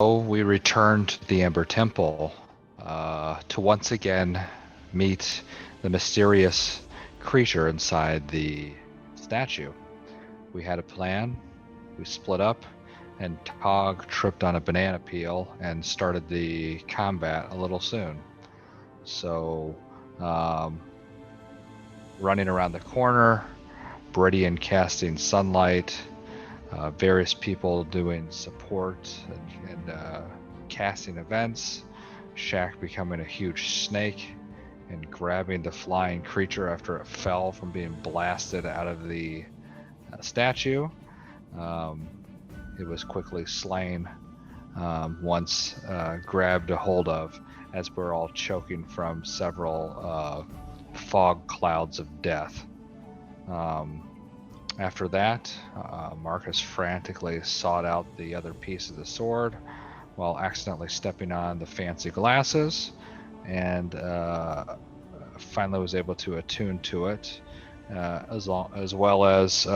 We returned to the Amber Temple to once again meet the mysterious creature inside the statue. We had a plan, we split up, and Tog tripped on a banana peel and started the combat a little soon. So, running around the corner, Bridian casting sunlight, various people doing support and casting events, Shaq becoming a huge snake and grabbing the flying creature after it fell from being blasted out of the statue. It was quickly slain once grabbed a hold of as we're all choking from several fog clouds of death. After that, Marcus frantically sought out the other piece of the sword while accidentally stepping on the fancy glasses, and finally was able to attune to it, as well as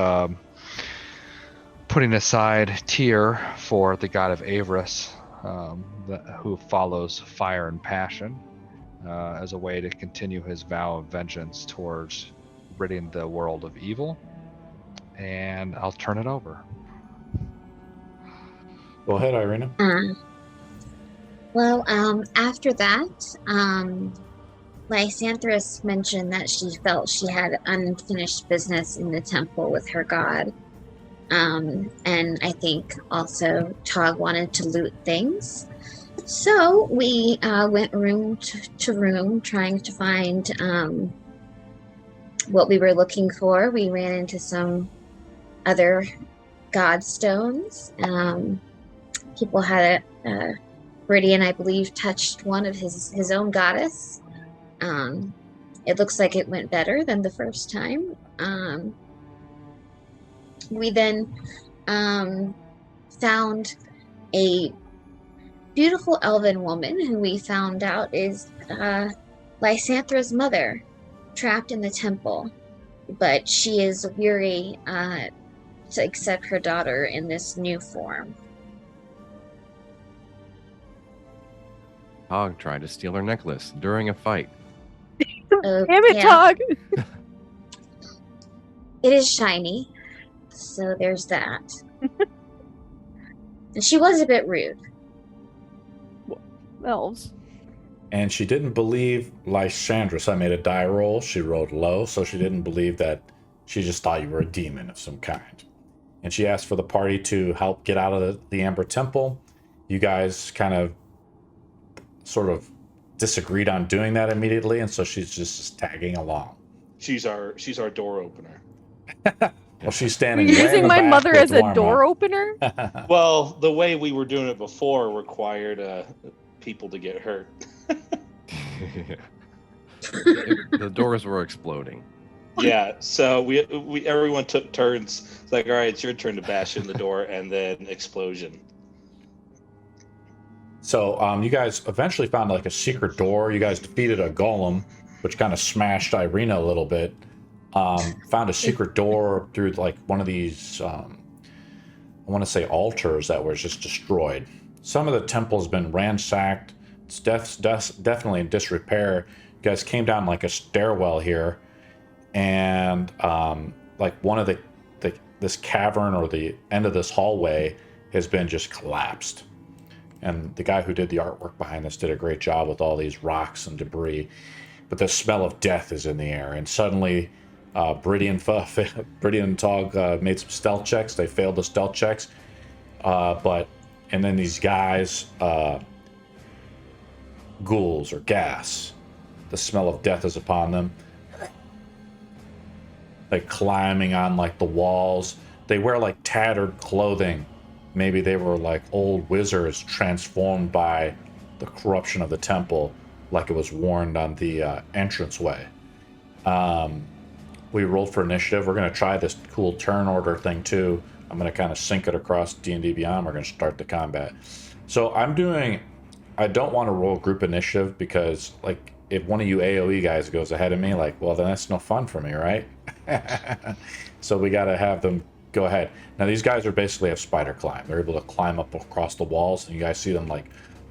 putting aside Tyr for the god of Avris, who follows fire and passion, as a way to continue his vow of vengeance towards ridding the world of evil. And I'll turn it over. Go ahead, Irina. After that, Lysanthropus mentioned that she felt she had unfinished business in the temple with her god. And I think also Tog wanted to loot things. So we went room to room trying to find what we were looking for. We ran into some other Godstones. People had Bridian, I believe, touched one of his own goddess. It looks like it went better than the first time. We then found a beautiful elven woman who we found out is Lysanthra's mother, trapped in the temple. But she is weary to accept her daughter in this new form. Tog tried to steal her necklace during a fight. Damn it, Tog! It is shiny, so there's that. And she was a bit rude. Elves. And she didn't believe Lysandra. I made a die roll. She rolled low, so she didn't believe that. She just thought you were a demon of some kind. And she asked for the party to help get out of the Amber Temple. You guys kind of sort of disagreed on doing that immediately, and so she's just tagging along. She's our door opener. Well, she's standing. You're using my mother as a door opener? Well, the way we were doing it before required people to get hurt. The doors were exploding. Yeah, so we everyone took turns. It's like, all right, it's your turn to bash in the door, and then explosion. So you guys eventually found like a secret door. You guys defeated a golem, which kind of smashed Irina a little bit. Found a secret door through like one of these, I want to say altars that was just destroyed. Some of the temple's been ransacked. It's definitely in disrepair. You guys came down like a stairwell here, and like one of this cavern or the end of this hallway has been just collapsed. And the guy who did the artwork behind this did a great job with all these rocks and debris. But the smell of death is in the air. And suddenly, Bridian and Tog made some stealth checks. They failed the stealth checks. And then these guys, ghouls or gas, the smell of death is upon them. Like climbing on like the walls. They wear like tattered clothing. Maybe they were like old wizards transformed by the corruption of the temple, like it was warned on the entranceway. We rolled for initiative. We're going to try this cool turn order thing too. I'm going to kind of sync it across D&D Beyond. We're going to start the combat. So I don't want to roll group initiative because like if one of you AoE guys goes ahead of me, like, well, then that's no fun for me, right? So we got to have them go ahead. Now these guys are basically have spider climb. They're able to climb up across the walls, and you guys see them like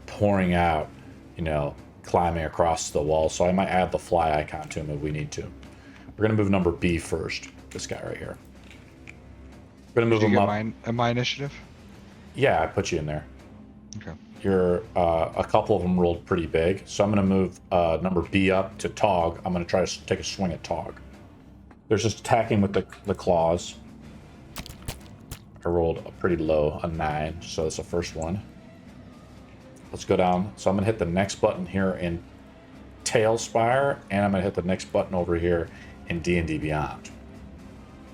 pouring out, you know, climbing across the walls. So I might add the fly icon to him if we need to. We're gonna move number B first. This guy right here. We're gonna move him up. My initiative? Yeah, I put you in there. Okay. You're a couple of them rolled pretty big, so I'm gonna move number B up to Tog. I'm gonna try to take a swing at Tog. There's just attacking with the claws. I rolled a pretty low, a 9, so that's the first one. Let's go down. So I'm gonna hit the next button here in Tailspire, and I'm gonna hit the next button over here in D&D Beyond.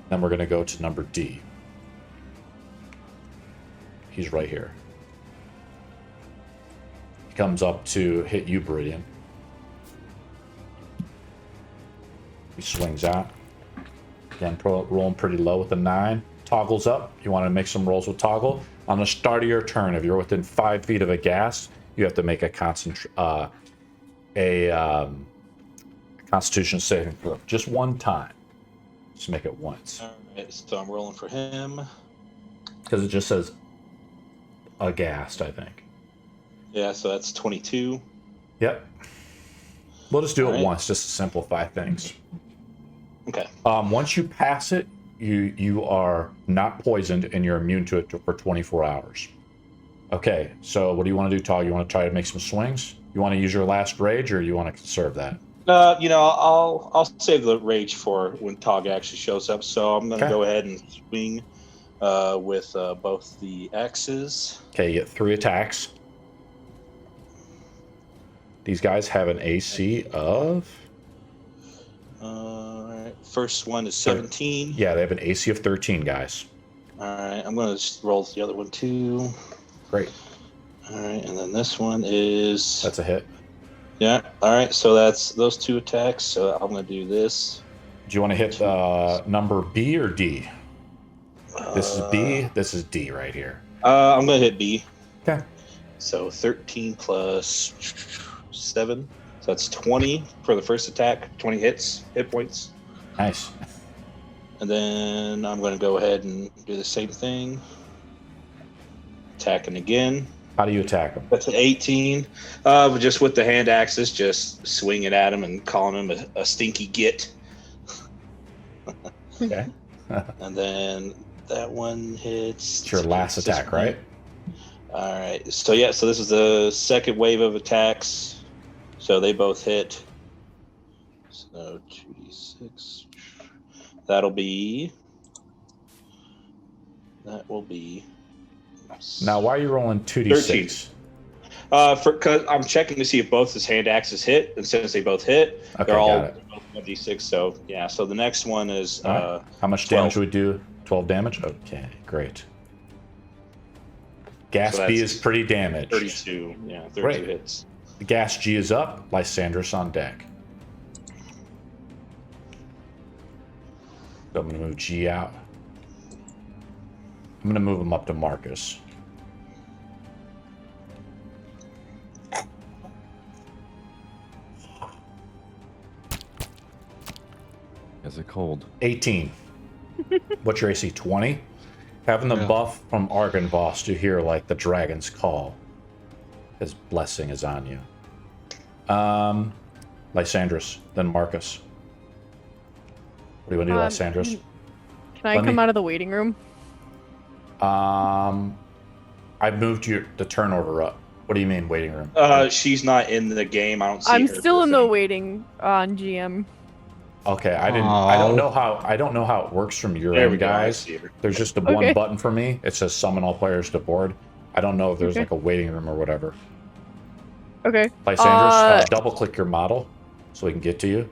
Then we're gonna go to number D. He's right here. He comes up to hit you, Beridian. He swings out. Again, rolling pretty low with a 9. Toggles up. You want to make some rolls with toggle. On the start of your turn, if you're within 5 feet of a ghast, you have to make a Constitution saving throw. Just one time. Just make it once. All right, so I'm rolling for him. Because it just says a ghast, I think. Yeah, so that's 22. Yep. We'll just do it right. once, just to simplify things. Okay. Once you pass it, you are not poisoned and you're immune to it for 24 hours. Okay, so what do you want to do, Tog? You want to try to make some swings? You want to use your last rage, or you want to conserve that? You know, I'll save the rage for when Tog actually shows up. So I'm going to go ahead and swing with both the axes. Okay, you get 3 attacks. These guys have an AC of... Alright, first one is 17. Yeah, they have an AC of 13, guys. Alright, I'm going to just roll the other one too. Great. Alright, and then this one is... That's a hit. Yeah, alright, so that's those 2 attacks. So I'm going to do this. Do you want to hit number B or D? This is B, this is D right here. I'm going to hit B. Okay. So 13 plus 7. So that's 20 for the first attack. 20 hit points. Nice. And then I'm going to go ahead and do the same thing. Attacking again. How do you attack them? That's an 18. Just with the hand axes, just swinging at him and calling him a stinky git. Okay. And then that one hits. It's your last attack, right? All right. So yeah, so this is the second wave of attacks. So they both hit. So 2d6. That will be. Now, why are you rolling 2d6? 13. Because I'm checking to see if both his hand axes hit, and since they both hit, Okay, they're both 1d6. So yeah, so the next one is How much 12. damage would we do? 12 damage? Okay, great. Gas So B that's is pretty damaged. 32. Yeah, 32 Great. hits. The gas G is up. Lysandros on deck. So I'm going to move G out. I'm going to move him up to Marcus. Is it cold? 18. What's your AC? 20? Having the buff from Argynvost to hear like the dragon's call. His blessing is on you. Lysandros, then Marcus. What do you want to do, Lysandros? Can I come out of the waiting room? I moved the turn order up. What do you mean waiting room? She's not in the game. I don't see her. I'm still in the waiting on GM. Okay, I don't know how it works from your end, guys. There's just one button for me. It says summon all players to board. I don't know if there's like a waiting room or whatever. Okay. Lysandros, double click your model so we can get to you.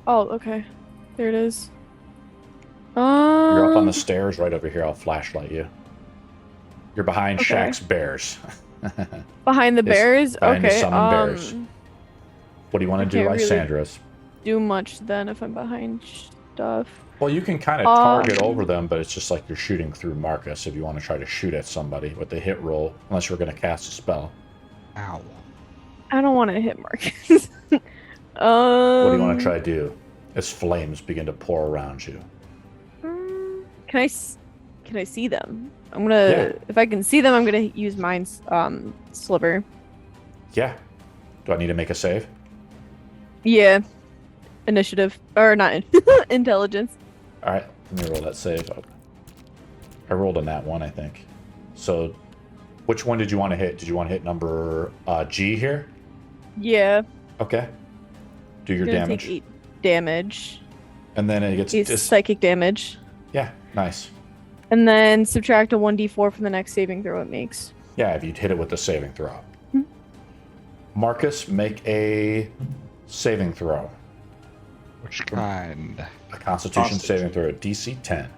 Oh, okay. There it is. You're up on the stairs right over here. I'll flashlight you. You're behind Shaq's bears. Behind the bears? Behind the Okay. summoned bears. What do you want to do, Lysandros? Do much then if I'm behind stuff. Well, you can kind of target over them, but it's just like you're shooting through Marcus if you want to try to shoot at somebody with the hit roll, unless you're going to cast a spell. Ow. I don't want to hit Marcus. What do you want to try to do as flames begin to pour around you? Can I see them? I'm gonna if I can see them, I'm gonna use mine's sliver. Yeah. Do I need to make a save? Yeah. Initiative or not intelligence. All right, let me roll that save. I rolled on that one, I think. So, which one did you want to hit? Did you want to hit number G here? Yeah. Okay. Do your Gonna damage. Take 8 damage. And then it gets It's psychic damage. Yeah, nice. And then subtract a 1d4 from the next saving throw it makes. Yeah, if you'd hit it with the saving throw. Hmm. Marcus, make a saving throw. Which kind? A Constitution saving throw, DC 10.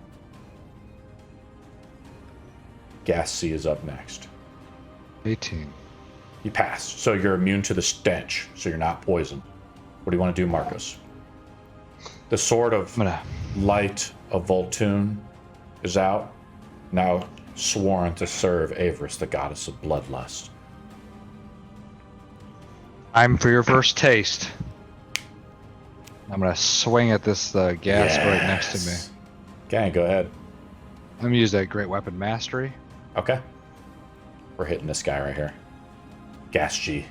Ghast C is up next. 18. You pass, so you're immune to the stench, so you're not poisoned. What do you want to do, Marcus? The sword of light of Voltune is out, now sworn to serve Avris, the goddess of bloodlust. Time for your first taste. I'm gonna swing at this gas right next to me. Okay, go ahead. I'm gonna use that great weapon mastery. Okay. We're hitting this guy right here. Ghast G.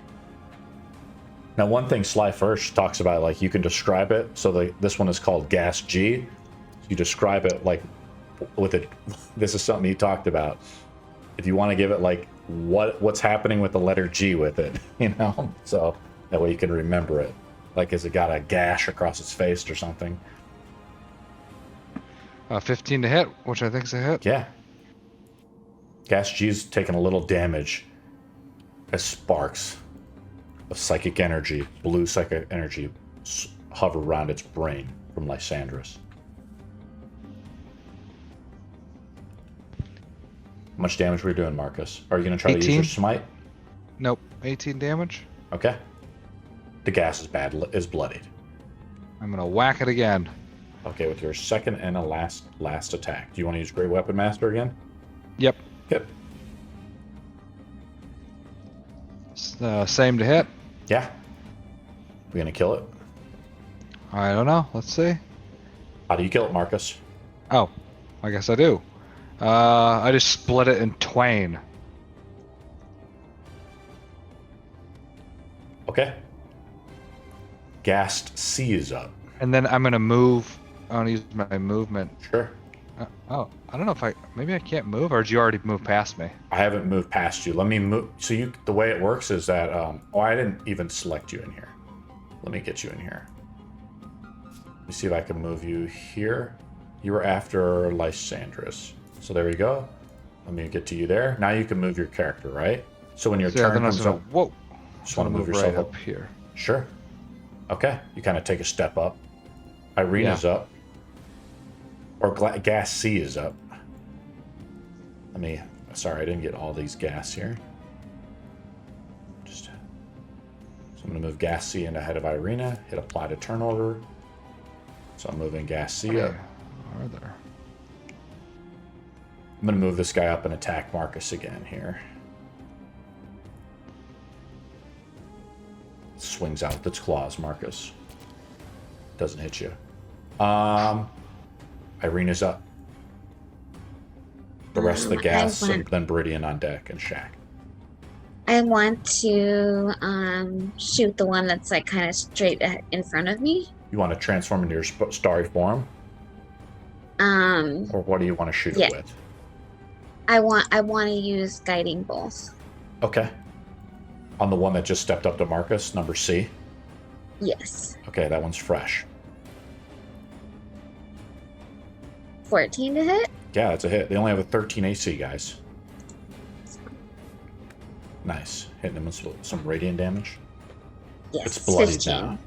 Now, one thing Sly First talks about, like, you can describe it. So this one is called Ghast G. You describe it like with it. This is something he talked about. If you want to give it like what's happening with the letter G with it, you know, so that way you can remember it. Like, has it got a gash across its face or something? 15 to hit, which I think is a hit. Yeah. Ghast G's taking a little damage as sparks of psychic energy, blue psychic energy, hover around its brain from Lysandris. How much damage were you doing, Marcus? Are you going to try 18? to use your smite? Nope, 18 damage. Okay. The gas is bloodied. I'm gonna whack it again. Okay, with your second and a last attack. Do you want to use Great Weapon Master again? Yep. Yep. Same to hit. Yeah. We gonna kill it? I don't know. Let's see. How do you kill it, Marcus? Oh, I guess I do. I just split it in twain. Okay. Ghast C is up. And then I'm gonna move. I want to use my movement. Sure. Oh, I don't know if maybe I can't move, or did you already move past me? I haven't moved past you. Let me move. So the way it works is that, I didn't even select you in here. Let me get you in here. Let me see if I can move you here. You were after Lysandris. So there we go. Let me get to you there. Now you can move your character, right? So when your turn comes up, whoa. just want to move right yourself up here. Sure. Okay. You kind of take a step up. Irena's up. Or Ghast C is up. Sorry, I didn't get all these gas here. So I'm going to move Ghast C into ahead of Irena, hit apply to turn order. So I'm moving Ghast C up. Are there? I'm going to move this guy up and attack Marcus again here. Swings out with its claws, Marcus. Doesn't hit you. Irena's up. The rest of the gas, and then Beridian on deck, and Shaq. I want to shoot the one that's like kind of straight in front of me. You want to transform into your starry form? Or what do you want to shoot it with? I want to use guiding bolt. Okay. On the one that just stepped up to Marcus, number C? Yes. Okay, that one's fresh. 14 to hit? Yeah, that's a hit. They only have a 13 AC, guys. Nice. Hitting them with some radiant damage. Yes. It's bloodied 15. now.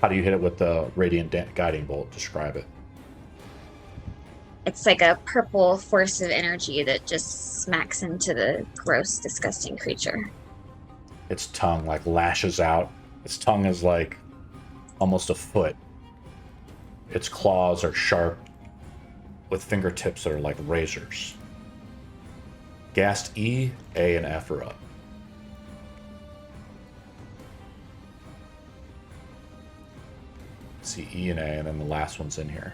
How do you hit it with the radiant guiding bolt? Describe it. It's like a purple force of energy that just smacks into the gross, disgusting creature. Its tongue like lashes out. Its tongue is like almost a foot. Its claws are sharp with fingertips that are like razors. Ghast E, A, and F are up. see E and A, and then the last one's in here.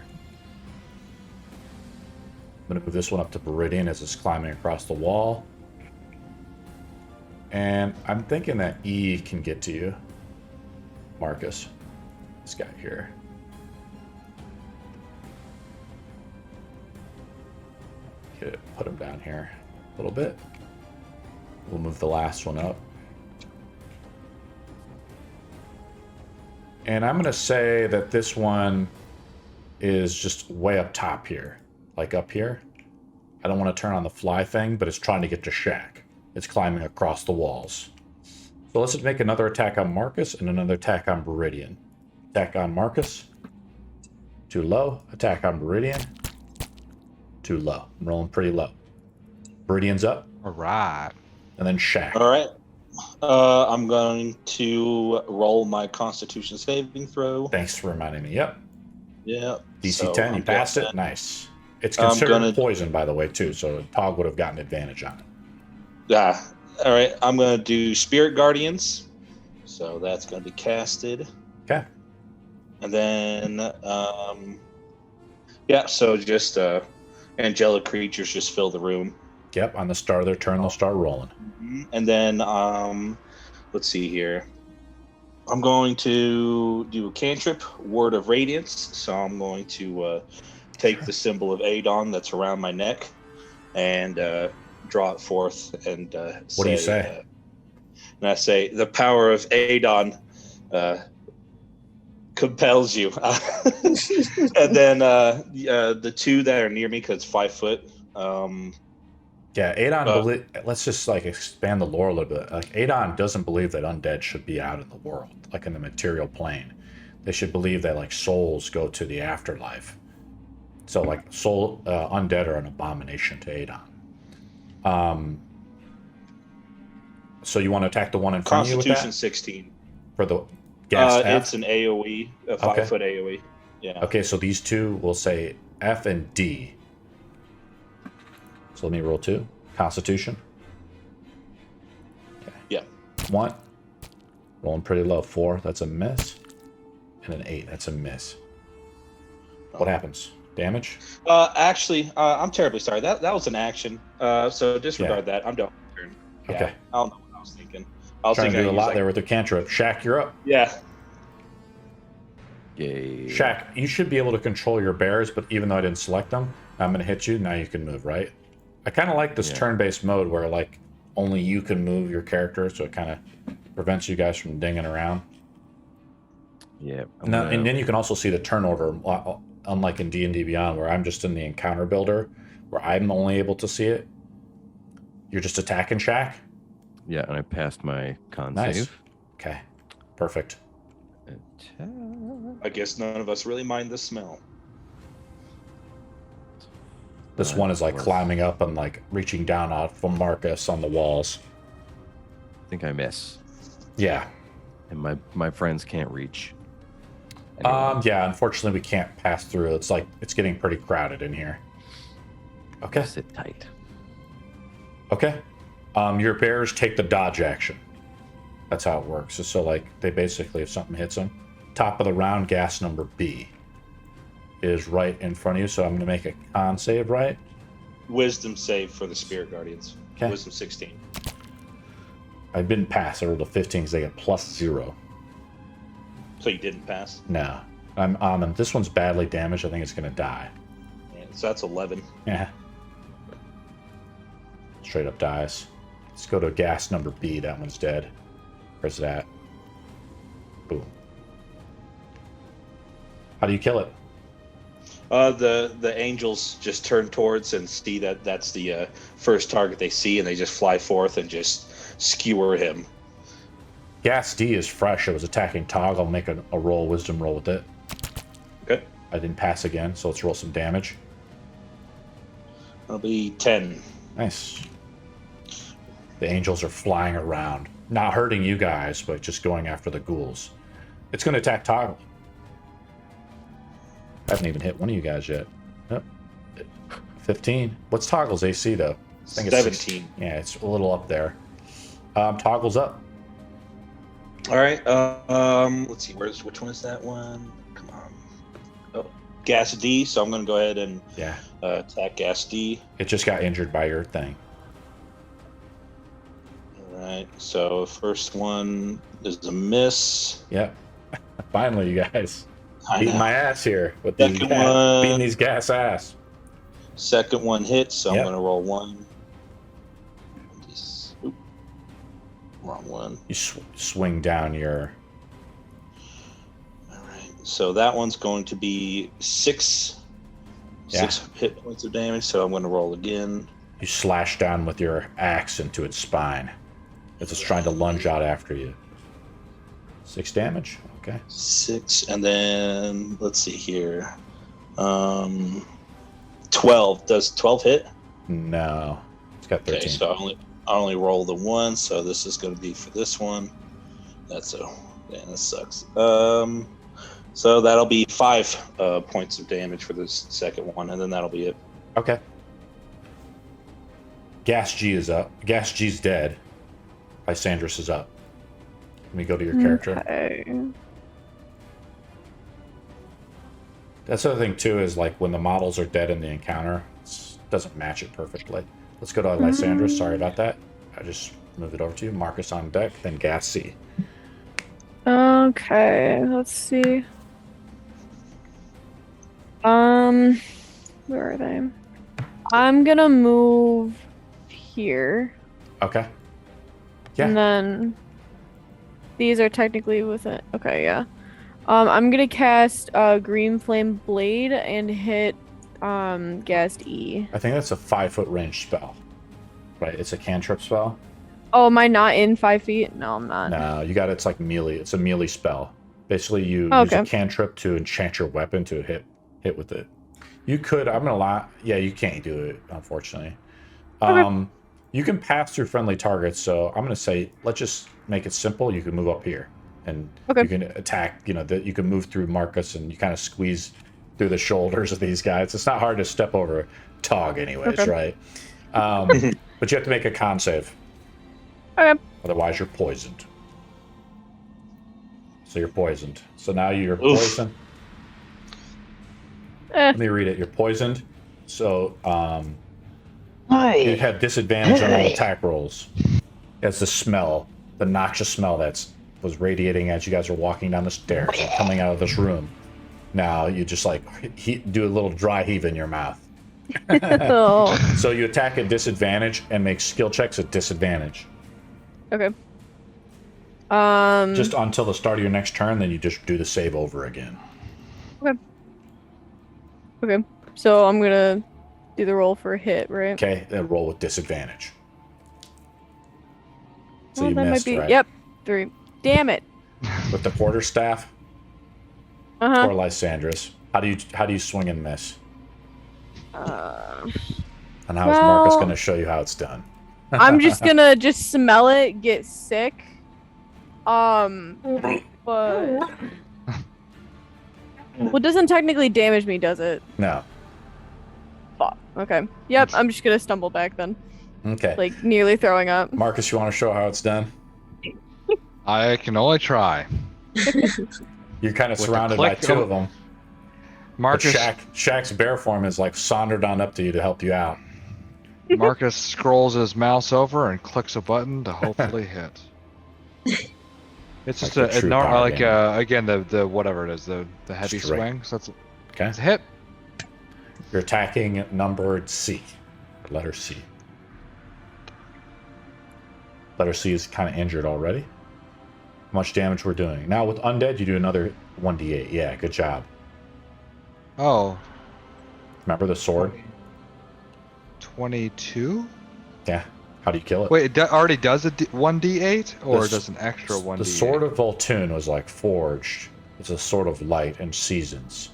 I'm going to move this one up to Meridian as it's climbing across the wall. And I'm thinking that E can get to you, Marcus. This guy here. Put him down here a little bit. We'll move the last one up. And I'm going to say that this one is just way up top here. Like up here. I don't want to turn on the fly thing, but it's trying to get to Shack. It's climbing across the walls. So let's just make another attack on Marcus and another attack on Meridian. Attack on Marcus. Too low. Attack on Meridian. Too low. I'm rolling pretty low. Meridian's up. All right. And then Shack. All right. I'm going to roll my Constitution saving throw. Thanks for reminding me. Yep. Yeah. DC 10, you passed it? Nice. It's considered poison, by the way, too, so Tog would have gotten advantage on it. Yeah. All right. I'm going to do Spirit Guardians. So that's going to be casted. Okay. And then, yeah, so just angelic creatures just fill the room. Yep, on the start of their turn, they'll start rolling. And then, let's see here. I'm going to do a cantrip, Word of Radiance. So I'm going to take the symbol of Adon that's around my neck and draw it forth. And what do you say? And I say, the power of Adon compels you. And then the two that are near me, because it's 5 foot. Yeah, Adon, let's just like expand the lore a little bit. Like Adon doesn't believe that undead should be out in the world, like in the material plane. They should believe that like souls go to the afterlife. So like undead are an abomination to Adon. So you want to attack the one in front of you with that? Constitution 16. For the gas F? It's an AoE, a 5 foot AoE. Yeah. Okay, so these two will say F and D. So let me roll 2. Constitution. Okay. Yeah. 1. Rolling pretty low. 4. That's a miss. And an 8. That's a miss. What happens? Damage? Actually, I'm terribly sorry. That was an action. So disregard that. I'm done. Yeah, Okay. I don't know what I was thinking. I was Trying to thinking do a lot there with the cantrip. Shack, you're up. Yeah. Yay. Shack, you should be able to control your bears, but even though I didn't select them, I'm going to hit you. Now you can move, right? I kind of like this turn-based mode where like only you can move your character, so it kind of prevents you guys from dinging around. Yeah. And then you can also see the turn order, unlike in D&D Beyond, where I'm just in the encounter builder, where I'm only able to see it. You're just attacking Shack? Yeah, and I passed my con Nice. save. Okay, perfect. Attack. I guess none of us really mind the smell. This one is like Worse. climbing up and like reaching down off from Marcus on the walls. I think I miss. Yeah. And my friends can't reach. anyone. Yeah, unfortunately we can't pass through. It's like it's getting pretty crowded in here. Okay. Sit tight. Okay. Your bears take the dodge action. That's how it works. So like they basically, if something hits them, top of the round, gas number B is right in front of you. So I'm going to make a con save, right? Wisdom save for the Spirit Guardians. Okay. Wisdom 16. I didn't pass. I rolled a 15 because they get +0. So you didn't pass? No. I'm on them. This one's badly damaged. I think it's going to die. Yeah, so that's 11. Yeah. Straight up dies. Let's go to gas number B. That one's dead. Where's that? Boom. How do you kill it? The angels just turn towards and see that that's the first target they see, and they just fly forth and just skewer him. Gas D is fresh. It was attacking Tog. I'll make a wisdom roll with it. Okay. I didn't pass again, so let's roll some damage. That'll be 10. Nice. The angels are flying around. Not hurting you guys, but just going after the ghouls. It's going to attack Toggle. I haven't even hit one of you guys yet. Yep. 15. What's Toggle's AC, though? I think it's 17. Yeah, it's a little up there. Toggle's up. All right. Let's see. Which one is that one? Come on. Ghast D, so I'm going to go ahead and Yeah. attack Ghast D. It just got injured by your thing. All right, so first one is a miss. Yep. Finally, you guys. I Beating know. my ass here with these Second one. beating these gas ass. Second one hits, so Yep. I'm going to roll 1. Oop. Wrong one. You swing down your. All right, so that one's going to be 6 hit points of damage, so I'm going to roll again. You slash down with your axe into its spine. As it's trying to lunge out after you. 6 damage. Okay. 6, and then let's see here. 12. Does 12 hit? No. It's got 13. Okay, so I only roll the 1, so this is going to be for this one. That sucks. So that'll be 5 points of damage for this second one, and then that'll be it. Okay. Ghast G is up. Ghast G's dead. Lysandris is up. Let me go to your character. Okay. That's the other thing too is like when the models are dead in the encounter, it doesn't match it perfectly. Let's go to Lysandris. Sorry about that. I just moved it over to you. Marcus on deck, then Ghast C. Okay, let's see. Where are they? I'm gonna move here. Okay. Yeah. And then these are technically within. Okay, yeah. I'm gonna cast Green Flame Blade and hit Ghast E. I think that's a 5-foot range spell. Right, it's a cantrip spell. Oh, am I not in 5 feet? No, I'm not. No, you got it's like melee. It's a melee spell. Basically, you use a cantrip to enchant your weapon to hit with it. You could. I'm gonna lie. Yeah, you can't do it, unfortunately. Okay. You can pass through friendly targets. So I'm gonna say, let's just make it simple. You can move up here, and you can attack. You know that you can move through Marcus, and you kind of squeeze through the shoulders of these guys. It's not hard to step over Tog, anyways, right? But you have to make a con save. Okay. Otherwise, you're poisoned. So you're poisoned. So now you're poisoned. Let me read it. You're poisoned. So you have disadvantage on all attack rolls. It's the smell, the noxious smell was radiating as you guys were walking down the stairs and coming out of this room. Now you just like do a little dry heave in your mouth. So you attack at disadvantage and make skill checks at disadvantage. Okay. Just until the start of your next turn, then you just do the save over again. Okay. So I'm gonna do the roll for a hit, right? Okay, then roll with disadvantage. So Well, you that missed, might be. right? Yep. 3. Damn it. With the quarterstaff or Lysandris. How do you swing and miss? And how is Marcus going to show you how it's done? I'm just gonna smell it, get sick. But well, it doesn't technically damage me, does it? No. Fuck. Okay. Yep. I'm just gonna stumble back then. Okay. Like nearly throwing up. Marcus, you want to show how it's done? I can only try. You're kind of With a surrounded by click two of- of them. Marcus But Shaq's bear form is like sauntered on up to you to help you out. Marcus scrolls his mouse over and clicks a button to hopefully hit. It's just Like the true power game. again the whatever it is, the heavy Straight. swing. So Okay. it's a hit. You're attacking numbered C. Letter C. Letter C is kind of injured already. How much damage we're doing. Now with undead, you do another 1d8. Yeah, good job. Oh, Remember the sword? 22? Yeah. How do you kill it? Wait, it already does a 1d8 or The does an extra 1d8? The sword of Voltune was like forged. It's a sword of light and seasons.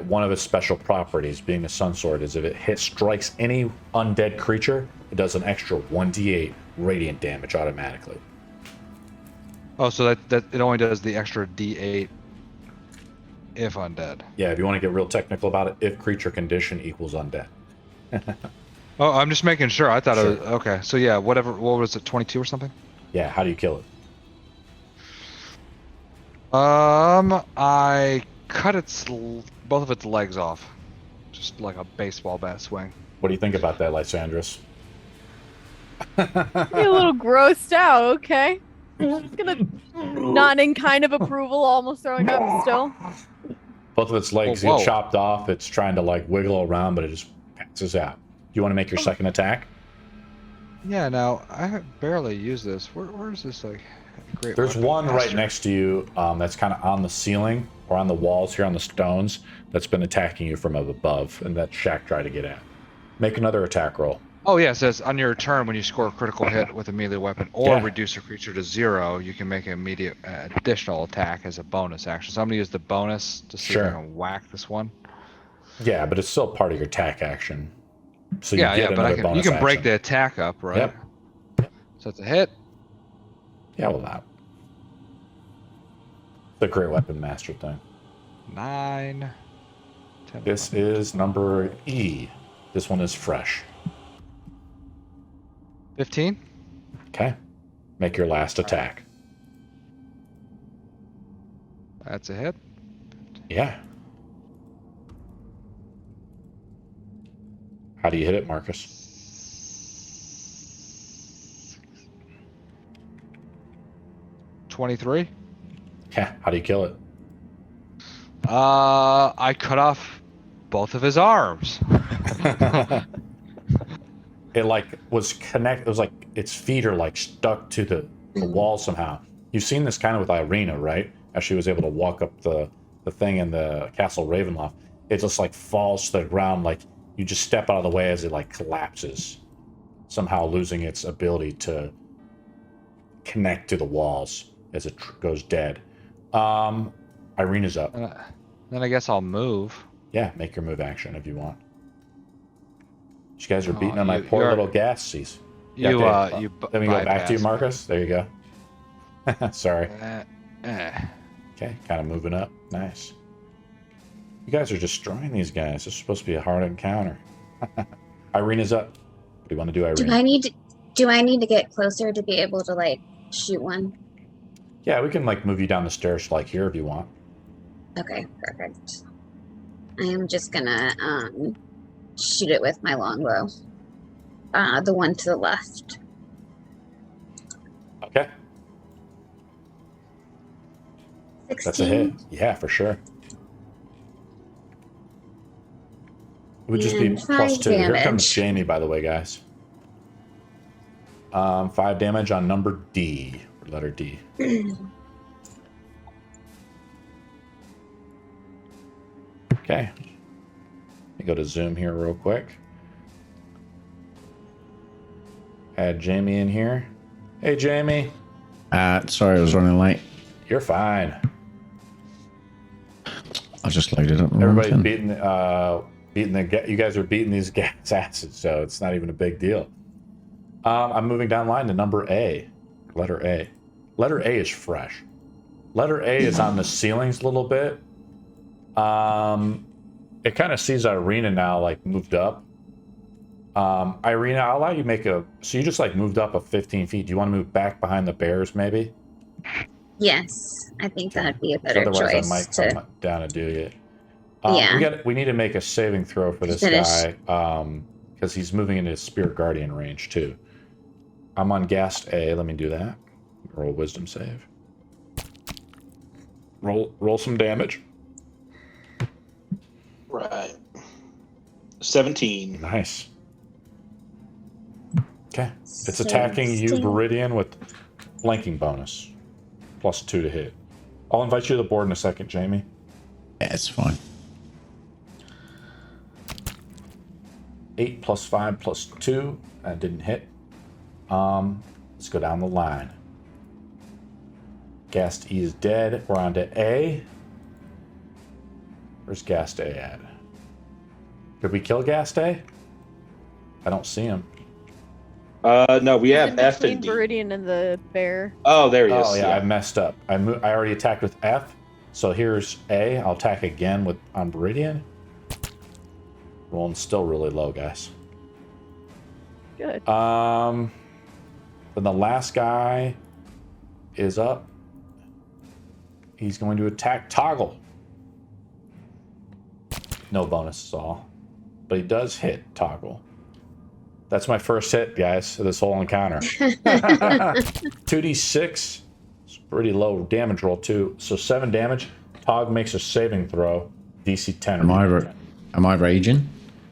One of its special properties, being a sun sword, is if it strikes any undead creature, it does an extra 1d8 radiant damage automatically. Oh, so that it only does the extra d8 if undead. Yeah, if you want to get real technical about it, if creature condition equals undead. Oh, I'm just making sure. I thought Sure. it was okay. So yeah, whatever. What was it? 22 or something? Yeah, how do you kill it? I cut both of its legs off, just like a baseball bat swing. What do you think about that, Lysandris? You're a little grossed out, okay? Just gonna nod in kind of approval, almost throwing up still. Both of its legs Whoa. get chopped off. It's trying to like wiggle around, but it just passes out. You want to make your second attack? Yeah. Now I barely use this. Where is this like? Great. There's weapon one right master? next to you that's kind of on the ceiling or on the walls here on the stones that's been attacking you from above, and that Shaq tried to get at. Make another attack roll. Oh yeah, it says on your turn when you score a critical hit with a melee weapon or Yeah. reduce a creature to 0, you can make an immediate additional attack as a bonus action. So I'm gonna use the bonus to see if Sure. I can whack this one. Yeah, but it's still part of your attack action. So you Yeah, get but another bonus you can break action. the attack up, right? Yep. So it's a hit. Yeah, well, that. The great weapon master thing. 9, 10. This is number E. This one is fresh. 15. Okay. Make your last attack. That's a hit. Yeah. How do you hit it, Marcus? 23. Yeah. How do you kill it? I cut off both of his arms. It like was connect. It was like its feet are like stuck to the wall somehow. You've seen this kind of with Irina, right? As she was able to walk up the thing in the Castle Ravenloft, it just like falls to the ground. Like you just step out of the way as it like collapses, somehow losing its ability to connect to the walls as it goes dead. Irina's up. Then I guess I'll move. Yeah, make your move action if you want. You guys are beating Oh, on my poor you're- little gassies. You okay. you. Let me go back to you, bypass me. Marcus. There you go. Sorry. Eh. Okay, kind of moving up. Nice. You guys are destroying these guys. This is supposed to be a hard encounter. Irina's up. What do you want to do, Irina? Do I need to get closer to be able to like shoot one? Yeah, we can like move you down the stairs like here if you want. Okay, perfect. I am just gonna shoot it with my longbow. The one to the left. Okay, 16. that's a hit. Yeah, for sure. It would just be And plus 5 2. Here damage. comes Jamie, by the way, guys. 5 damage on number D, or letter D. Okay. Let me go to Zoom here real quick. Add Jamie in here. Hey, Jamie. Sorry, I was running late. You're fine. I just loaded up. the wrong Everybody's thing. you guys are beating these guys' asses, so it's not even a big deal. I'm moving down line to number A. Letter A. Letter A is fresh. Letter A is on the ceilings a little bit. It kind of sees Irina now, like, moved up. Irina, I'll allow you to make so you just, like, moved up 15 feet. Do you want to move back behind the bears, maybe? Yes, I think that'd be a better Otherwise, choice. I might to, come down and do it. Yeah. We need to make a saving throw for this Finish. guy, because he's moving into his Spirit Guardian range, too. I'm on Ghast A. Let me do that. Roll a Wisdom save. Roll some damage. Right. 17. Nice. Okay. It's attacking you, 16. Viridian, with flanking bonus. Plus 2 to hit. I'll invite you to the board in a second, Jamie. Yeah, it's fine. 8 plus 5 plus 2. That didn't hit. Let's go down the line. Ghast E is dead. We're on to A. Where's Ghast A at? Did we kill Ghast A? I don't see him. No, we have In F between and D. Viridian and the bear. Oh, there he is. Oh yeah, I messed up. I already attacked with F. So here's A. I'll attack again on Viridian. Rolling still really low, guys. Good. Then the last guy is up. He's going to attack Toggle. No bonus at all. But he does hit Toggle. That's my first hit, guys, of this whole encounter. 2d6. It's pretty low damage roll, too. So 7 damage. Tog makes a saving throw. DC 10. Am I raging?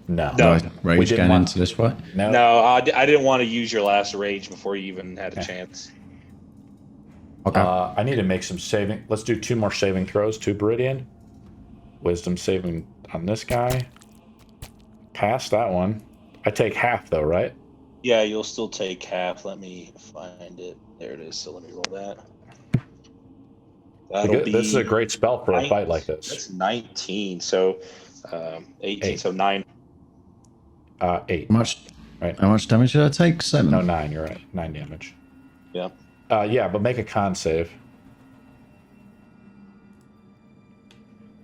No. No. Rage going into this fight? No. No, I didn't want to use your last rage before you even had a chance. Okay. I need to make some saving. Let's do 2 more saving throws. 2 Viridian. Wisdom saving on this guy. Pass that one. I take half, though, right? Yeah, you'll still take half. Let me find it. There it is. So let me roll that. That'll be This is a great spell for a fight like this. That's 19. So 18. 8. So 9. 8. How much damage did I take? 7. No, 9. You're right. 9 damage. Yeah. Yeah, but make a con save.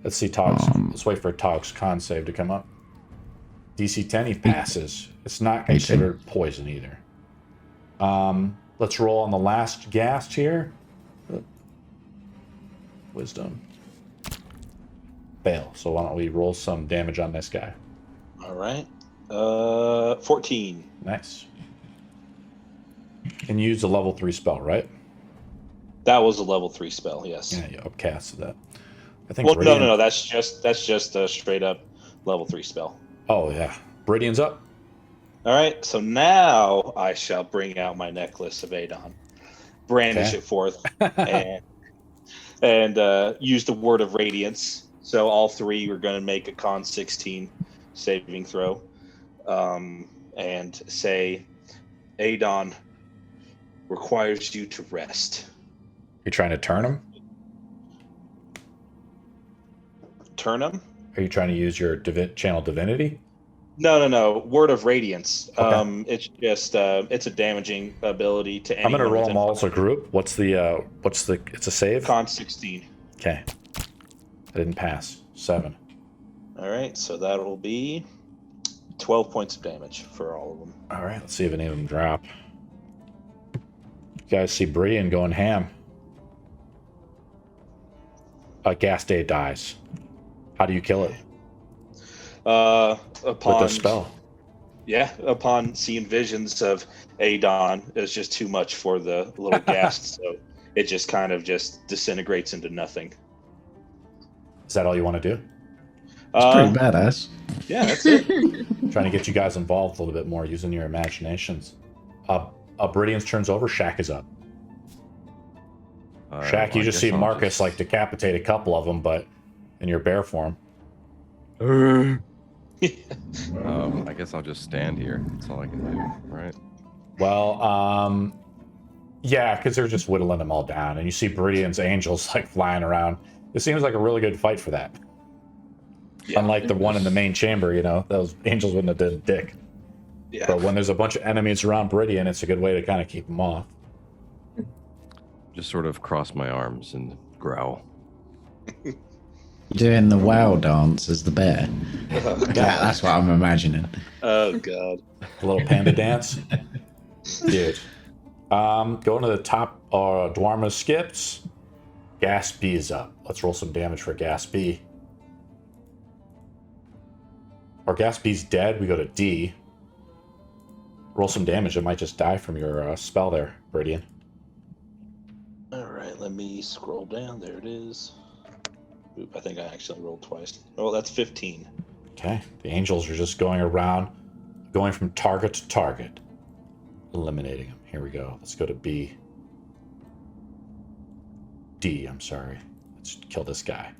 Let's see Tog's. Let's wait for Tog's con save to come up. DC 10, he passes. It's not considered poison either. Let's roll on the last Ghast here. Wisdom. Fail. So why don't we roll some damage on this guy? All right. 14. Nice. Can use a level 3 spell, right? That was a level 3 spell. Yes. Yeah, you upcasted that. I think. Well, Viridian... no. That's just a straight up level 3 spell. Oh yeah, Viridian's up. All right. So now I shall bring out my necklace of Adon, brandish it forth, and use the word of radiance. So all 3 are going to make a con 16 saving throw, and say, Adon requires you to rest. You're trying to turn him? Turn him? Are you trying to use your channel divinity? No. Word of radiance. Okay. It's just it's a damaging ability to anyone. I'm gonna roll within them all as a group. What's the it's a save? Con 16. Okay. I didn't pass. 7. All right, so that'll be 12 points of damage for all of them. All right, let's see if any of them drop. You guys see Brian going ham. Ghast Day dies. How do you kill it? Upon With a spell. Yeah, upon seeing visions of Adon, it's just too much for the little ghast, so it just kind of just disintegrates into nothing. Is that all you want to do? It's pretty badass. Yeah, that's it. Trying to get you guys involved a little bit more using your imaginations. Bridian's turns over. Shaq is up. Shaq, you just see Marcus like decapitate a couple of them, but in your bear form. I guess I'll just stand here. That's all I can do, right? Well, yeah, because they're just whittling them all down, and you see Bridian's angels like flying around. It seems like a really good fight for that. Yeah. Unlike the one in the main chamber, those angels wouldn't have done a dick. Yeah. But when there's a bunch of enemies around Bridian, it's a good way to kind of keep them off. Just sort of cross my arms and growl. Doing the wow dance as the bear. Oh, Yeah, that's what I'm imagining. oh god. A little panda dance. Dude. Going to the top, Dwarma skips. Ghast B is up. Let's roll some damage for Ghast B. Or Ghast B's dead, we go to D. Roll some damage, it might just die from your spell there, Bridian. Alright, let me scroll down. There it is. Oop, I think I actually rolled twice. Oh, that's 15. Okay, the angels are just going around, going from target to target, eliminating them. Here we go. Let's go to B. D, I'm sorry. Let's kill this guy.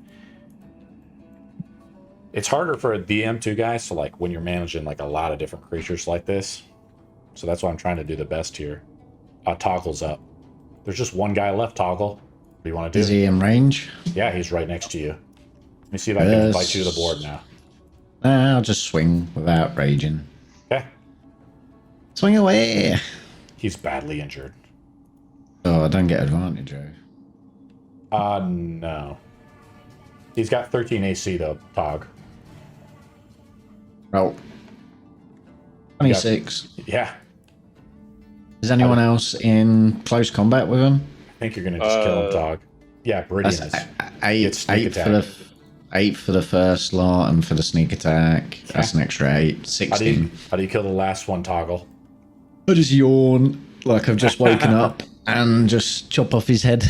It's harder for a DM too, guys, so like when you're managing like a lot of different creatures like this. So that's why I'm trying to do the best here. Toggle's up. There's just one guy left, Toggle. What do you want to do? Is he in range? Yeah, he's right next to you. Let me see if I can invite you to the board now. I'll just swing without raging. Okay. Swing away! He's badly injured. Oh, I don't get advantage, Joe. No. He's got 13 AC though, Tog. Roll. 26. Yeah. Is anyone else in close combat with him? I think you're gonna just kill him, Tog. Yeah, Bridian is. Eight It's sneak for the 8 for the first lot, and for the sneak attack, that's an extra 8. 16. How do you kill the last one, Toggle? I just yawn like I've just woken up and just chop off his head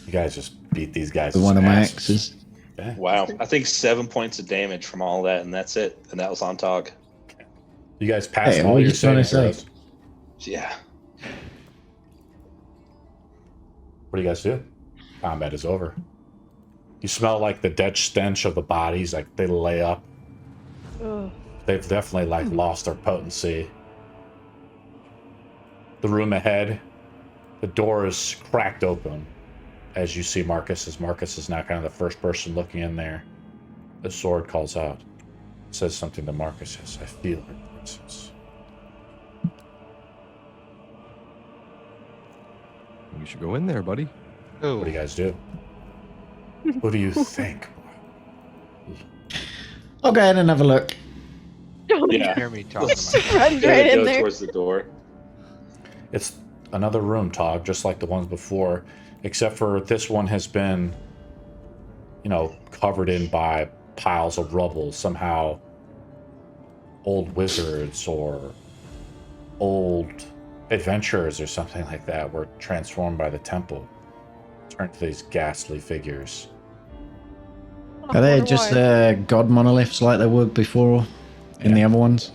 You guys just beat these guys. with one of my axes. Okay. Wow. I think 7 points of damage from all that, and that's it. And that was on Tog. You guys passed Hey, all what are your you trying saving to say? throws. Yeah. What do you guys do? Combat is over. You smell like the dead stench of the bodies, like they lay up. Ugh. They've definitely like lost their potency. The room ahead, the door is cracked open as you see Marcus, as Marcus is now kind of the first person looking in there. The sword calls out. It says something to Marcus. Says, I feel her presence. You should go in there, buddy. Ooh. What do you guys do? What do you think? I'll go ahead and have a look. Yeah. Hear me talking to my Run Gonna right in go there. towards the door. It's another room, Tog, just like the ones before, except for this one has been, covered in by piles of rubble. Somehow old wizards or old adventurers or something like that were transformed by the temple, turned to these ghastly figures. Are they just god monoliths like they were before in the other ones?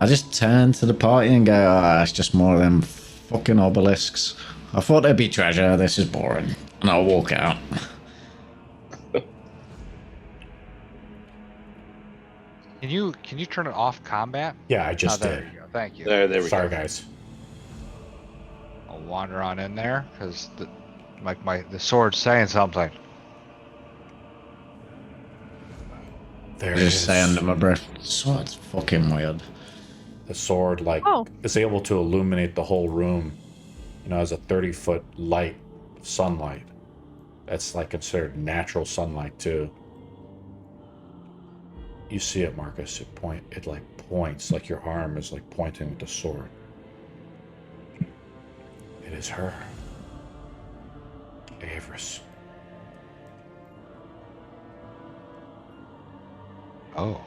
I just turn to the party and go, it's just more of them fucking obelisks. I thought there'd be treasure, this is boring. And I'll walk out. Can you turn it off combat? Yeah, I just there did. you go. Thank you. There we Sorry, go. guys. I'll wander on in there because the sword's saying something. There I it just is. say under my breath, sword's fucking weird. The sword, is able to illuminate the whole room, as a 30-foot light of sunlight. That's considered natural sunlight too. You see it, Marcus. It points like your arm is pointing with the sword. It is her. Avris. Oh,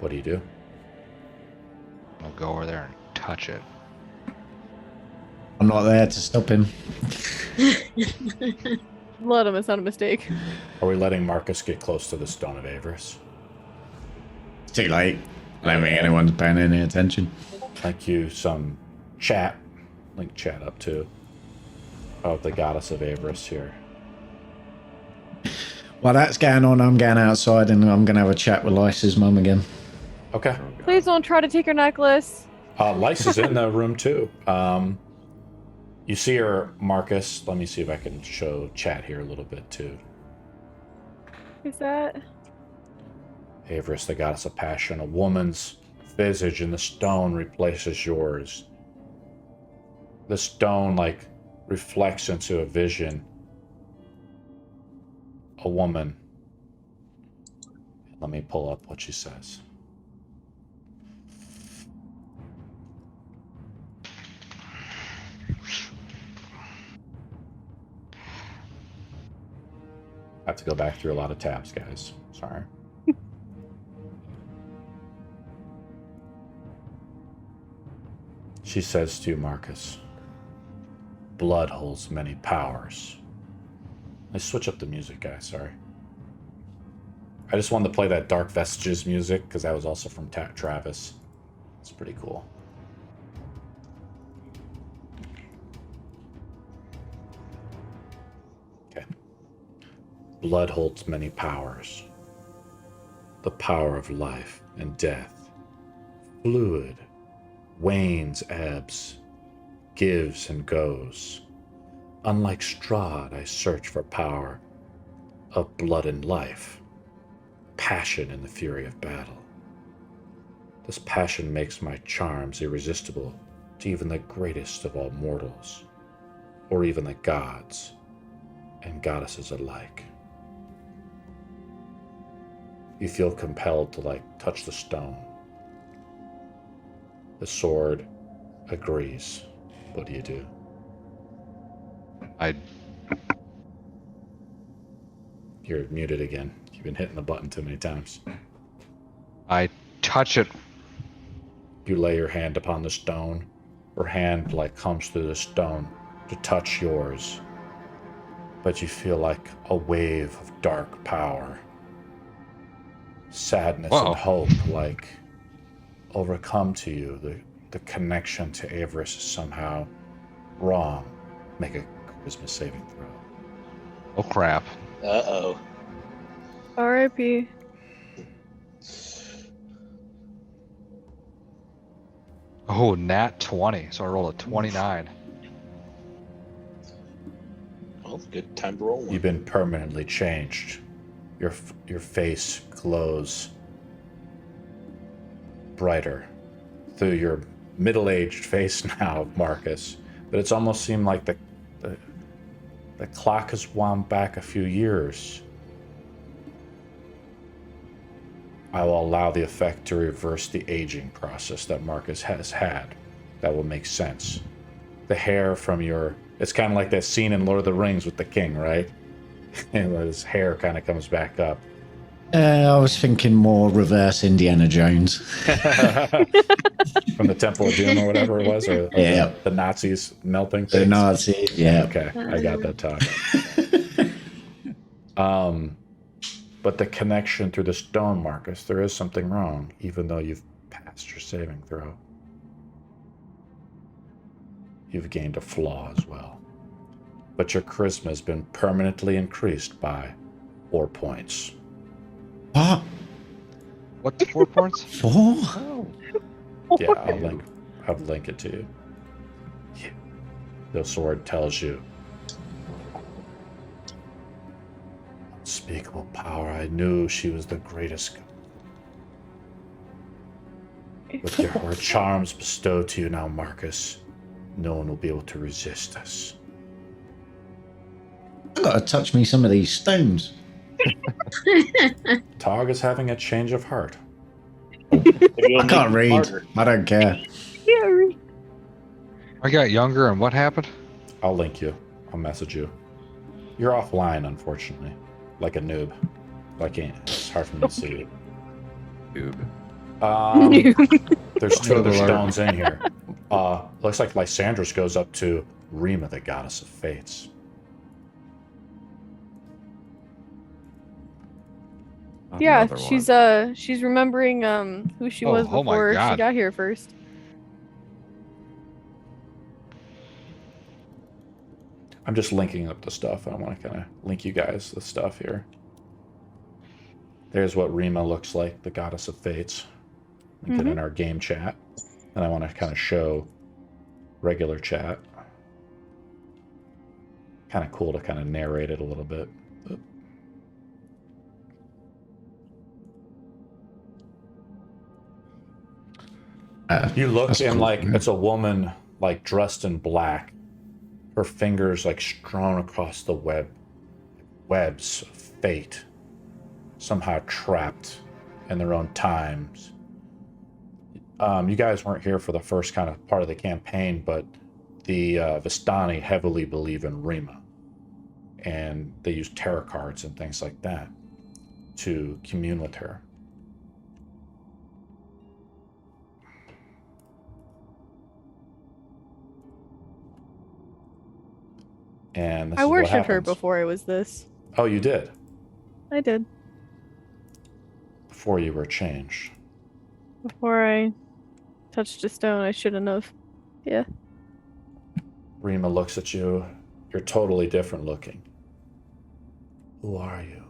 What do you do? I'll go over there and touch it. I'm not there to stop him. Let him, it's not a mistake. Are we letting Marcus get close to the stone of Avris? It's too late. I don't think anyone's paying any attention. Thank you. Some chat. Link chat up to. Of the goddess of Avris here. While that's going on, I'm going outside and I'm going to have a chat with Lysa's mum again. Okay. Please don't try to take her necklace. Lice is in the room too. You see her, Marcus. Let me see if I can show chat here a little bit too. Is that? Avris, the goddess of passion. A woman's visage in the stone replaces yours. The stone reflects into a vision. A woman. Let me pull up what she says. I have to go back through a lot of tabs, guys. Sorry. She says to you, Marcus, blood holds many powers. Let's switch up the music, guys. Sorry. I just wanted to play that Dark Vestiges music because that was also from Travis. It's pretty cool. Okay. Blood holds many powers. The power of life and death. Fluid. Wanes, ebbs. Gives and goes. Unlike Strahd, I search for power of blood and life, passion in the fury of battle. This passion makes my charms irresistible to even the greatest of all mortals, or even the gods and goddesses alike. You feel compelled to touch the stone. The sword agrees. What do you do? I You're muted again. You've been hitting the button too many times. I touch it. You lay your hand upon the stone. Her hand like comes through the stone to touch yours. But you feel like a wave of dark power. Sadness Whoa. and hope like overcome to you. The connection to Avris is somehow wrong. Make a charisma saving throw. Oh crap. Uh-oh. R.I.P. Oh, nat 20. So I rolled a 29. Well, good time to roll one. You've been permanently changed. Your face glows brighter through your middle-aged face now, Marcus. But it's almost seemed like the clock has wound back a few years. I will allow the effect to reverse the aging process that Marcus has had. That will make sense. The hair from your... It's kind of like that scene in Lord of the Rings with the king, right? And his hair kind of comes back up. I was thinking more reverse Indiana Jones. From the Temple of Doom or whatever it was, or Yeah. the Nazis melting The things. Nazis, yeah. Okay, I got that talk. But the connection through the stone, Marcus, there is something wrong, even though you've passed your saving throw. You've gained a flaw as well. But your charisma has been permanently increased by 4 points. What? What's 4 points? 4? Yeah, I'll link it to you. Yeah. The sword tells you. Unspeakable power. I knew she was the greatest. With her charms bestowed to you now, Marcus, no one will be able to resist us. I gotta touch me some of these stones. Tog is having a change of heart. I can't read. I don't care. I got younger, and what happened? I'll link you. I'll message you. You're offline, unfortunately. Like a noob. I can't. It's hard for me to see you. Noob. There's 2 other Noob alert. stones in here. Looks like Lysandros goes up to Rema, the goddess of fates. Yeah, Another one. she's remembering who she was Oh my before she God. got here first. I'm just linking up the stuff. I want to kind of link you guys the stuff here. There's what Rema looks like, the goddess of fates. Linked it in our game chat. And I want to kind of show regular chat. Kind of cool to kind of narrate it a little bit. You look That's and cool. like it's a woman like dressed in black. Her fingers like strewn across the webs of fate, somehow trapped in their own times. You guys weren't here for the first kind of part of the campaign, but the Vistani heavily believe in Rema, and they use tarot cards and things like that to commune with her. And this I is what worshipped her happens. before I was this. Oh, you did? I did. Before you were changed. Before I touched a stone, I shouldn't have. Yeah. Rema looks at you. You're totally different looking. Who are you?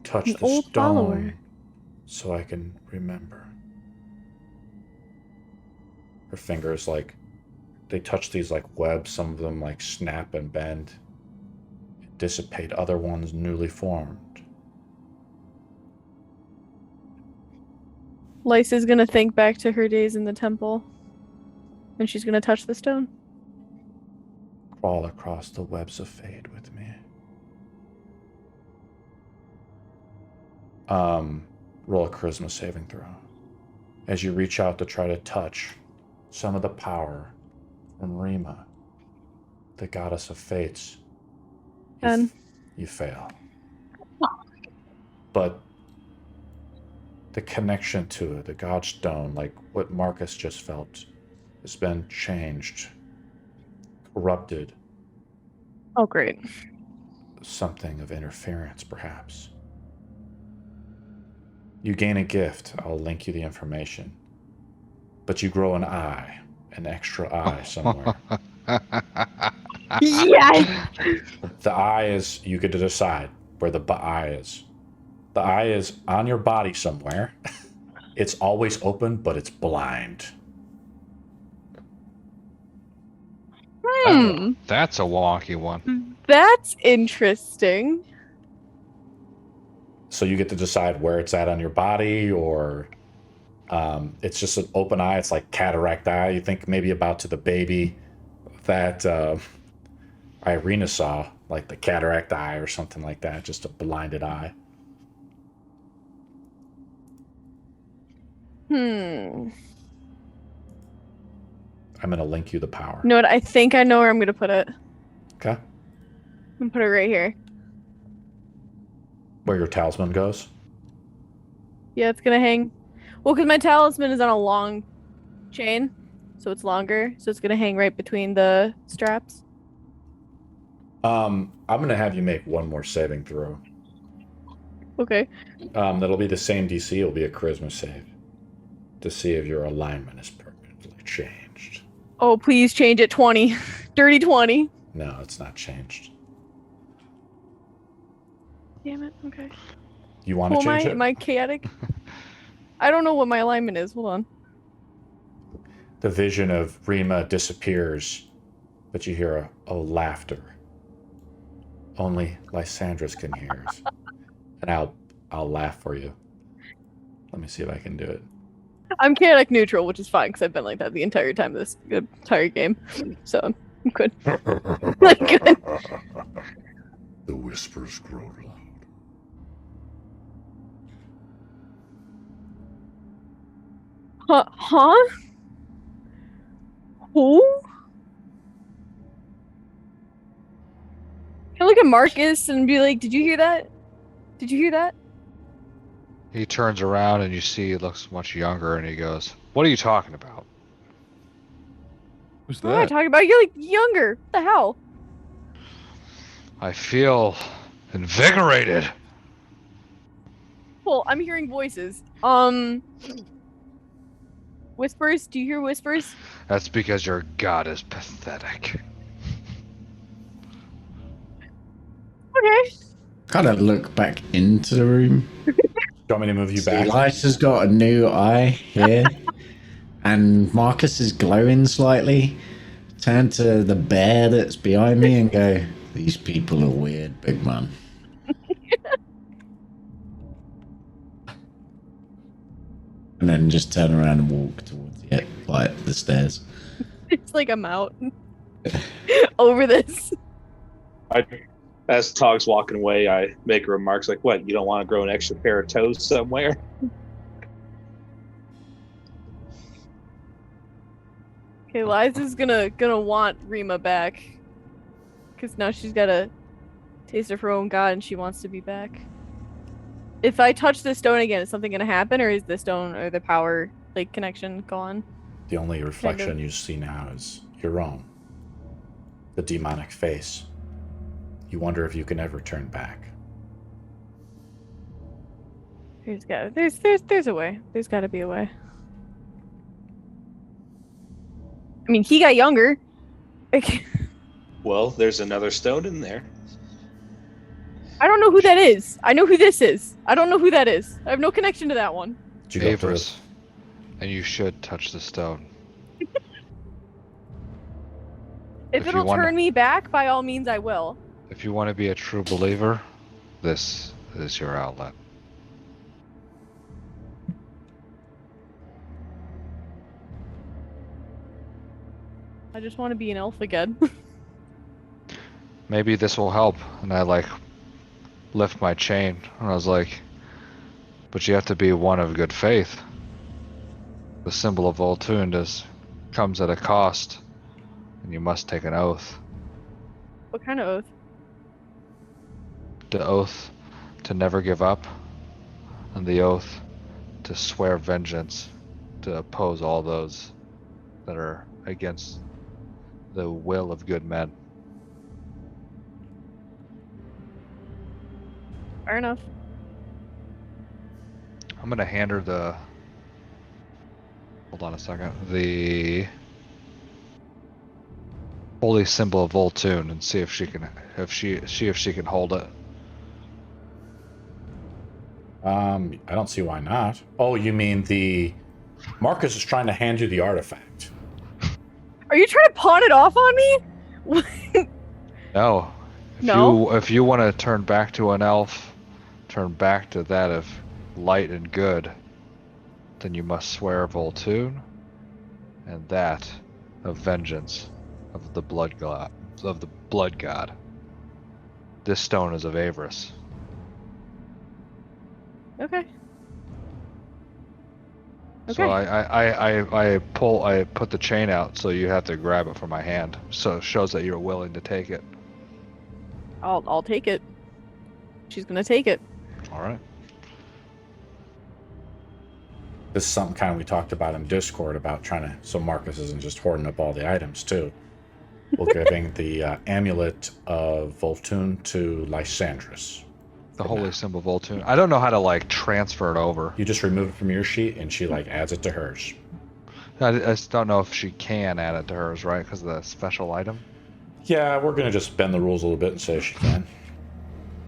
Touch An the old stone follower. so I can remember. Her fingers like they touch these like webs, some of them like snap and bend, dissipate, other ones newly formed. Lysa's gonna think back to her days in the temple. And she's gonna touch the stone. Crawl across the webs of fate with me. Roll a charisma saving throw. As you reach out to try to touch some of the power from Rema, the goddess of fates, 10. You fail. But the connection to the Godstone, like what Marcus just felt, has been changed, corrupted. Oh, great. Something of interference, perhaps. You gain a gift. I'll link you the information. But you grow an eye, an extra eye somewhere. Yes! The eye is, you get to decide where the eye is. The eye is on your body somewhere. It's always open, but it's blind. That's a wonky one. That's interesting. So you get to decide where it's at on your body, or it's just an open eye. It's like cataract eye. You think maybe about to the baby that Irina saw, like the cataract eye or something like that, just a blinded eye. I'm going to link you the power. You know what? I think I know where I'm going to put it. Okay. I'm going to put it right here. Where your talisman goes? Yeah, it's going to hang. Well, because my talisman is on a long chain, so it's longer. So it's going to hang right between the straps. I'm going to have you make one more saving throw. Okay. That'll be the same DC. It'll be a charisma save to see if your alignment is permanently changed. Oh, please change it 20. Dirty 20. No, it's not changed. Damn it. Okay. You want to change it? Am I chaotic? I don't know what my alignment is. Hold on. The vision of Rema disappears, but you hear a laughter. Only Lysandra's can hear. And I'll laugh for you. Let me see if I can do it. I'm chaotic neutral, which is fine because I've been like that the entire time of this entire game. So I'm good. Like, good. The whispers grow loud. Huh? Who? Can I look at Marcus and be like, did you hear that? Did you hear that? He turns around and you see he looks much younger and he goes, "What are you talking about?" Who's What am I that? talking about? You're like younger. What the hell? I feel invigorated. Well, I'm hearing voices. Whispers? Do you hear whispers? That's because your god is pathetic. Okay. Kind of look back into the room. Do you want me to move you back? Elisa's got a new eye here, and Marcus is glowing slightly. Turn to the bear that's behind me and go, "These people are weird, big man." And then just turn around and walk towards the stairs. It's like I'm out. Over this. As Tog's walking away, I make remarks like, "What? You don't want to grow an extra pair of toes somewhere?" Okay, Liza's gonna want Rema back. Because now she's got a taste of her own god and she wants to be back. If I touch the stone again, is something gonna happen, or is the stone or the power like connection gone? The only reflection you see now is your own. The demonic face. You wonder if you can ever turn back. There's a way. There's gotta be a way. I mean, he got younger. Like, Well, there's another stone in there. I don't know who that is. I know who this is. I don't know who that is. I have no connection to that one. Did you go through Avris. And you should touch the stone. If you it'll wanna- turn me back, by all means I will. If you want to be a true believer, this is your outlet. I just want to be an elf again. Maybe this will help. And I lift my chain and I was like, but you have to be one of good faith. The symbol of Voltund comes at a cost, and you must take an oath. What kind of oath? the oath to never give up, and the oath to swear vengeance, to oppose all those that are against the will of good men. Fair enough. I'm gonna hand her the. Hold on a second. The holy symbol of Voltune, and see if she can, if she can hold it. I don't see why not. Oh, you mean the Marcus is trying to hand you the artifact? Are you trying to pawn it off on me? No. If you want to turn back to an elf, turn back to that of light and good, then you must swear Voltune, and that of vengeance of the blood god. This stone is of Avris. Okay. So I put the chain out, so you have to grab it from my hand. So it shows that you're willing to take it. I'll take it. She's gonna take it. All right. This is something kind of we talked about in Discord about trying to, so Marcus isn't just hoarding up all the items too. We're giving the amulet of Voltune to Lysandris. The holy symbol of Voltune. I don't know how to like transfer it over. You just remove it from your sheet, and she like adds it to hers. I just don't know if she can add it to hers, right? Because of the special item. Yeah, we're gonna just bend the rules a little bit and say she can.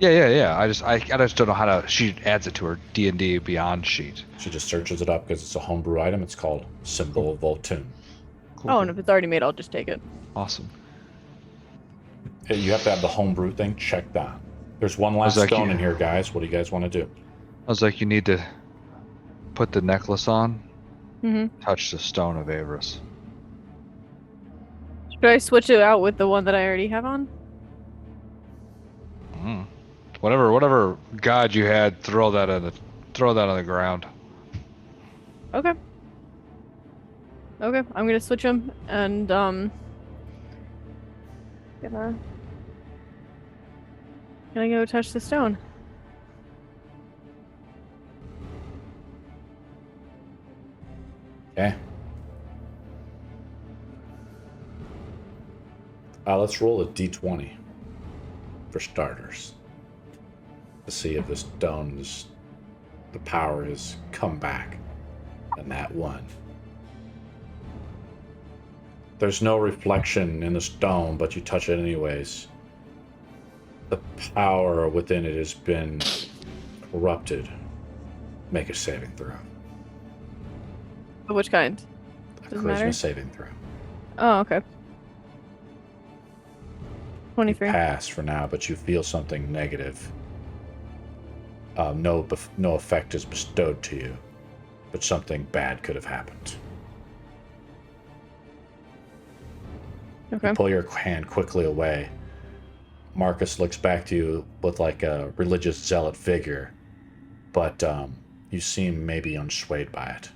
Yeah. I just don't know how to. She adds it to her D&D5e sheet. She just searches it up because it's a homebrew item. It's called Symbol of Voltune. Cool. And if it's already made, I'll just take it. Awesome. Hey, you have to have the homebrew thing checked on. There's one last stone in here, guys. What do you guys want to do? I was like, you need to put the necklace on. Mm-hmm. Touch the stone of Avris. Should I switch it out with the one that I already have on? Whatever god you had, throw that on the ground. Okay. I'm gonna switch them and gonna go touch the stone. Okay. Let's roll a d20 for starters. To see if this stone's the power has come back. And that one. There's no reflection in the stone, but you touch it anyways. The power within it has been corrupted. Make a saving throw. Which kind? A Doesn't charisma matter. saving throw. Oh, okay. 23. Pass for now, but you feel something negative. No effect is bestowed to you, but something bad could have happened. Okay. You pull your hand quickly away. Marcus looks back to you with like a religious zealot figure, but you seem maybe unswayed by it.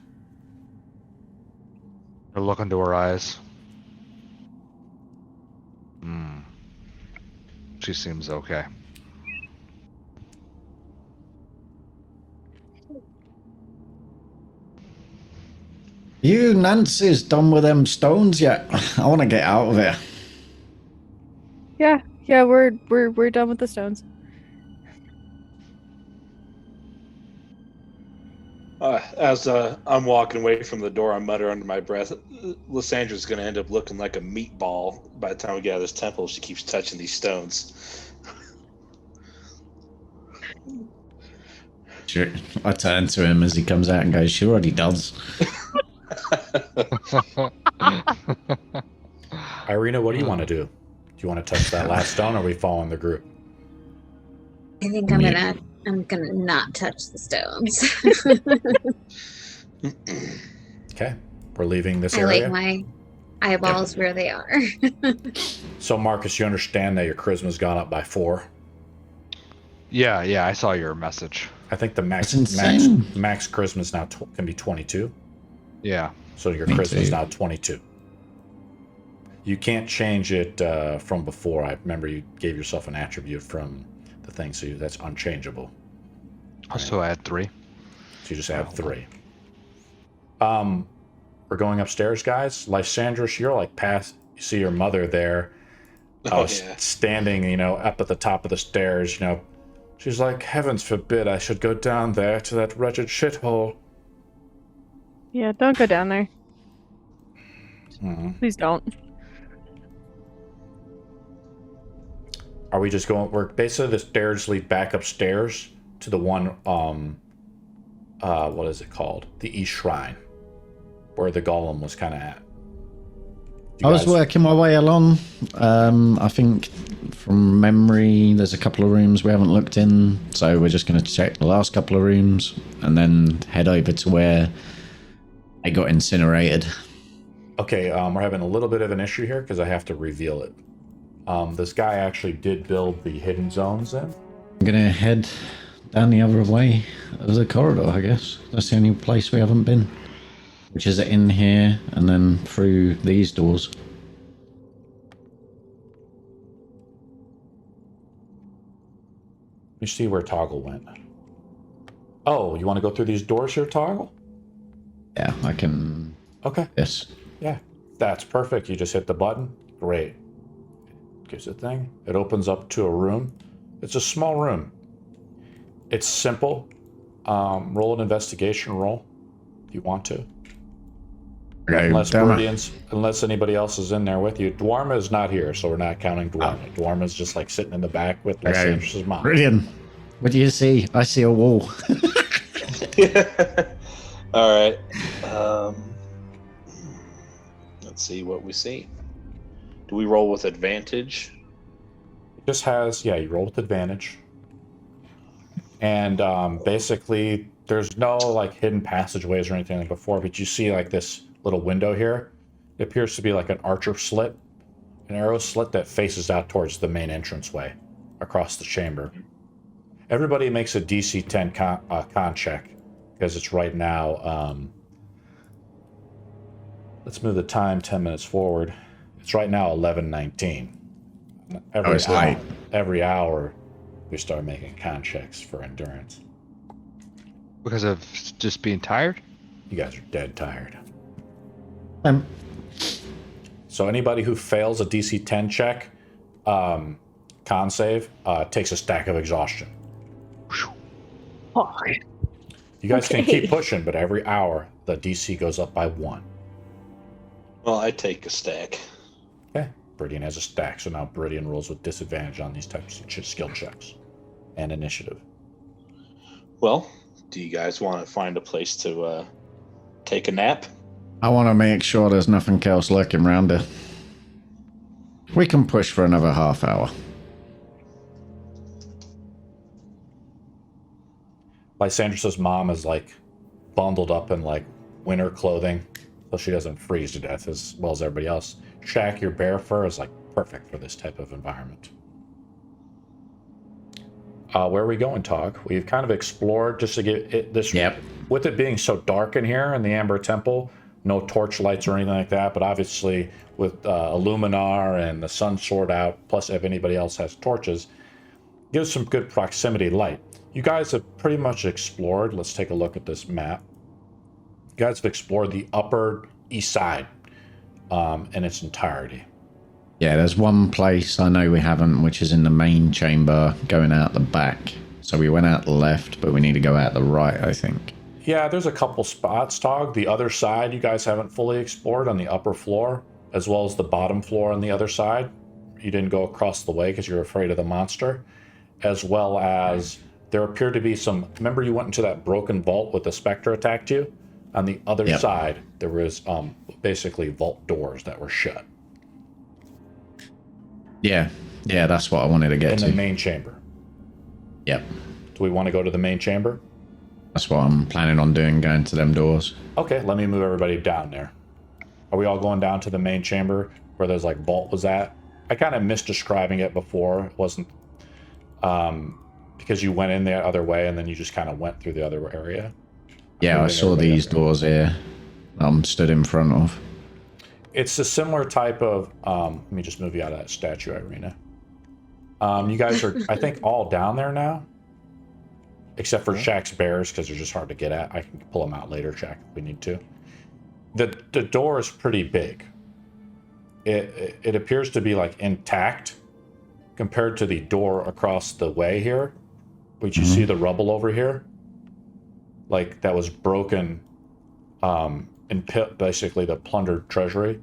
I look into her eyes. She seems okay. You Nancy's done with them stones yet? I want to get out of here. Yeah, we're done with the stones. As I'm walking away from the door, I mutter under my breath, Lysandra's going to end up looking like a meatball by the time we get out of this temple. She keeps touching these stones. Sure. I turn to him as he comes out and goes, she already does. Irina, what do you want to do? Do you want to touch that last stone, or are we following the group? I think I'm gonna not touch the stones. Okay, we're leaving this I area. like my eyeballs where they are. So, Marcus, you understand that your charisma's gone up by 4. Yeah, I saw your message. I think the max That's insane. max charisma's now can be 22. Yeah. So your Me charisma's too. now 22. You can't change it from before. I remember you gave yourself an attribute from the the thing, so that's unchangeable. Also add 3. So you just add 3. We're going upstairs, guys. Lysandros, you're like past. You see your mother there, standing, you know, up at the top of the stairs. You know, she's like, "Heavens forbid I should go down there to that wretched shithole." Yeah, don't go down there. Mm-hmm. Please don't. Are we just going? We're basically the stairs lead back upstairs to the one. What is it called? The East Shrine, where the golem was kind of at. I was working my way along. I think from memory, there's a couple of rooms we haven't looked in, so we're just going to check the last couple of rooms and then head over to where it got incinerated. Okay, we're having a little bit of an issue here because I have to reveal it. This guy actually did build the hidden zones in. I'm going to head down the other way of the corridor, I guess. That's the only place we haven't been. Which is in here, and then through these doors. Let me see where Toggle went. Oh, you want to go through these doors here, Toggle? Yeah, I can... Okay. Yes. Yeah, that's perfect. You just hit the button. Great. Gives it a thing. It opens up to a room. It's a small room. It's simple. Roll an investigation roll if you want to. Okay, unless anybody else is in there with you. Dwarma is not here, so we're not counting Dwarma. Dwarma's just like sitting in the back with Lysandros' mom. Brilliant. What do you see? I see a wall. All right. Let's see what we see. Do we roll with advantage? It just has, you roll with advantage. And basically, there's no like hidden passageways or anything like before, but you see like this little window here. It appears to be like an archer slit, an arrow slit that faces out towards the main entranceway across the chamber. Everybody makes a DC 10 con check because it's right now. Let's move the time 10 minutes forward. It's right now 11:19. Every hour, we start making con checks for endurance. Because of just being tired? You guys are dead tired. So anybody who fails a DC 10 check, con save, takes a stack of exhaustion. Fuck. You guys can keep pushing, but every hour the DC goes up by 1. Well, I take a stack. Okay. Bridian has a stack, so now Bridian rolls with disadvantage on these types of skill checks and initiative. Well, do you guys want to find a place to take a nap? I want to make sure there's nothing else lurking around here. We can push for another half hour. Lysandros' mom is like bundled up in like winter clothing so she doesn't freeze to death as well as everybody else. Shaq, your bear fur is like perfect for this type of environment. Where are we going, Tog? We've kind of explored just to get it this. Yep. With it being so dark in here in the Amber Temple, no torch lights or anything like that, but obviously with Illuminar and the sun sword out, plus if anybody else has torches, gives some good proximity light. You guys have pretty much explored. Let's take a look at this map. You guys have explored the upper east side in its entirety. Yeah, there's one place I know we haven't, which is in the main chamber going out the back. So we went out the left, but we need to go out the right, I think. Yeah, there's a couple spots, Tog. The other side you guys haven't fully explored on the upper floor, as well as the bottom floor on the other side. You didn't go across the way because you're afraid of the monster. As well as there appeared to be some... Remember you went into that broken vault with the specter attacked you? On the other side, there was basically vault doors that were shut. Yeah, that's what I wanted to get to. In the main chamber. Yep. Do we want to go to the main chamber? That's what I'm planning on doing, going to them doors. Okay, let me move everybody down there. Are we all going down to the main chamber where there's like vault was at? I kind of missed describing it before. It wasn't because you went in the other way and then you just kind of went through the other area. Yeah, I saw these doors here. I'm stood in front of. It's a similar type of... let me just move you out of that statue arena. You guys are, I think, all down there now. Except for Shaq's bears, because they're just hard to get at. I can pull them out later, Shaq, if we need to. The door is pretty big. It appears to be like intact compared to the door across the way here, which you see the rubble over here. Like that was broken in basically the plundered treasury.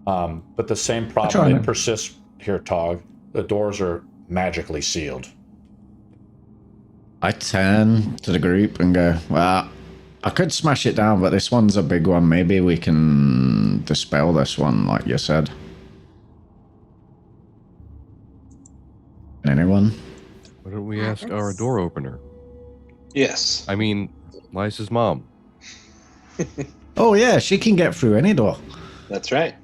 But the same problem, it persists here, Tog. The doors are magically sealed. I turn to the group and go, well, I could smash it down, but this one's a big one. Maybe we can dispel this one, like you said. Anyone? Why don't we ask our door opener? Yes. I mean, Liza's mom. Oh, yeah, she can get through any door. That's right.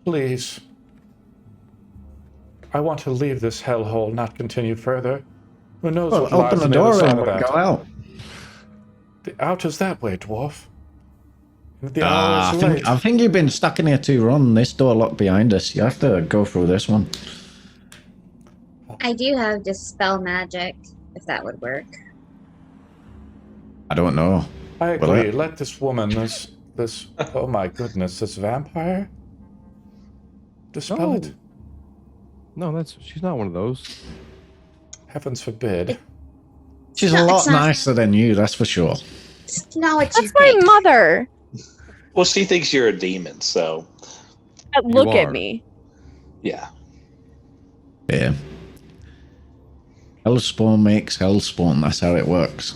Please. I want to leave this hellhole, not continue further. Who knows what lies open the on the other door side and of we'll that? go out. The out is that way, dwarf. The hour is late. I think you've been stuck in here too long. This door locked behind us. You have to go through this one. I do have Dispel Magic, if that would work. I don't know. I Will agree. it? Let this woman, this, oh my goodness, this vampire, dispel it. No, she's not one of those. Heavens forbid. She's No, a lot it's not- nicer than you, that's for sure. It's not what you That's my think. mother. Well, she thinks you're a demon, so Look are. at me. yeah. Yeah. Hellspawn makes hellspawn. That's how it works.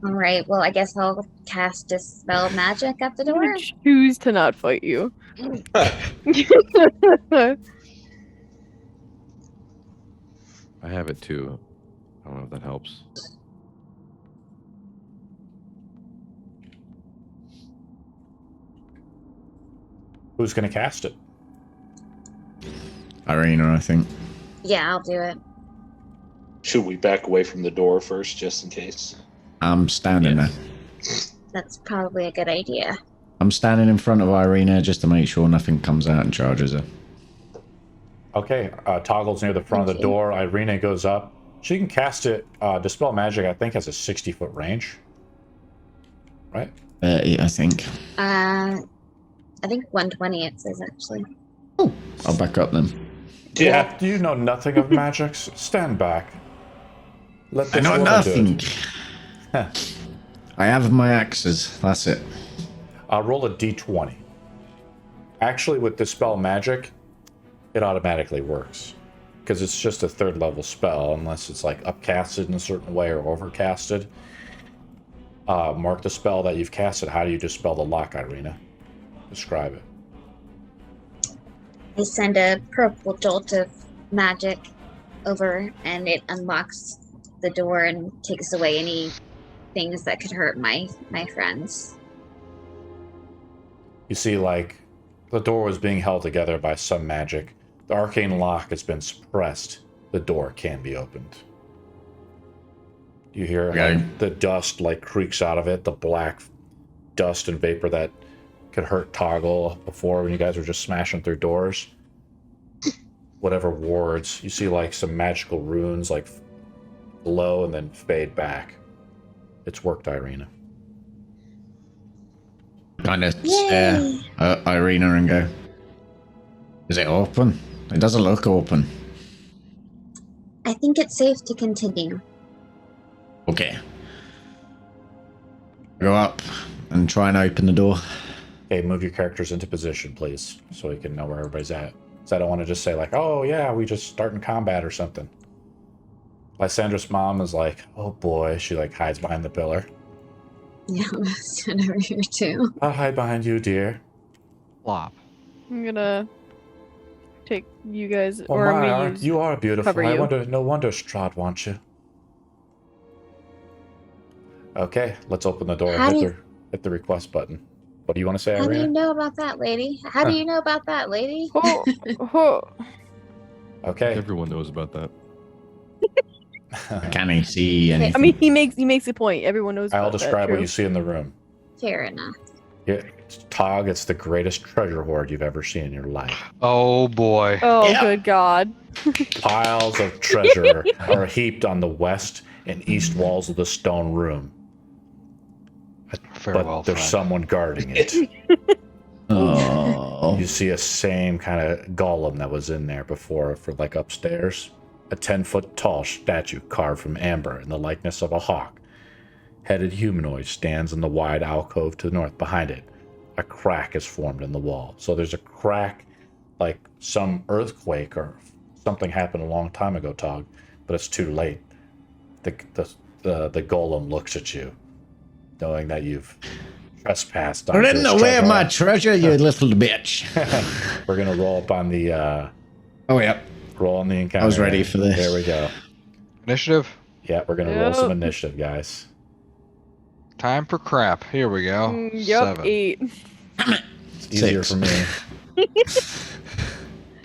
All right. Well, I guess I'll cast Dispel Magic at the I'm door. gonna choose to not fight you. I have it too. I don't know if that helps. Who's going to cast it? Irina, I think. Yeah, I'll do it. Should we back away from the door first, just in case? I'm standing there. That's probably a good idea. I'm standing in front of Irina just to make sure nothing comes out and charges her. Okay, toggles near the front of the Thank you. door. Irina goes up. She can cast it. Dispel Magic, I think, has a 60-foot range. Right? I think. I think 120 it says actually. Oh, I'll back up then. Yeah. Well, do you know nothing of magics? Stand back. Let I this know woman do nothing. it. Huh. I have my axes. That's it. I'll roll a d20. Actually, with Dispel Magic, it automatically works. Because it's just a 3rd level spell, unless it's like upcasted in a certain way or overcasted. Mark the spell that you've casted. How do you dispel the lock, Irina? Describe it. I send a purple jolt of magic over, and it unlocks the door and takes away any things that could hurt my friends. You see, like, the door was being held together by some magic. The arcane lock has been suppressed. The door can be opened. You hear like, the dust, like, creaks out of it, the black dust and vapor that could hurt Toggle before when you guys were just smashing through doors. Whatever wards. You see, like, some magical runes, like, glow and then fade back. It's worked, Irina. Kind of stare at Irina and go, is it open? It doesn't look open. I think it's safe to continue. Okay. Go up and try and open the door. Okay, move your characters into position, please, so we can know where everybody's at. So I don't want to just say, like, oh, yeah, we just start in combat or something. Lysandra's mom is like, oh, boy. She, like, hides behind the pillar. Yeah, I'm gonna stand over here too. I'll hide behind you, dear. Flop. I'm gonna take you guys, Oh, or I'm my, gonna use. you are beautiful. cover I you. wonder, no wonder Strahd wants you. Okay, let's open the door. How do Hit the request button. What do you want to say, How do Irina? you know about that, lady? How do you know about that, lady? Oh, oh. Okay. Everyone knows about that. Can he see anything? I mean, he makes a point. Everyone knows. I'll about describe that, what you see in the room. Fair enough. Tog, it's the greatest treasure hoard you've ever seen in your life. Oh boy. Oh, Yeah. good God. Piles of treasure are heaped on the west and east walls of the stone room. Farewell, But there's friend. someone guarding it. Oh. You see a same kind of golem that was in there before for like upstairs. A 10-foot tall statue carved from amber in the likeness of a hawk. Headed humanoid stands in the wide alcove to the north. Behind it, a crack is formed in the wall. So there's a crack, like some earthquake or something happened a long time ago, Tog, but it's too late. The golem looks at you, knowing that you've trespassed on Run this away, treasure. my treasure, you little bitch. We're gonna roll up on the Oh, yeah. roll on the encounter. I was ready for this. There we go. Initiative. Yeah, we're gonna roll some initiative, guys. Time for crap. Here we go. Yep, 7. 8. It's easier 6. for me.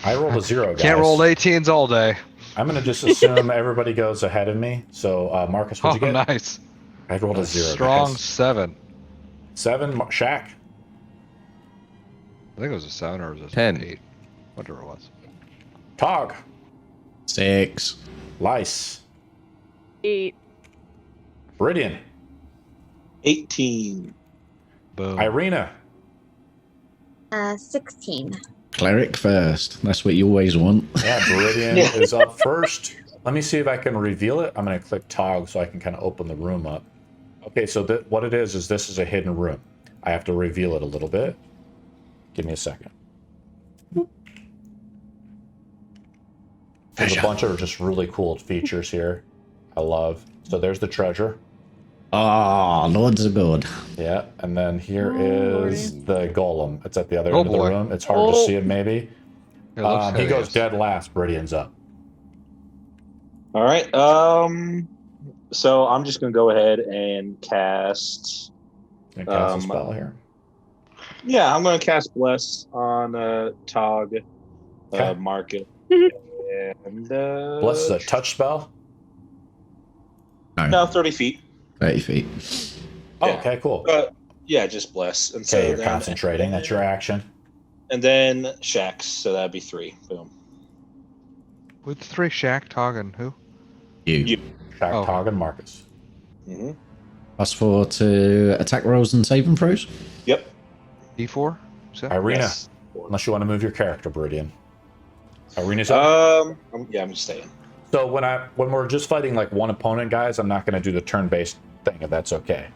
I rolled a 0, guys. Can't roll 18s all day. I'm gonna just assume everybody goes ahead of me. So Marcus, Oh, what'd you get? nice. I rolled a 0. Strong guys. 7. 7, Shaq. I think it was a 7 or was it 10. 8? Whatever it was. Tog. 6. Lice. 8. Viridian. 18. Boom. Irina. 16. Cleric first. That's what you always want. Yeah, Viridian is up first. Let me see if I can reveal it. I'm going to click Tog so I can kind of open the room up. Okay, so what it is this is a hidden room. I have to reveal it a little bit. Give me a second. There's a bunch of just really cool features here. I love. So there's the treasure. Oh, Lords of God. Yeah, and then here Oh, is the golem. It's at the other Oh, end of the boy. room. It's hard to Oh. see it, maybe. It looks He goes hideous. dead last. Viridian's up. All right. So I'm just gonna go ahead and cast. Gonna cast a spell here. Yeah, I'm gonna cast Bless on Tog, Okay. Market, and Bless is a touch spell. no 30 feet. 30 feet. Oh, Yeah. okay, cool. Yeah, just Bless. And Okay, you're then- concentrating. That's your action. And then Shax, so that'd be 3. Boom. With 3 Shaq, Tog, and who? You. Shaq, Oh. Tog, and Marcus. Mm-hmm. +4 to attack rolls and saving throws. Yep. D4? So? Irina, Yes. unless you want to move your character, Viridian. Irina's up. I'm staying. So when we're just fighting like one opponent, guys, I'm not going to do the turn-based thing if that's okay.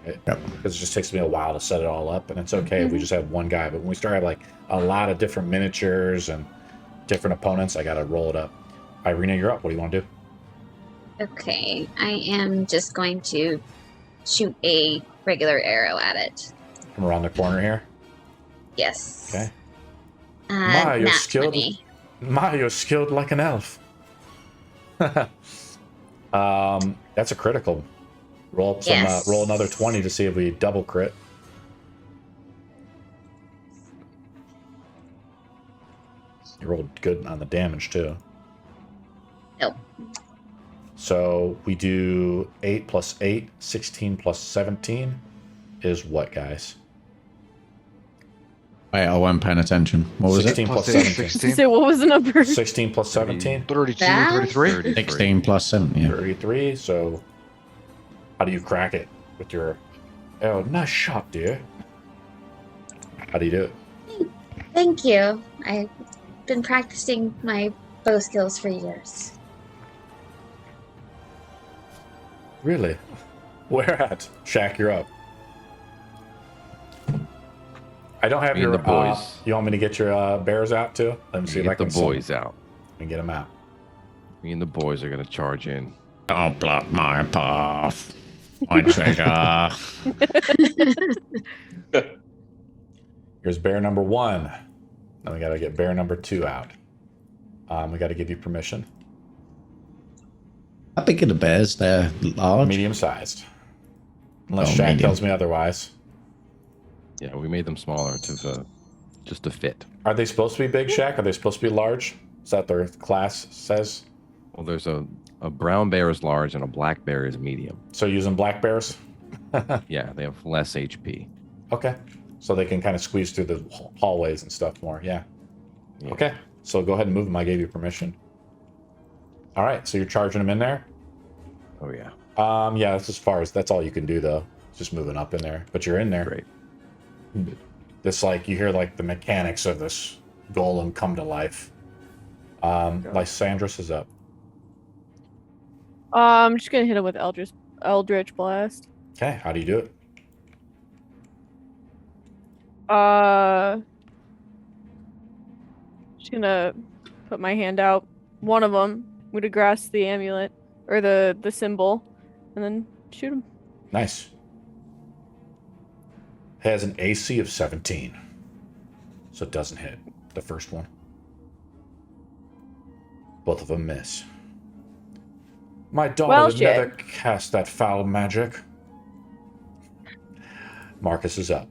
Right? Yep. Because it just takes me a while to set it all up, and it's okay if we just have one guy. But when we start having like a lot of different miniatures and different opponents, I got to roll it up. Irina, you're up. What do you want to do? Okay, I am just going to shoot a regular arrow at it. Come around the corner here. Yes. Okay. My, you're nat skilled. 20. My, you're skilled like an elf. That's a critical. Roll up some. Yes. Roll another 20 to see if we double crit. You rolled good on the damage too. Nope. So we do 8 plus 8, 16 plus 17 is what, guys? Wait, I wasn't paying attention. What was 16 it? plus 8, 17. 16. So what was the number? 16 plus 17? 32, That? 33? 16 plus 7, yeah. 33. So how do you crack it with your... Oh, nice shot, dear. How do you do it? Thank you. I've been practicing my bow skills for years. Really? Where at? Shaq, you're up. I don't have Me and your... the boys. you want me to get your bears out too? Let me see if I Get the can boys out. and get them out. Me and the boys are gonna charge in. Don't block my path. My treasure. Here's bear number 1. Then we got to get bear number 2 out. We got to give you permission. How big are the bears? They're large. Medium sized. Unless Oh, Shaq medium. tells me otherwise. Yeah, we made them smaller to just to fit. Are they supposed to be big, Shaq? Are they supposed to be large? Is that their class says? Well, there's a brown bear is large and a black bear is medium. So using black bears? Yeah, they have less HP. Okay. So they can kind of squeeze through the hallways and stuff more. Yeah. Okay. So go ahead and move them. I gave you permission. All right. So you're charging them in there? Oh, yeah. Yeah, that's as far as that's all you can do though. Just moving up in there. But you're in there. Great. This like you hear like the mechanics of this golem come to life. Lysandros is up. I'm just gonna hit him with Eldritch Blast. Okay, how do you do it? Just gonna put my hand out. One of them would have grasped the amulet or the symbol, and then shoot him. Nice. Has an AC of 17, so it doesn't hit the first one. Both of them miss. My daughter would never cast that foul magic. Marcus is up.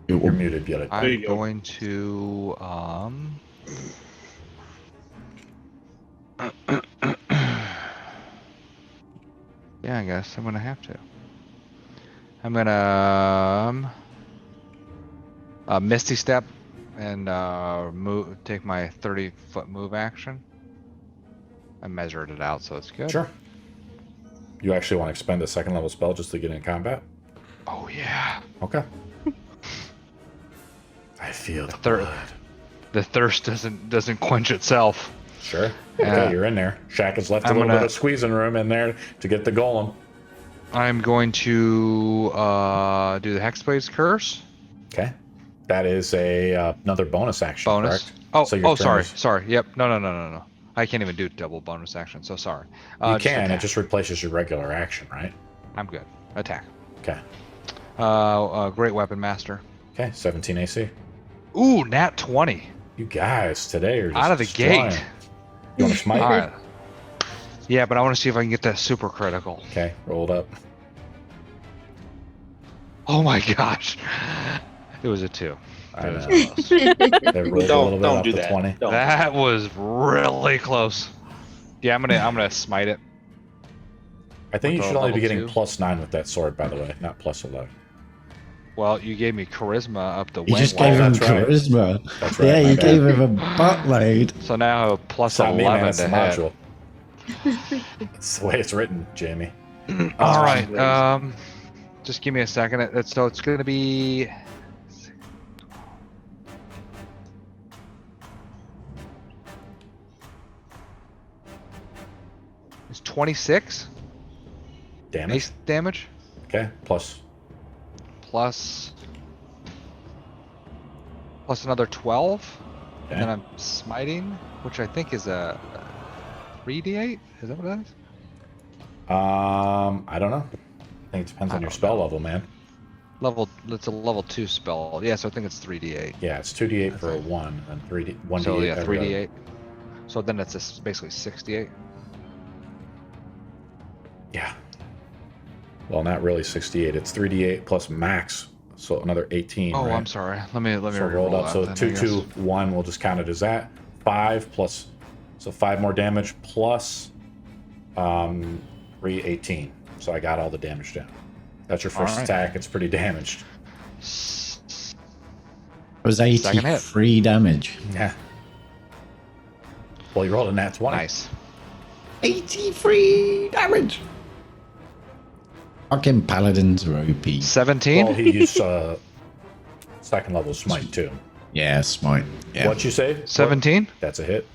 You're muted, Billy. I'm going to yeah, I guess I'm gonna have to. I'm gonna Misty Step and move. Take my 30-foot move action. I measured it out, so it's good. Sure. You actually want to expend a second level spell just to get in combat? Oh yeah. Okay. I feel the blood. The thirst doesn't quench itself. Sure. Okay, you're in there. Shaq has left a little bit of squeezing room in there to get the golem. I'm going to do the Hexblade's Curse. Okay. That is another bonus action. Bonus. Correct? Oh, So sorry. Yep. No. I can't even do double bonus action. So sorry. You can. It just replaces your regular action, right? I'm good. Attack. Okay. Great Weapon Master. Okay. 17 AC. Ooh, nat 20. You guys today are just out of the destroying. gate. You want to smite? All right. Yeah, but I want to see if I can get that super critical. Okay. Rolled up. Oh my gosh. It was a 2. I know. They rolled a little bit Don't up do to that. 20. That was really close. Yeah, I'm gonna smite it. I think you With should a only be level getting 2. +9 with that sword, by the way, not +11. Well, you gave me charisma up the You wing. just gave him that's right. charisma. That's right, Yeah, my you bad. gave him a buttload. So now a plus It's not me, 11 man. It's to the hit. module. It's the way it's written, Jamie. All right. Just give me a second. So it's going to be. It's 26 Damage. base damage Okay. Plus. plus another 12, and then Okay. I'm smiting, which I think is a 3d8. Is that what that is? I don't know. I think it depends on your spell level, man. It's a level 2 spell. Yeah, so I think it's 3d8. Yeah, it's 2d8 for a 1, and 1d8. So yeah, every 3d8. So then it's basically 68. Yeah. Well, not really 68. It's 3d8 plus max, so another 18. Oh, right? I'm sorry. Let me So rolled up. that So then, I 2, guess. 2, 1. We'll just count it as that. 5 plus, so 5 more damage plus 3, 18. So I got all the damage down. That's your first All right. attack. It's pretty damaged. It was Second hit. 83 damage. Yeah. Well, you rolled a nat 20. Nice. 83 damage. Fucking paladins are OP. 17. Well, he used second level smite too. Yeah, smite. Yeah. What'd you say? 17. What? That's a hit.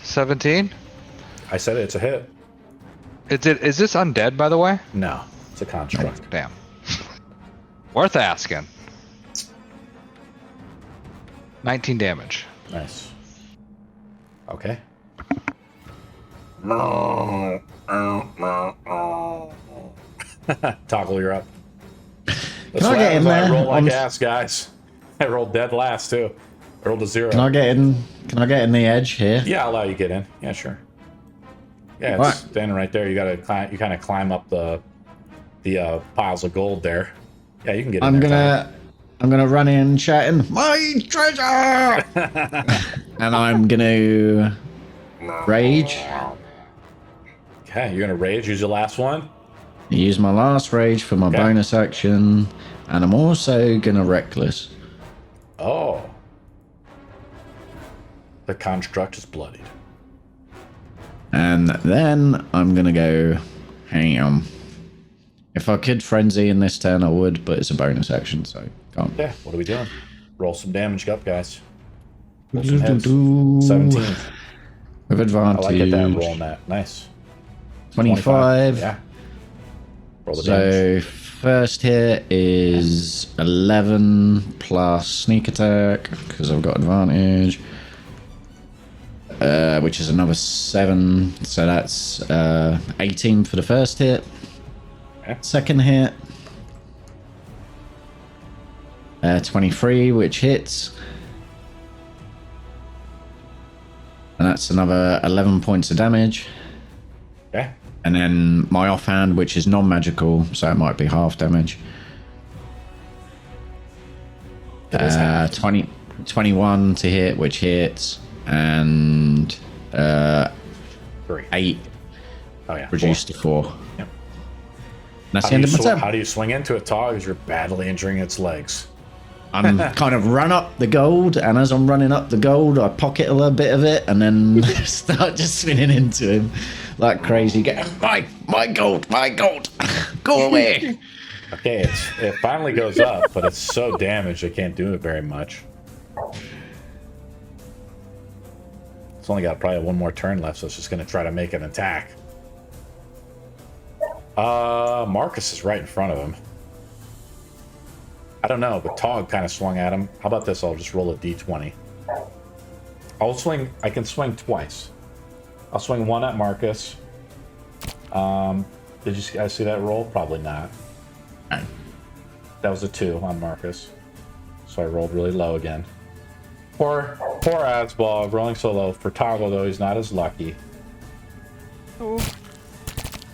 17. I said it's a hit. Is this undead, by the way? No, it's a construct. Damn. Worth asking. 19 damage. Nice. Okay. Toggle, you're up. That's I what get in happens when there? I roll like I'm- ass, guys. I rolled dead last too. I rolled a 0. Can I get in? Can I get in the edge here? Yeah, I'll allow you to get in. Yeah, sure. Yeah, it's Right. standing right there. You gotta climb. You kind of climb up the piles of gold there. Yeah, you can get in. I'm gonna run in shouting, "My treasure!" And I'm gonna rage. Okay, you're gonna rage. Use your last one. Use my last rage for my Okay. bonus action, and I'm also gonna reckless. Oh. The construct is bloodied. And then I'm gonna go. Hang on. If I could frenzy in this turn, I would, but it's a bonus action, so can't. Yeah, what are we doing? Roll some damage up, guys. Roll some heads. 17. With advantage. I like it that rolling that. Nice. 25. Yeah. Roll the damage. So first hit is 11 plus sneak attack because I've got advantage, which is another 7. So that's 18 for the first hit. Okay. Second hit, 23, which hits, and that's another 11 points of damage. Okay. And then my offhand, which is non-magical, so it might be half damage. It is half. 21 to hit, which hits, and 3. 8 Oh yeah. reduced to 4. Yep. That's the end of my turn. How do you swing into it, Tog, as you're badly injuring its legs? I'm kind of run up the gold, and as I'm running up the gold, I pocket a little bit of it, and then start just swinging into him like crazy. Go, my gold, go away. Okay, it finally goes up, but it's so damaged it can't do it very much. It's only got probably one more turn left, so it's just going to try to make an attack. Marcus is right in front of him. I don't know, but Tog kind of swung at him. How about this? I'll just roll a d20. I can swing twice. I'll swing one at Marcus. Did you guys see that roll? Probably not. That was a 2 on Marcus. So I rolled really low again. Poor Asball, rolling so low. For Toggle, though, he's not as lucky. Ooh.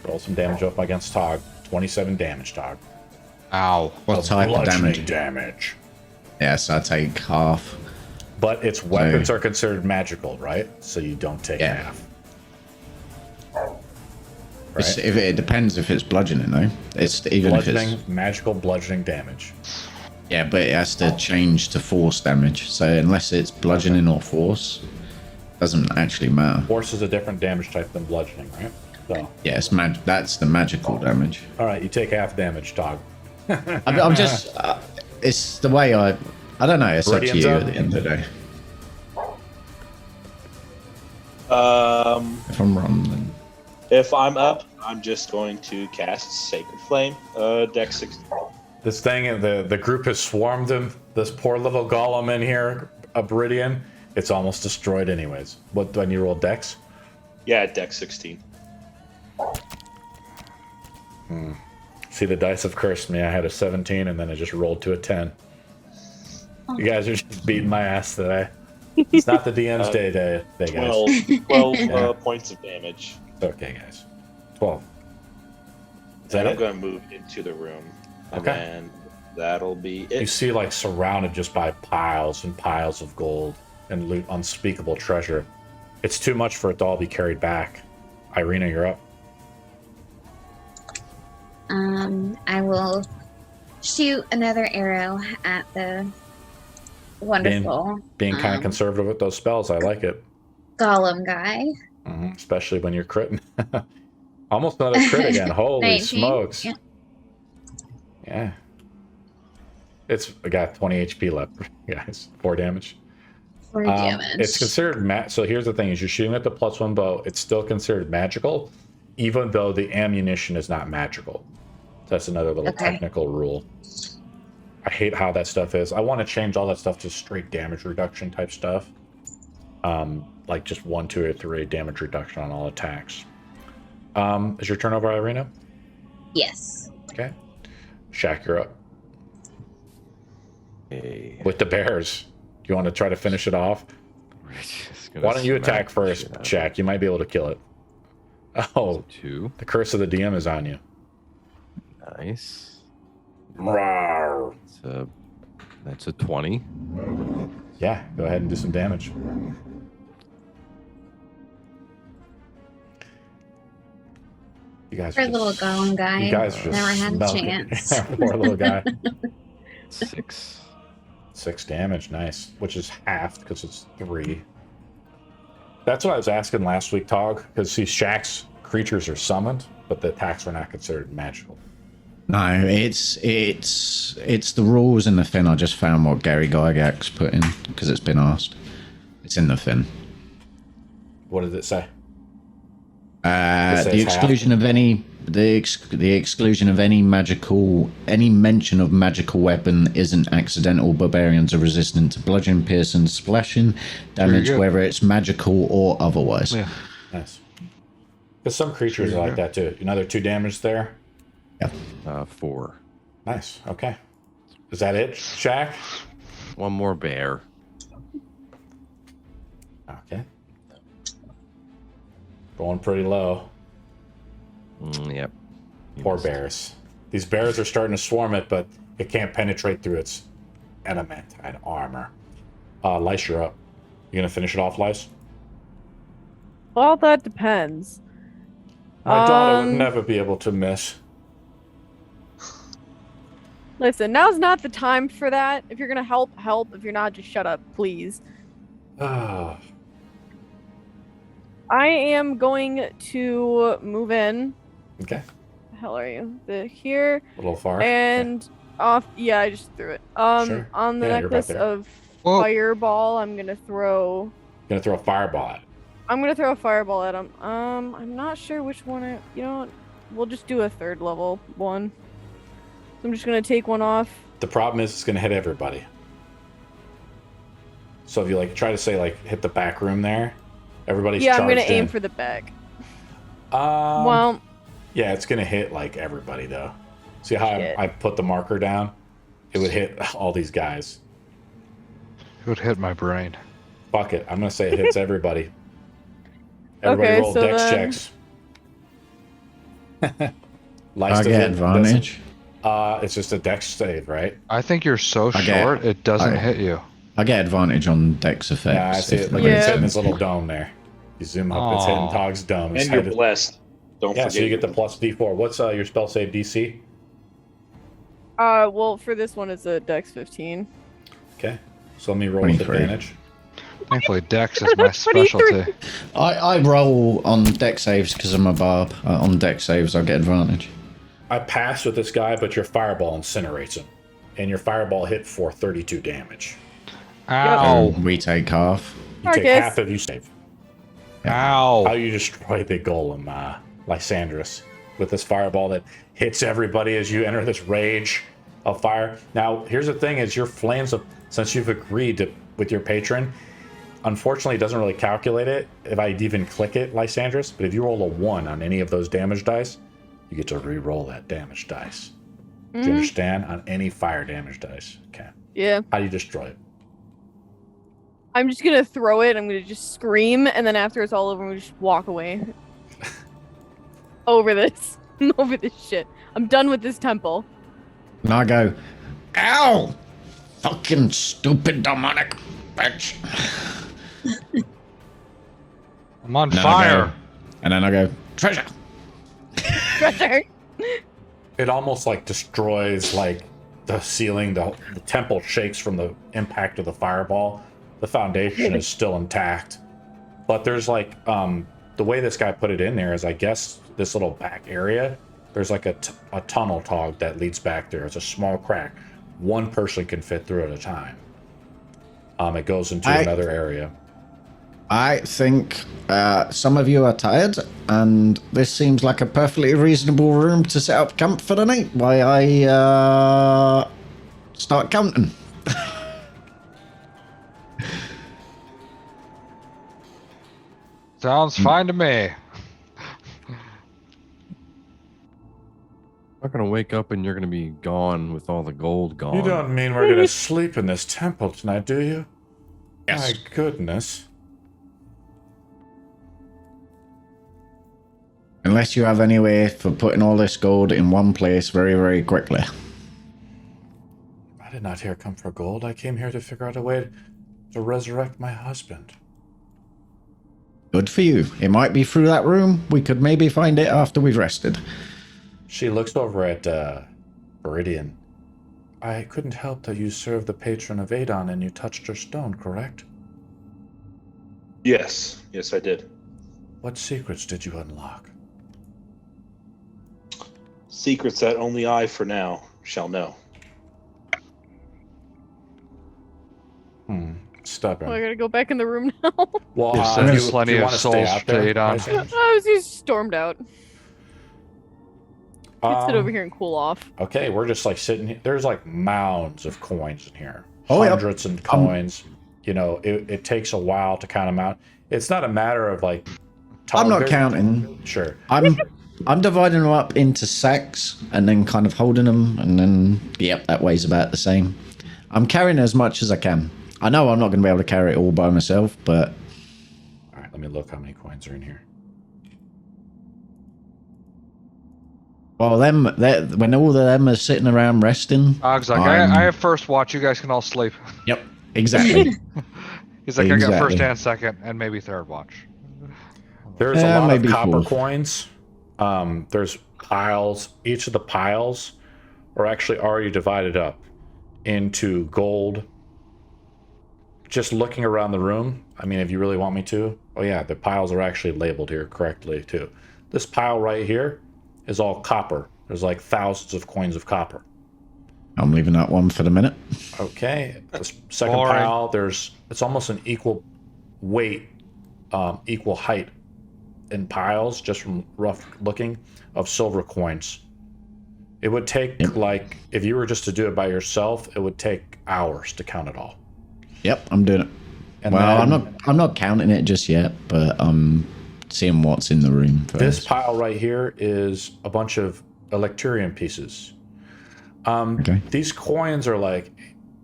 Roll some damage up against Tog. 27 damage, Tog. Ow. What type of Bludgeoning damage? Yes, I take half. But its weapons are considered magical, right? So you don't take half. Right? If it depends if it's bludgeoning, though. It's even Bludgeoning, if it's magical bludgeoning damage. yeah, but it has to change to force damage. So unless it's bludgeoning or force, doesn't actually matter. Force is a different damage type than bludgeoning, right? So Yeah, it's that's the magical damage. all right, you take half damage, Tog. I'm just it's the way I don't know. It's up to Radiant's you up? at the end of the day. If I'm wrong, then If I'm up, I'm just going to cast Sacred Flame, Dex 16. This thing, the group has swarmed him. This poor little golem in here, Abridian. It's almost destroyed anyways. What, do I need to roll Dex? Yeah, Dex 16. See, the dice have cursed me. I had a 17 and then I just rolled to a 10. You guys are just beating my ass today. It's not the DM's day, guys. 12 points of damage. Okay, guys. 12. Is that And I'm it? going to move into the room. And Okay. then that'll be You it. see, like, surrounded just by piles and piles of gold and loot, unspeakable treasure. It's too much for it to all be carried back. Irina, you're up. I will shoot another arrow at the wonderful Being kind of conservative with those spells, I like it. golem guy. Especially when you're critting. Almost another crit again. Holy 19. smokes. Yeah. Yeah. I got 20 HP left, guys. 4 damage. 4 damage. It's considered so here's the thing: is you're shooting at the +1 bow. It's still considered magical, even though the ammunition is not magical. That's another little technical rule. I hate how that stuff is. I want to change all that stuff to straight damage reduction type stuff. Like just 1, 2, or 3 damage reduction on all attacks. Is your turn over, Irina? Yes. Okay. Shaq, you're up. Hey. With the bears. Do you want to try to finish it off? Why don't you attack first, Shaq? You might be able to kill it. Oh, 2. the curse of the DM is on you. Nice. Rawr. That's a 20. Yeah, go ahead and do some damage. You guys, Poor are little just, golem guy. you guys just Never had a smoking. chance. Poor little guy. 6. 6 damage, nice. Which is halved because it's 3. That's what I was asking last week, Tog, because see, Shax's creatures are summoned, but the attacks were not considered magical. No, it's the rules in the fin. I just found what Gary Gygax put in because it's been asked. It's in the fin. What did it say? The exclusion of any the exclusion of any mention of magical weapon isn't accidental. Barbarians are resistant to bludgeoning, piercing, splashing damage, whether it's magical or otherwise. Yeah. Nice. Because some creatures are like that too. Another 2 damage there. Yeah. 4. Nice. Okay. Is that it, Shaq? One more bear. Okay. Going pretty low. Yep. Poor bears. These bears are starting to swarm it, but it can't penetrate through its adamantine armor. Lice, you're up. You gonna finish it off, Lice? Well, that depends. My daughter would never be able to miss. Listen, now's not the time for that. If you're gonna help, help. If you're not, just shut up, please. Ah. I am going to move in. Okay. The hell are you? Here. A little far. And off. Yeah, I just threw it. Sure. On the Yeah, you're necklace back there. of Whoa. fireball, I'm gonna throw. Gonna throw a fireball at it. I'm gonna throw a fireball at him. I'm not sure which one. You know what? We'll just do a 3rd level one. So I'm just gonna take one off. The problem is it's gonna hit everybody. So if you like try to say like hit the back room there, everybody's Yeah, I'm charged gonna aim in. for the back. Well, yeah, it's gonna hit like everybody though. See how I put the marker down? It would hit all these guys. It would hit my brain. Fuck it. I'm gonna say it hits everybody. Everybody Okay, roll so dex then- checks. I get advantage. It's just a dex save, right? I think you're so short, it doesn't hit you. I get advantage on dex effects. Yeah, I see it. Look, Yeah. it's hitting this little dome there. You zoom up, it's hitting Tog's dome. It's And you're headed- blessed. Don't Yeah, forget. so you get the plus D4. What's your spell save DC? Well, for this one, it's a Dex 15. Okay, so let me roll with 23. advantage. Thankfully, Dex is my specialty. I roll on dex saves because I'm a barb. On dex saves, I get advantage. I pass with this guy, but your fireball incinerates him. And your fireball hit for 32 damage. Ow! We take half. You take Marcus. half if you save. Ow! How you destroy the golem, Lysandrus, with this fireball that hits everybody as you enter this rage of fire. Now, here's the thing: is your flames of, since you've agreed to, with your patron, unfortunately, it doesn't really calculate it if I even click it, Lysandrus. But if you roll a 1 on any of those damage dice, you get to re-roll that damage dice. Do you understand? On any fire damage dice. Okay. Yeah. How do you destroy it? I'm just gonna throw it. I'm gonna just scream, and then after it's all over, we just walk away. Over this. Over this shit. I'm done with this temple. And I go, ow! Fucking stupid demonic bitch. I'm on And then I fire. go- and then I go, treasure. Treasure. It almost like destroys like the ceiling. The temple shakes from the impact of the fireball. The foundation is still intact, but there's like the way this guy put it in there is, I guess, this little back area. There's like a tunnel tog that leads back there. It's a small crack. One person can fit through at a time. It goes into another area. I think some of you are tired, and this seems like a perfectly reasonable room to set up camp for the night. Why I start counting. Sounds fine to me. I'm not gonna wake up and you're gonna be gone with all the gold gone. You don't mean we're gonna sleep in this temple tonight, do you? Yes. My goodness. Unless you have any way for putting all this gold in one place very, very quickly. I did not here come for gold. I came here to figure out a way to resurrect my husband. Good for you. It might be through that room. We could maybe find it after we've rested. She looks over at Viridian. I couldn't help that you served the patron of Adon and you touched her stone, correct? Yes, I did. What secrets did you unlock? Secrets that only I, for now, shall know. Stubborn. Oh, I gotta go back in the room now. Well, There's plenty of souls to Adon. He stormed out. Let's sit over here and cool off. Okay, we're just like sitting here. There's like mounds of coins in here. Oh, yep. Hundreds of coins. You know, it takes a while to count them out. It's not a matter of like... I'm not counting. Sure. I'm dividing them up into sacks and then kind of holding them, and then, yep, that weighs about the same. I'm carrying as much as I can. I know I'm not going to be able to carry it all by myself, but... All right, let me look how many coins are in here. Well, when all of them are sitting around resting... Og's like, I have first watch, you guys can all sleep. Yep, exactly. He's like, I got first and second, and maybe third watch. There's a lot of copper coins. There's piles. Each of the piles are actually already divided up into gold. Just looking around the room, I mean, if you really want me to, oh yeah, the piles are actually labeled here correctly too. This pile right here is all copper. There's like thousands of coins of copper. I'm leaving that one for the minute. Okay, the second pile, it's almost an equal weight, equal height in piles, just from rough looking, of silver coins. It would take like, if you were just to do it by yourself, it would take hours to count it all. Yep, I'm doing it. And well, then, I'm not counting it just yet, but I'm seeing what's in the room first. This pile right here is a bunch of Electurian pieces. Okay. These coins are like,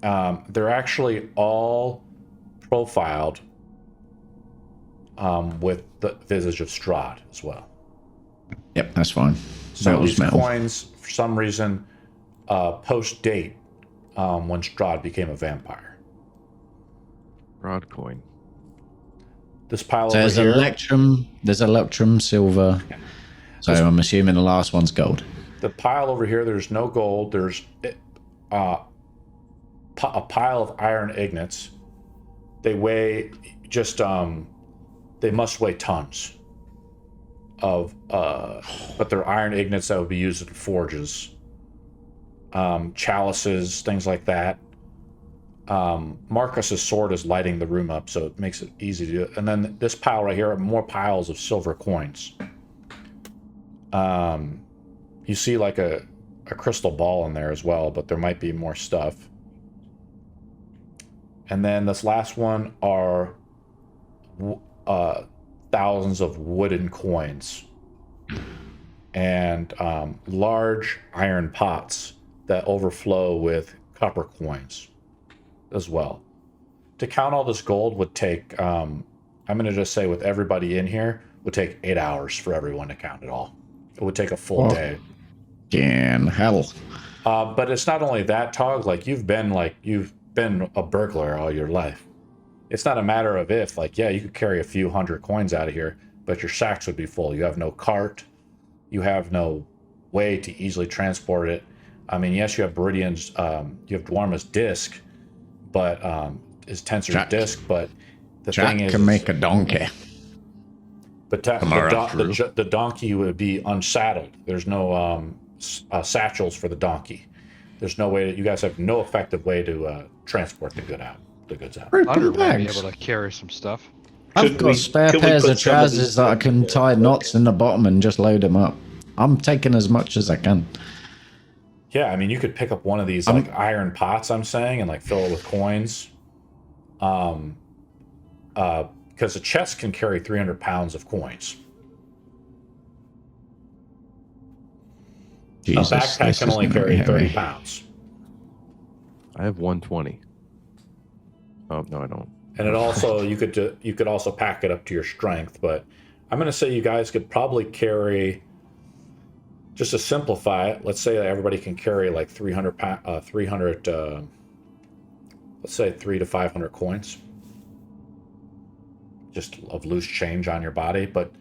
they're actually all profiled with the visage of Strahd as well. Yep, that's fine. Some of these coins, for some reason, post-date when Strahd became a vampire. Rod coin. This pile so over here. There's Electrum silver. So I'm assuming the last one's gold. The pile over here, there's no gold. There's a pile of iron ingots. They weigh just they must weigh tons of but they're iron ingots that would be used in forges, chalices, things like that. Marcus's sword is lighting the room up, so it makes it easy to do it. And then this pile right here are more piles of silver coins. You see like a crystal ball in there as well, but there might be more stuff. And then this last one are thousands of wooden coins and large iron pots that overflow with copper coins as well. To count all this gold would take, I'm going to just say with everybody in here, would take 8 hours for everyone to count it all. It would take a full day. Damn hell. But it's not only that, Tog. Like you've been a burglar all your life. It's not a matter of if. Like, yeah, you could carry a few hundred coins out of here, but your sacks would be full. You have no cart. You have no way to easily transport it. I mean, yes, you have Viridian's. You have Dwarma's disc, but is Tensor's disc. But the thing is, can make a donkey. But the donkey would be unsaddled. There's no satchels for the donkey. There's no way. You guys have no effective way to transport the goods out. Under might be able to carry some stuff. I've got spare pairs of trousers that I can tie knots in the bottom and just load them up. I'm taking as much as I can. Yeah, I mean, you could pick up one of these like iron pots, I'm saying, and like fill it with coins. Because a chest can carry 300 pounds of coins. Jesus, a backpack can only carry 30 pounds. I have 120. Oh no, I don't. And it also you could also pack it up to your strength, but I'm going to say you guys could probably carry, just to simplify it, let's say that everybody can carry like 300 let's say 300 to 500 coins. just of loose change on your body. But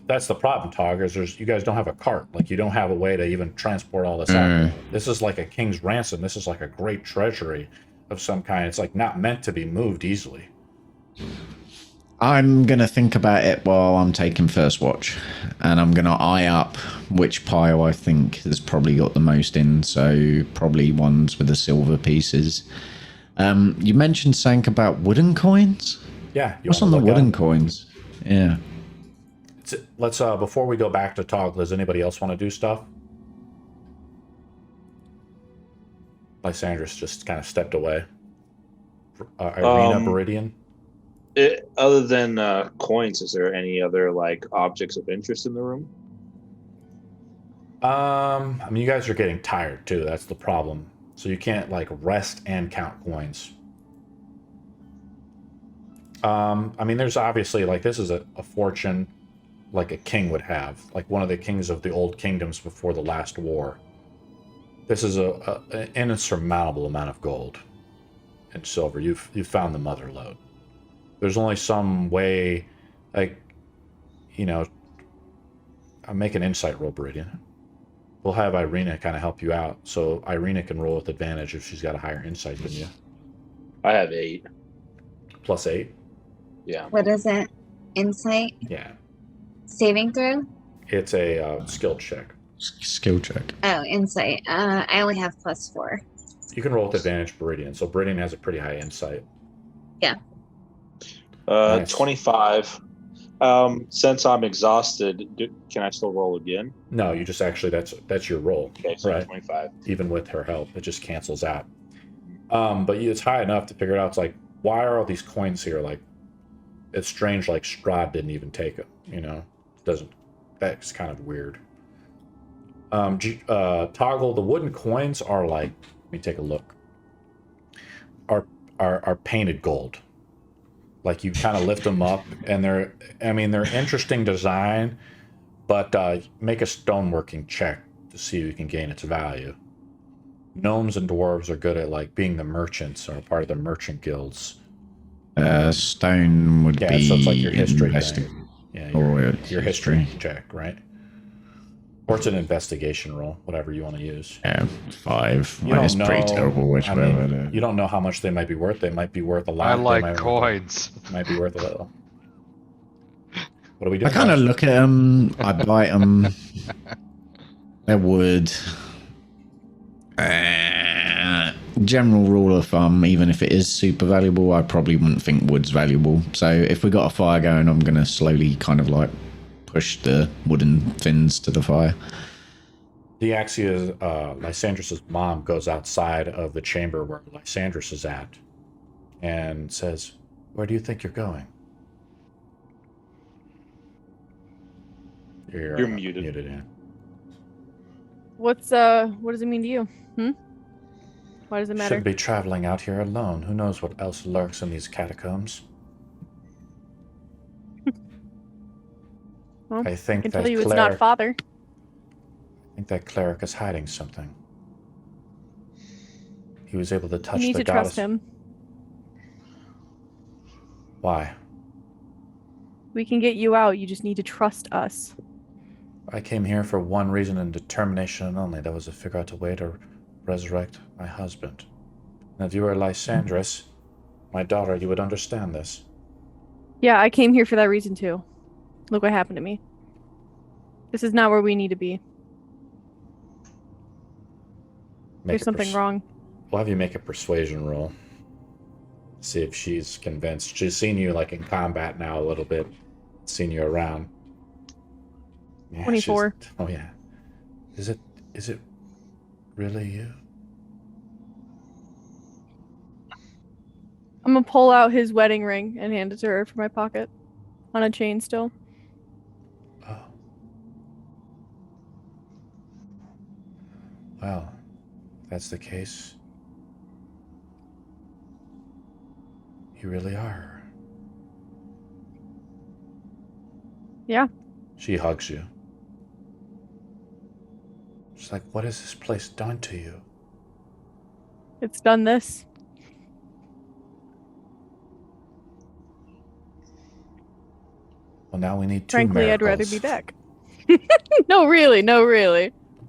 that's the problem, Tog, is you guys don't have a cart. Like, you don't have a way to even transport all this out. This is like a king's ransom. This is like a great treasury of some kind. It's like not meant to be moved easily. I'm going to think about it while I'm taking first watch, and I'm going to eye up which pile I think has probably got the most in, so probably ones with the silver pieces. You mentioned something about wooden coins? Yeah. What's on the wooden coins? Yeah. Let's, before we go back to Tog, does anybody else want to do stuff? Lysandra's just kind of stepped away. Irina, Viridian? Other than coins, is there any other like objects of interest in the room? I mean, you guys are getting tired too. That's the problem. So you can't like rest and count coins. I mean, there's obviously like this is a fortune like a king would have, like one of the kings of the old kingdoms before the last war. This is an insurmountable amount of gold and silver. You've found the mother lode. There's only some way, like, you know, I'll make an insight roll, Viridian. We'll have Irina kind of help you out, so Irina can roll with advantage if she's got a higher insight than you. I have 8. Plus 8? Yeah. What is it? Insight? Yeah. Saving throw? It's a skill check. Skill check. Oh, insight. I only have +4. You can roll with advantage, Viridian. So Viridian has a pretty high insight. Yeah. Nice. 25. Since I'm exhausted, can I still roll again? No, you just actually that's your roll. Okay, so right. 25. Even with her help, it just cancels out. But it's high enough to figure it out. It's like, why are all these coins here? Like, it's strange. Like Strahd didn't even take them. You know, that's kind of weird. Toggle, the wooden coins are like, let me take a look. Are painted gold. Like you kind of lift them up, and they're interesting design, but make a stoneworking check to see if you can gain its value. Gnomes and dwarves are good at like being the merchants or part of the merchant guilds. Stone would be so it's like your history investing. thing. Yeah, Or your history check, right? Or it's an investigation roll, whatever you want to use. Yeah, 5. You don't It's pretty know- terrible which I way mean, I do. you don't know how much they might be worth. They might be worth a lot. I They like might coins. Might be worth a little. What are we doing? I kind of guys? look at them, I bite them. They're wood. General rule of thumb, even if it is super valuable, I probably wouldn't think wood's valuable. So if we got a fire going, I'm going to slowly kind of like push the wooden fins to the fire. Deaxia, Lysandra's mom, goes outside of the chamber where Lysandras is at and says, "Where do you think you're going?" You're muted. Yeah. What does it mean to you? Why does it matter? Shouldn't be traveling out here alone. Who knows what else lurks in these catacombs? Well, I think I can that tell you it's cleric, not father. I think that cleric is hiding something. He was able to You touch need the to goddess. trust him. Why? We can get you out. You just need to trust us. I came here for one reason and determination only. That was to figure out a way to resurrect my husband. And if you were Lysandras, my daughter, you would understand this. Yeah, I came here for that reason too. Look what happened to me. This is not where we need to be. There's something wrong. We'll have you make a persuasion roll. See if she's convinced. She's seen you like in combat now a little bit. Seen you around. Yeah, 24. Oh yeah. Is it really you? I'm gonna pull out his wedding ring and hand it to her from my pocket. On a chain still. Oh. Well, if that's the case, you really are. Yeah. She hugs you. She's like, what has this place done to you? It's done this. Well, now we need two Frankly, miracles. I'd rather be back. No, really.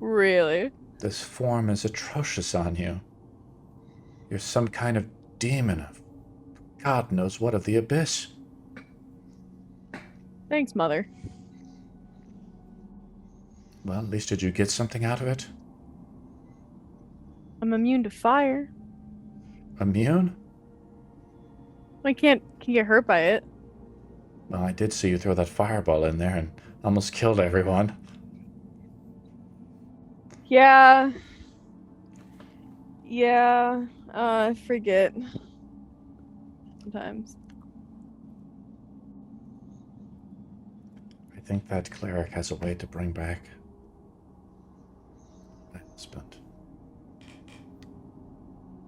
Really. This form is atrocious on you. You're some kind of demon of God knows what of the abyss. Thanks, Mother. Well, at least did you get something out of it? I'm immune to fire. Immune? I can't get hurt by it. Well, I did see you throw that fireball in there and almost killed everyone. Yeah. I forget. Sometimes. I think that cleric has a way to bring back my husband.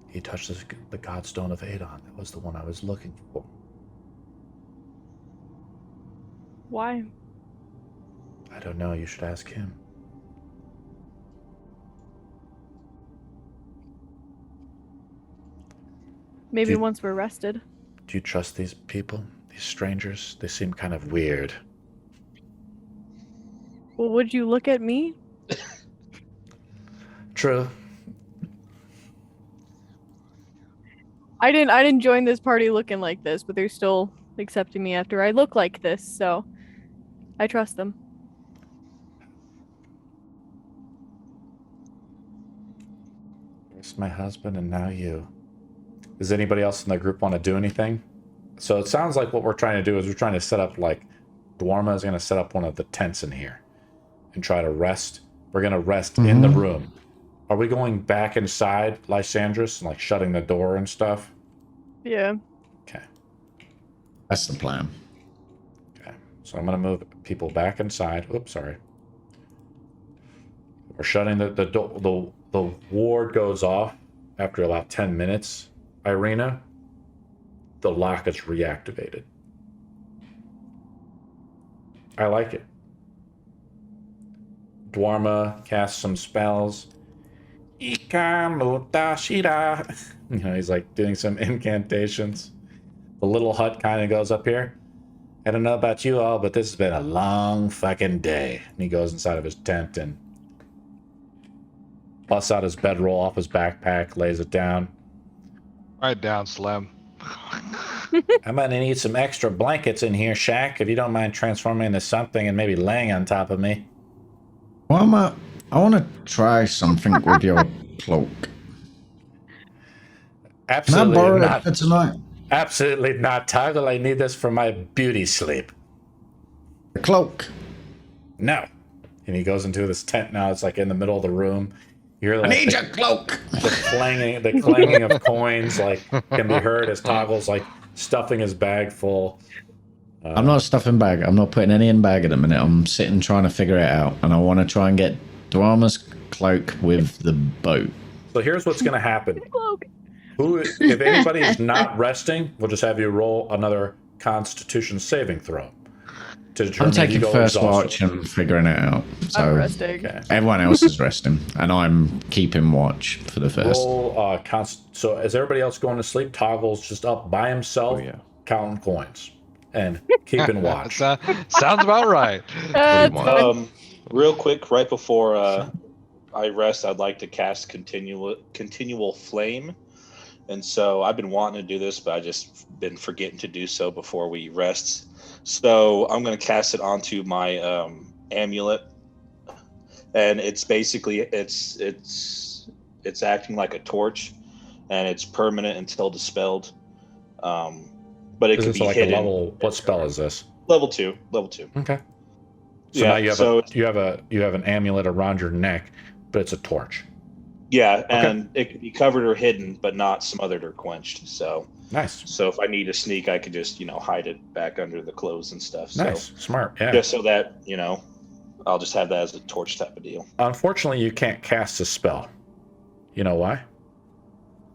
He touched the Godstone of Adon. That was the one I was looking for. Why? I don't know. You should ask him. Maybe once we're rested. Do you trust these people? These strangers? They seem kind of weird. Well, would you look at me? True. I didn't join this party looking like this, but they're still accepting me after I look like this, so I trust them. It's my husband and now you. Does anybody else in the group want to do anything? So it sounds like what we're trying to do is we're trying to set up, like, Dwarma is going to set up one of the tents in here and try to rest. We're going to rest in the room. Are we going back inside Lysandris and, like, shutting the door and stuff? Yeah. Okay. That's the plan. Okay. So I'm going to move people back inside. Oops, sorry. We're shutting the ward goes off after about 10 minutes. Irina, the lock is reactivated. I like it. Dwarma casts some spells. You know, he's like doing some incantations. The little hut kind of goes up here. I don't know about you all, but this has been a long fucking day. And he goes inside of his tent and busts out his bedroll off his backpack, lays it down. Right down, Slim. I'm gonna need some extra blankets in here, Shaq, if you don't mind transforming into something and maybe laying on top of me. Well, I want to try something with your cloak. Absolutely Can I borrow not. it for tonight? Absolutely not, Toggle. I need this for my beauty sleep. The cloak. No. And he goes into this tent now. It's like in the middle of the room. You hear I need your cloak. the clanging of coins like can be heard as Toggle's like stuffing his bag full. I'm not stuffing bag. I'm not putting any in bag at the minute. I'm sitting trying to figure it out, and I want to try and get Dwarma's cloak with the boat. So here's what's going to happen. If anybody is not resting, we'll just have you roll another Constitution saving throw. I'm taking first watch and figuring it out. So I'm resting. Okay. everyone else is resting, and I'm keeping watch for the first. Roll, so is everybody else going to sleep? Toggle's just up by himself, counting coins and keeping watch. Sounds about right. Real quick, right before I rest, I'd like to cast continual flame. And so I've been wanting to do this, but I just been forgetting to do so before we rest. So I'm going to cast it onto my amulet, and it's basically it's acting like a torch, and it's permanent until dispelled. But it could be like hidden. a level. What spell is this? Level 2. Okay. So now you have an amulet around your neck, but it's a torch. Yeah, and it could be covered or hidden, but not smothered or quenched. So nice. So if I need to sneak, I could just hide it back under the clothes and stuff. Nice, so, smart. Yeah. Just so that I'll just have that as a torch type of deal. Unfortunately, you can't cast a spell. You know why?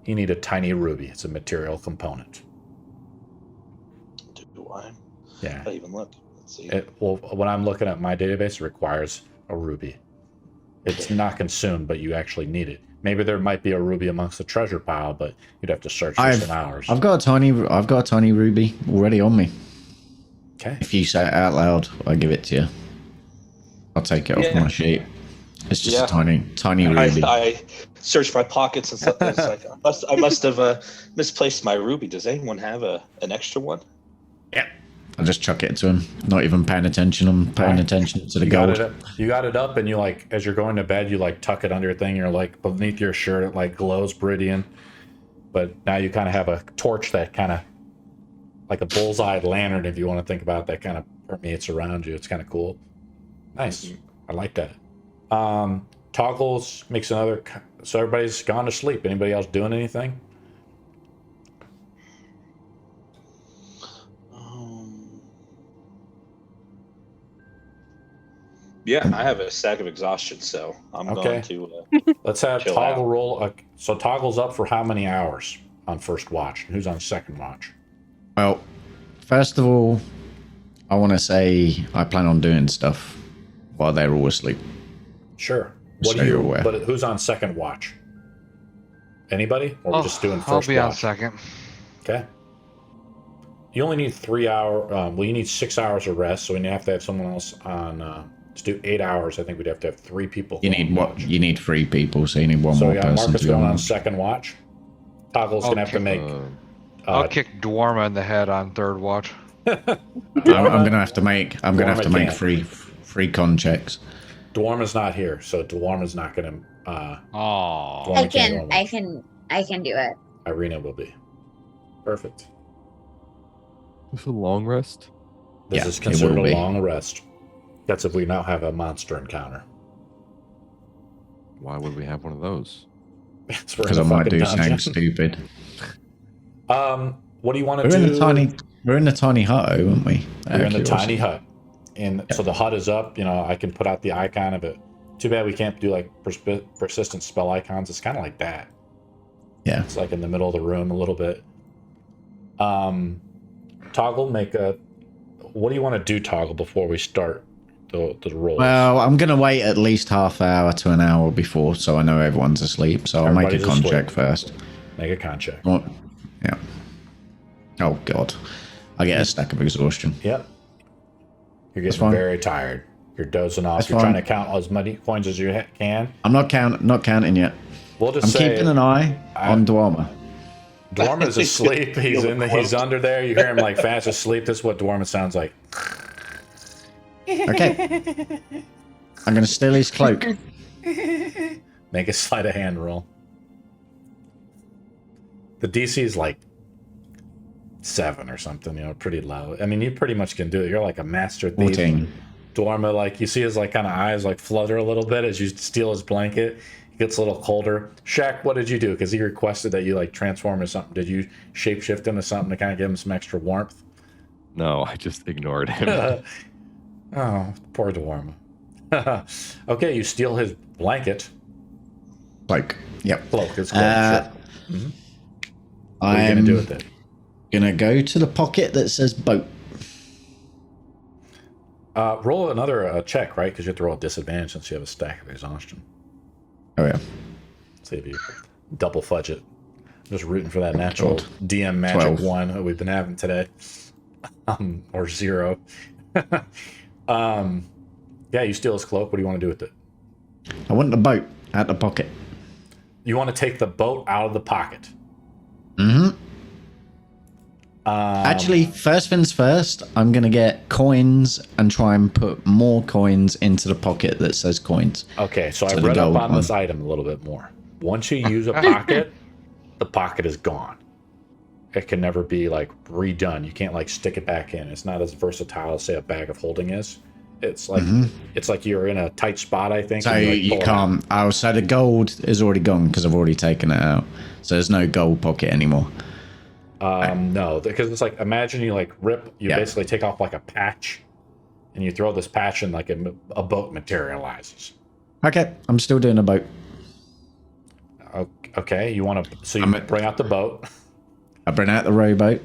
You need a tiny ruby. It's a material component. Do I? Yeah. I even look. Let's see. When I'm looking at my database, it requires a ruby. It's not consumed, but you actually need it. Maybe there might be a ruby amongst the treasure pile, but you'd have to search for some hours. I've got a tiny ruby already on me. Okay. If you say it out loud, I give it to you. I'll take it off my sheet. It's just a tiny ruby. I searched my pockets and stuff. It's like I must have misplaced my ruby. Does anyone have an extra one? Yeah. I'll just chuck it to him. Not even paying attention. I'm paying attention to the gold. You got it up, and you like as you're going to bed, you like tuck it under your thing. You're like beneath your shirt, it like glows Beridian. But now you kind of have a torch that kind of like a bullseye lantern, if you want to think about it, that kind of permeates around you. It's kind of cool. Nice. I like that. Toggles makes another. So everybody's gone to sleep. Anybody else doing anything? Yeah, I have a stack of exhaustion, so I'm going to. Let's have Toggle roll. So Toggle's up for how many hours on first watch? And who's on second watch? Well, first of all, I want to say I plan on doing stuff while they're all asleep. Sure. You're aware. But who's on second watch? Anybody? Or we're just doing first watch? I'll be on second. Okay. You only need 3 hours. Well, you need 6 hours of rest, so we have to have someone else on. To do 8 hours, I think we'd have to have 3 people. You need what? You need 3 people, so you need one more person. So Marcus to going go on second watch. Toggle's gonna have to make. I'll kick Dwarma in the head on third watch. I'm gonna have to make. I'm gonna have to make 3 con checks. Dwarma's not here, so Dwarma's not gonna. I can do it. Irina will be. Perfect. This is a long rest. This is considered a long rest. That's if we now have a monster encounter. Why would we have one of those? Because I might do something stupid. What do you want to do? We're in the tiny hut, aren't we? We're in the tiny hut. And so the hut is up. You know, I can put out the icon of it. Too bad we can't do like persistent spell icons. It's kind of like that. Yeah. It's like in the middle of the room a little bit. Toggle, make a... What do you want to do, Toggle, before we start the rolls? Well, I'm going to wait at least half hour to an hour before, so I know everyone's asleep. So I'll make a con check first. Make a con check. What? Yeah. Oh, God. I get a stack of exhaustion. Yep. You're getting very tired. You're dozing off. You're trying to count as many coins as you can. I'm not counting yet. We'll just I'm keeping an eye on Dwarma. Dwarma's asleep. He's under there. You hear him like fast asleep. This is what Dwarma sounds like. Okay. I'm going to steal his cloak. Make a sleight of hand roll. The DC is like 7 or something, you know, pretty low. I mean, you pretty much can do it. You're like a master thief. 14. Dwarma, like, you see his like kind of eyes like flutter a little bit as you steal his blanket. He gets a little colder. Shaq, what did you do? Because he requested that you like transform into something. Did you shapeshift into something to kind of give him some extra warmth? No, I just ignored him. Oh, poor Dwarma. Okay, you steal his blanket. Cloak. Yep. Cloak. It's cloak. Sure. Mm-hmm. What are you going to do with it? Gonna go to the pocket that says boat. Roll another check, right? Because you have to roll a disadvantage since you have a stack of exhaustion. Oh, yeah. See if you double fudge it. I'm just rooting for that natural DM magic 12. 1 that we've been having today. Or 0. Yeah, you steal his cloak. What do you want to do with it? I want the boat out the pocket. You want to take the boat out of the pocket? Mm-hmm. Actually, first things first, I'm going to get coins and try and put more coins into the pocket that says coins. Okay, so I read up on this item a little bit more. Once you use a pocket, the pocket is gone. It can never be, like, redone. You can't, like, stick it back in. It's not as versatile as, say, a bag of holding is. It's like it's like you're in a tight spot, I think. So you can't... Oh, so the gold is already gone because I've already taken it out. So there's no gold pocket anymore. No, because it's like, imagine you like rip, you basically take off like a patch and you throw this patch and like a boat materializes. Okay, I'm still doing a boat. Okay, you want to, so you bring out the boat. I bring out the rowboat.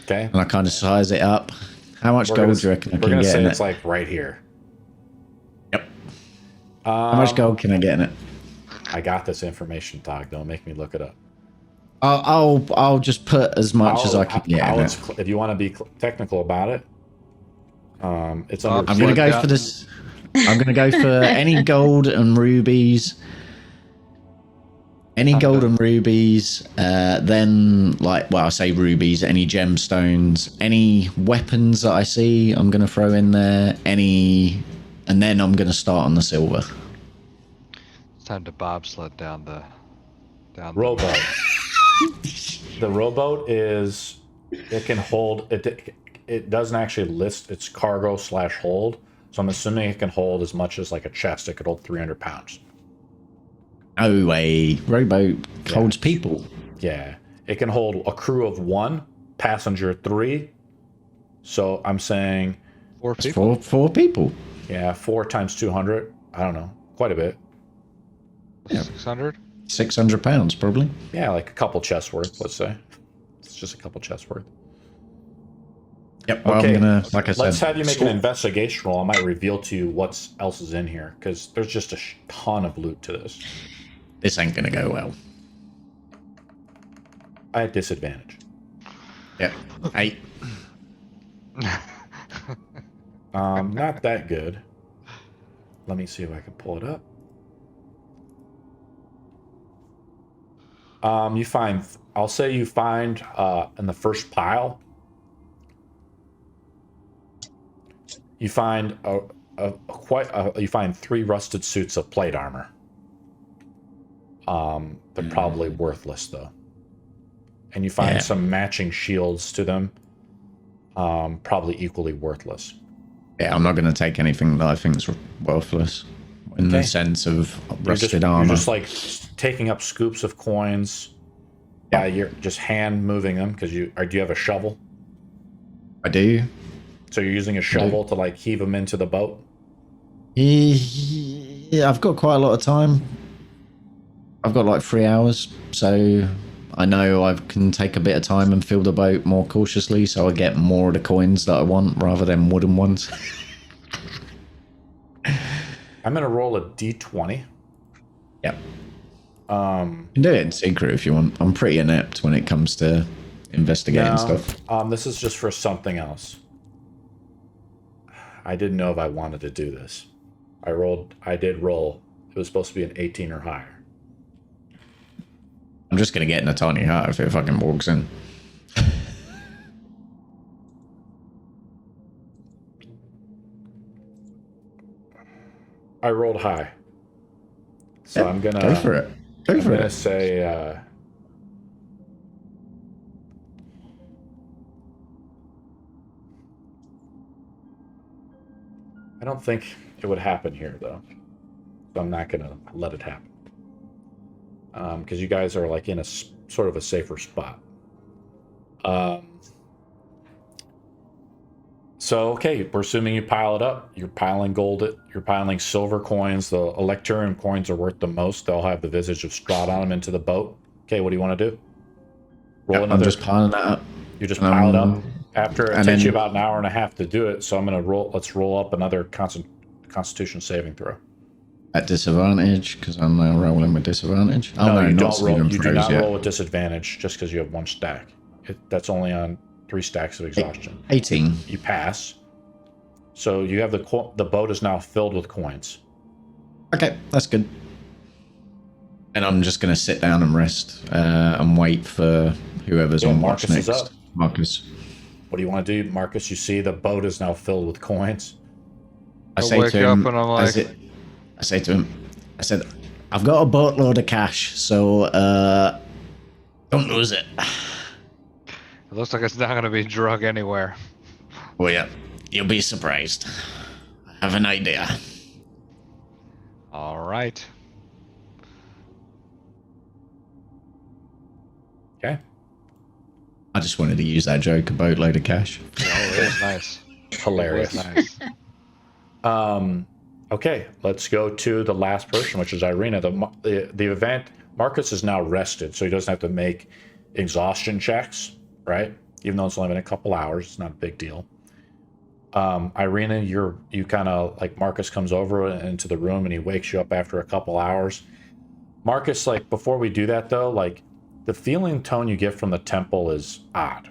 Okay. And I kind of size it up. How much gold do you reckon I can get in it? It's like right here. Yep. How much gold can I get in it? I got this information, Tog. Don't make me look it up. I'll just put as much as I can get in it. If you want to be technical about it, It's Oh, under. I'm gonna go for this. I'm gonna go for any gold and rubies. Any gold and rubies, then I say rubies, any gemstones, any weapons that I see, I'm going to throw in there, and then I'm going to start on the silver. It's time to bobsled down the rowboat. The rowboat it can hold, it doesn't actually list its cargo / hold, so I'm assuming it can hold as much as like a chest. It could hold 300 pounds. Oh, a rowboat holds people. Yeah, it can hold a crew of 1, passenger 3. So I'm saying 4 people. Four people. Yeah, 4 times 200. I don't know, quite a bit. 600. 600 pounds, probably. Yeah, like a couple chests worth. Let's say it's just a couple chests worth. Yep. Well, okay. I'm gonna, like I said, let's have you make an investigation roll. I might reveal to you what else is in here because there's just a ton of loot to this. This ain't gonna go well. I had disadvantage. Yep. 8. Not that good. Let me see if I can pull it up. You find, I'll say you find in the first pile, you find you find 3 rusted suits of plate armor. They're probably worthless though. And you find some matching shields to them, probably equally worthless. Yeah, I'm not going to take anything that I think is worthless in the sense of rusted armor. You're just like taking up scoops of coins. Yeah, you're just hand moving them because do you have a shovel? I do. So you're using a shovel to like heave them into the boat? Yeah, I've got quite a lot of time. I've got like 3 hours, so I know I can take a bit of time and fill the boat more cautiously, so I get more of the coins that I want rather than wooden ones. I'm gonna roll a d20. Yep. You can do it in secret if you want. I'm pretty inept when it comes to investigating stuff. This is just for something else. I didn't know if I wanted to do this. I did roll. It was supposed to be an 18 or higher. I'm just going to get in a tiny hut if it fucking walks in. I rolled high. So I'm going to... Go for it. I'm going to say... I don't think it would happen here, though. So I'm not going to let it happen. Because you guys are like in a sort of a safer spot. So, okay, we're assuming you pile it up. You're piling gold, you're piling silver coins. The Electurium coins are worth the most. They'll have the visage of Strahd on them into the boat. Okay, what do you want to do? Roll another. I'm just piling that up. You just pile it up. After it takes you about an hour and a half to do it, so I'm going to roll. Let's roll up another Constitution saving throw. At disadvantage, because I'm now rolling with disadvantage. No, you don't roll. You do not roll with disadvantage just because you have 1 stack. That's only on 3 stacks of exhaustion. 18. You pass. So you have the boat is now filled with coins. Okay, that's good. And I'm just going to sit down and rest and wait for whoever's on watch Marcus next. is up. Marcus. What do you want to do, Marcus? You see the boat is now filled with coins. I say wake to him, up and I'm like, I say to him, I said, I've got a boatload of cash, so don't lose it. It looks like it's not going to be drug anywhere. Well, yeah, you'll be surprised. I have an idea. All right. Okay. I just wanted to use that joke, a boatload of cash. Oh, it was nice. Hilarious. It was nice. Okay, let's go to the last person, which is Irina. The event, Marcus is now rested, so he doesn't have to make exhaustion checks, right? Even though it's only been a couple hours, it's not a big deal. Irina, you kind of like Marcus comes over into the room and he wakes you up after a couple hours. Marcus, like before we do that though, like the feeling tone you get from the temple is odd.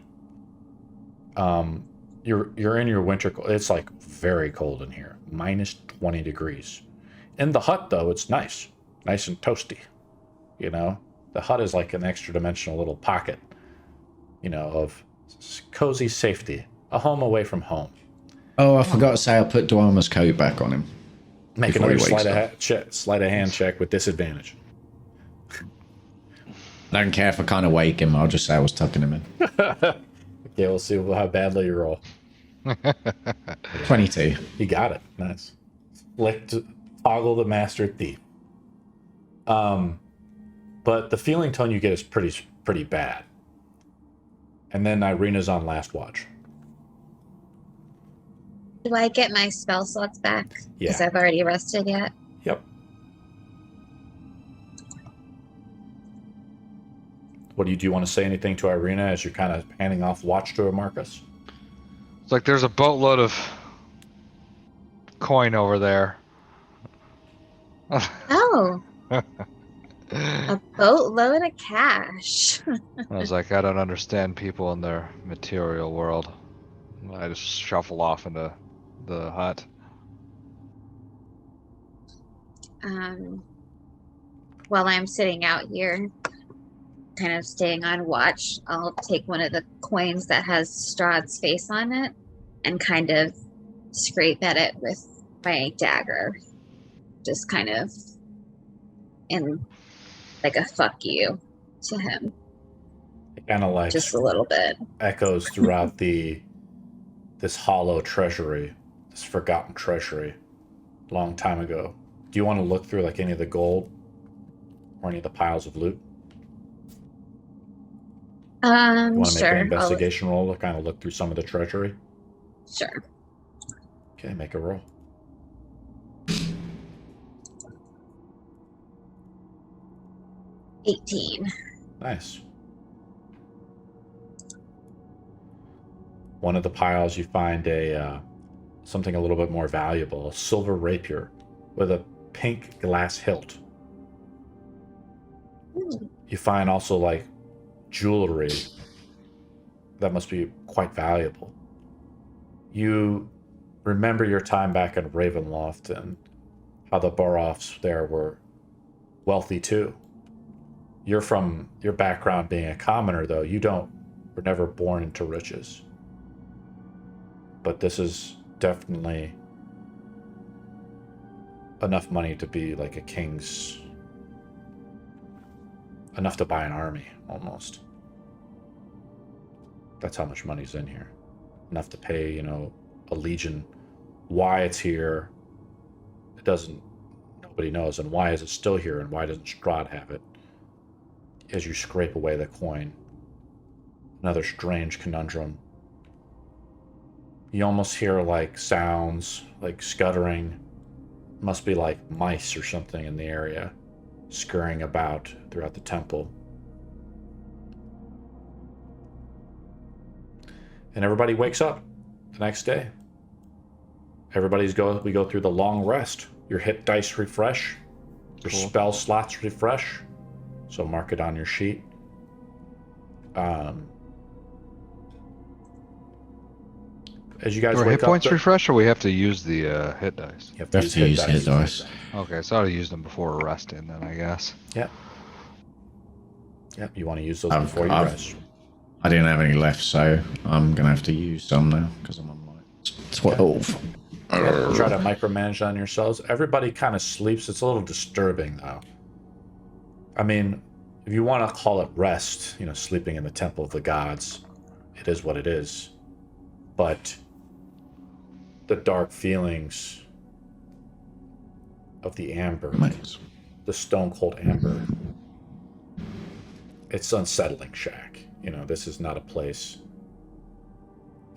you're in your winter. It's like very cold in here, minus 20 degrees. In the hut though, it's nice and toasty. You know, the hut is like an extra dimensional little pocket. You know, of cozy safety, a home away from home. Oh, I forgot to say I put Dwarma's coat back on him. Make another sleight of hand check with disadvantage. I don't care if I kind of wake him. I'll just say I was tucking him in. Yeah, we'll see how badly you roll. 22. You got it. Nice. Toggle the master thief. But the feeling tone you get is pretty bad. And then Irina's on last watch. Do I get my spell slots back? Yeah. Because I've already rested yet. Yep. Do you want to say anything to Irina as you're kind of handing off watch to her, Marcus? It's like there's a boatload of coin over there. Oh. A boatload of cash. I was like, I don't understand people in their material world. I just shuffle off into the hut. While I'm sitting out here, kind of staying on watch, I'll take one of the coins that has Strahd's face on it and kind of scrape at it with my dagger. Just kind of in like a fuck you to him. It kind of like just a little bit echoes throughout this hollow treasury, this forgotten treasury, long time ago. Do you want to look through like any of the gold or any of the piles of loot? You want to sure. make an investigation roll to kind of look through some of the treasury? Sure. Okay, make a roll. 18. Nice. One of the piles you find something a little bit more valuable, a silver rapier with a pink glass hilt. You find also like jewelry that must be quite valuable. You remember your time back in Ravenloft and how the Baroffs there were wealthy too. You're from your background being a commoner, though. Were never born into riches. But this is definitely enough money to be like a king's, enough to buy an army, almost. That's how much money's in here. Enough to pay, a legion. Why it's here, nobody knows. And why is it still here, and why doesn't Strahd have it? As you scrape away the coin. Another strange conundrum. You almost hear like sounds, like scuttering. Must be like mice or something in the area, scurrying about throughout the temple. And everybody wakes up the next day. We go through the long rest. Your hit dice refresh. Your spell slots refresh. So mark it on your sheet. As you guys Do our wake hit points up, refresh, or we have to use the hit dice? You have to use hit dice. Okay, so I ought to use them before resting then, I guess. Yep. You want to use those before you rest. I didn't have any left, so I'm going to have to use some now, because I'm on my 12. Try to micromanage on yourselves. Everybody kind of sleeps. It's a little disturbing, though. I mean, if you want to call it rest, sleeping in the temple of the gods, it is what it is. But the dark feelings of the amber, the stone cold amber, it's unsettling, Shaq. This is not a place,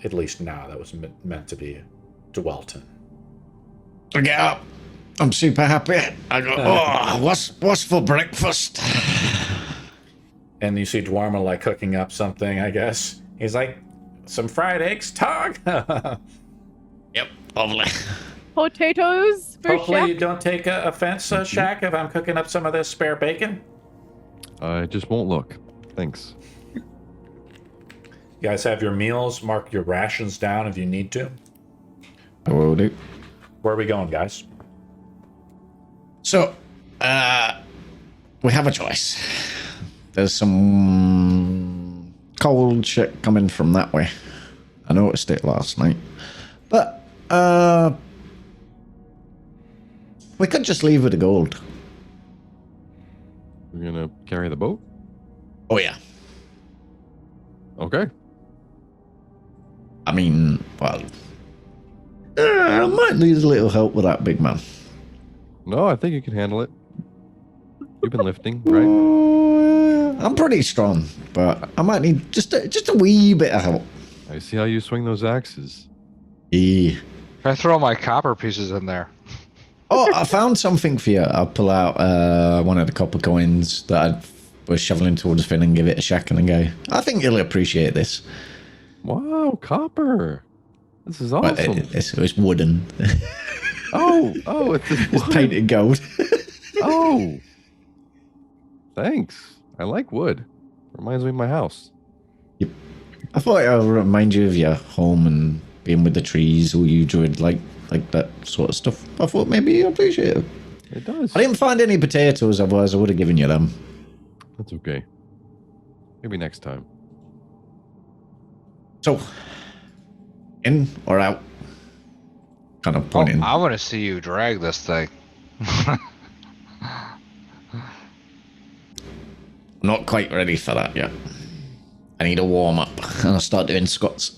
at least now, that was meant to be dwelt in. I get up. I'm super happy. I go, what's for breakfast? And you see Dwarma like cooking up something, I guess. He's like, some fried eggs, Tog? Yep, lovely. Potatoes for Hopefully Shaq? you don't take offense, Shaq, if I'm cooking up some of this spare bacon. I just won't look. Thanks. You guys have your meals. Mark your rations down if you need to. I will do. Where are we going, guys? So, we have a choice. There's some cold shit coming from that way. I noticed it last night. But, we could just leave with the gold. We're gonna carry the boat? Oh, yeah. Okay. I mean, well, I might need a little help with that, big man. No, I think you can handle it. You've been lifting, right? I'm pretty strong, but I might need just a wee bit of help. I see how you swing those axes. Yeah. I throw my copper pieces in there. Oh, I found something for you. I'll pull out one of the copper coins that I was shoveling towards Finn and give it a shake and go, I think you'll appreciate this. Wow, copper. This is But awesome. it's wooden. Oh, It's painted gold. Oh. Thanks. I like wood. Reminds me of my house. I thought it would remind you of your home and being with the trees, or you druid like that sort of stuff. I thought maybe you appreciate it. It does. I didn't find any potatoes, otherwise I would have given you them. That's okay. Maybe next time. So, in or out? Kind of pointing. I want to see you drag this thing. Not quite ready for that yet. I need a warm up and I'll start doing squats.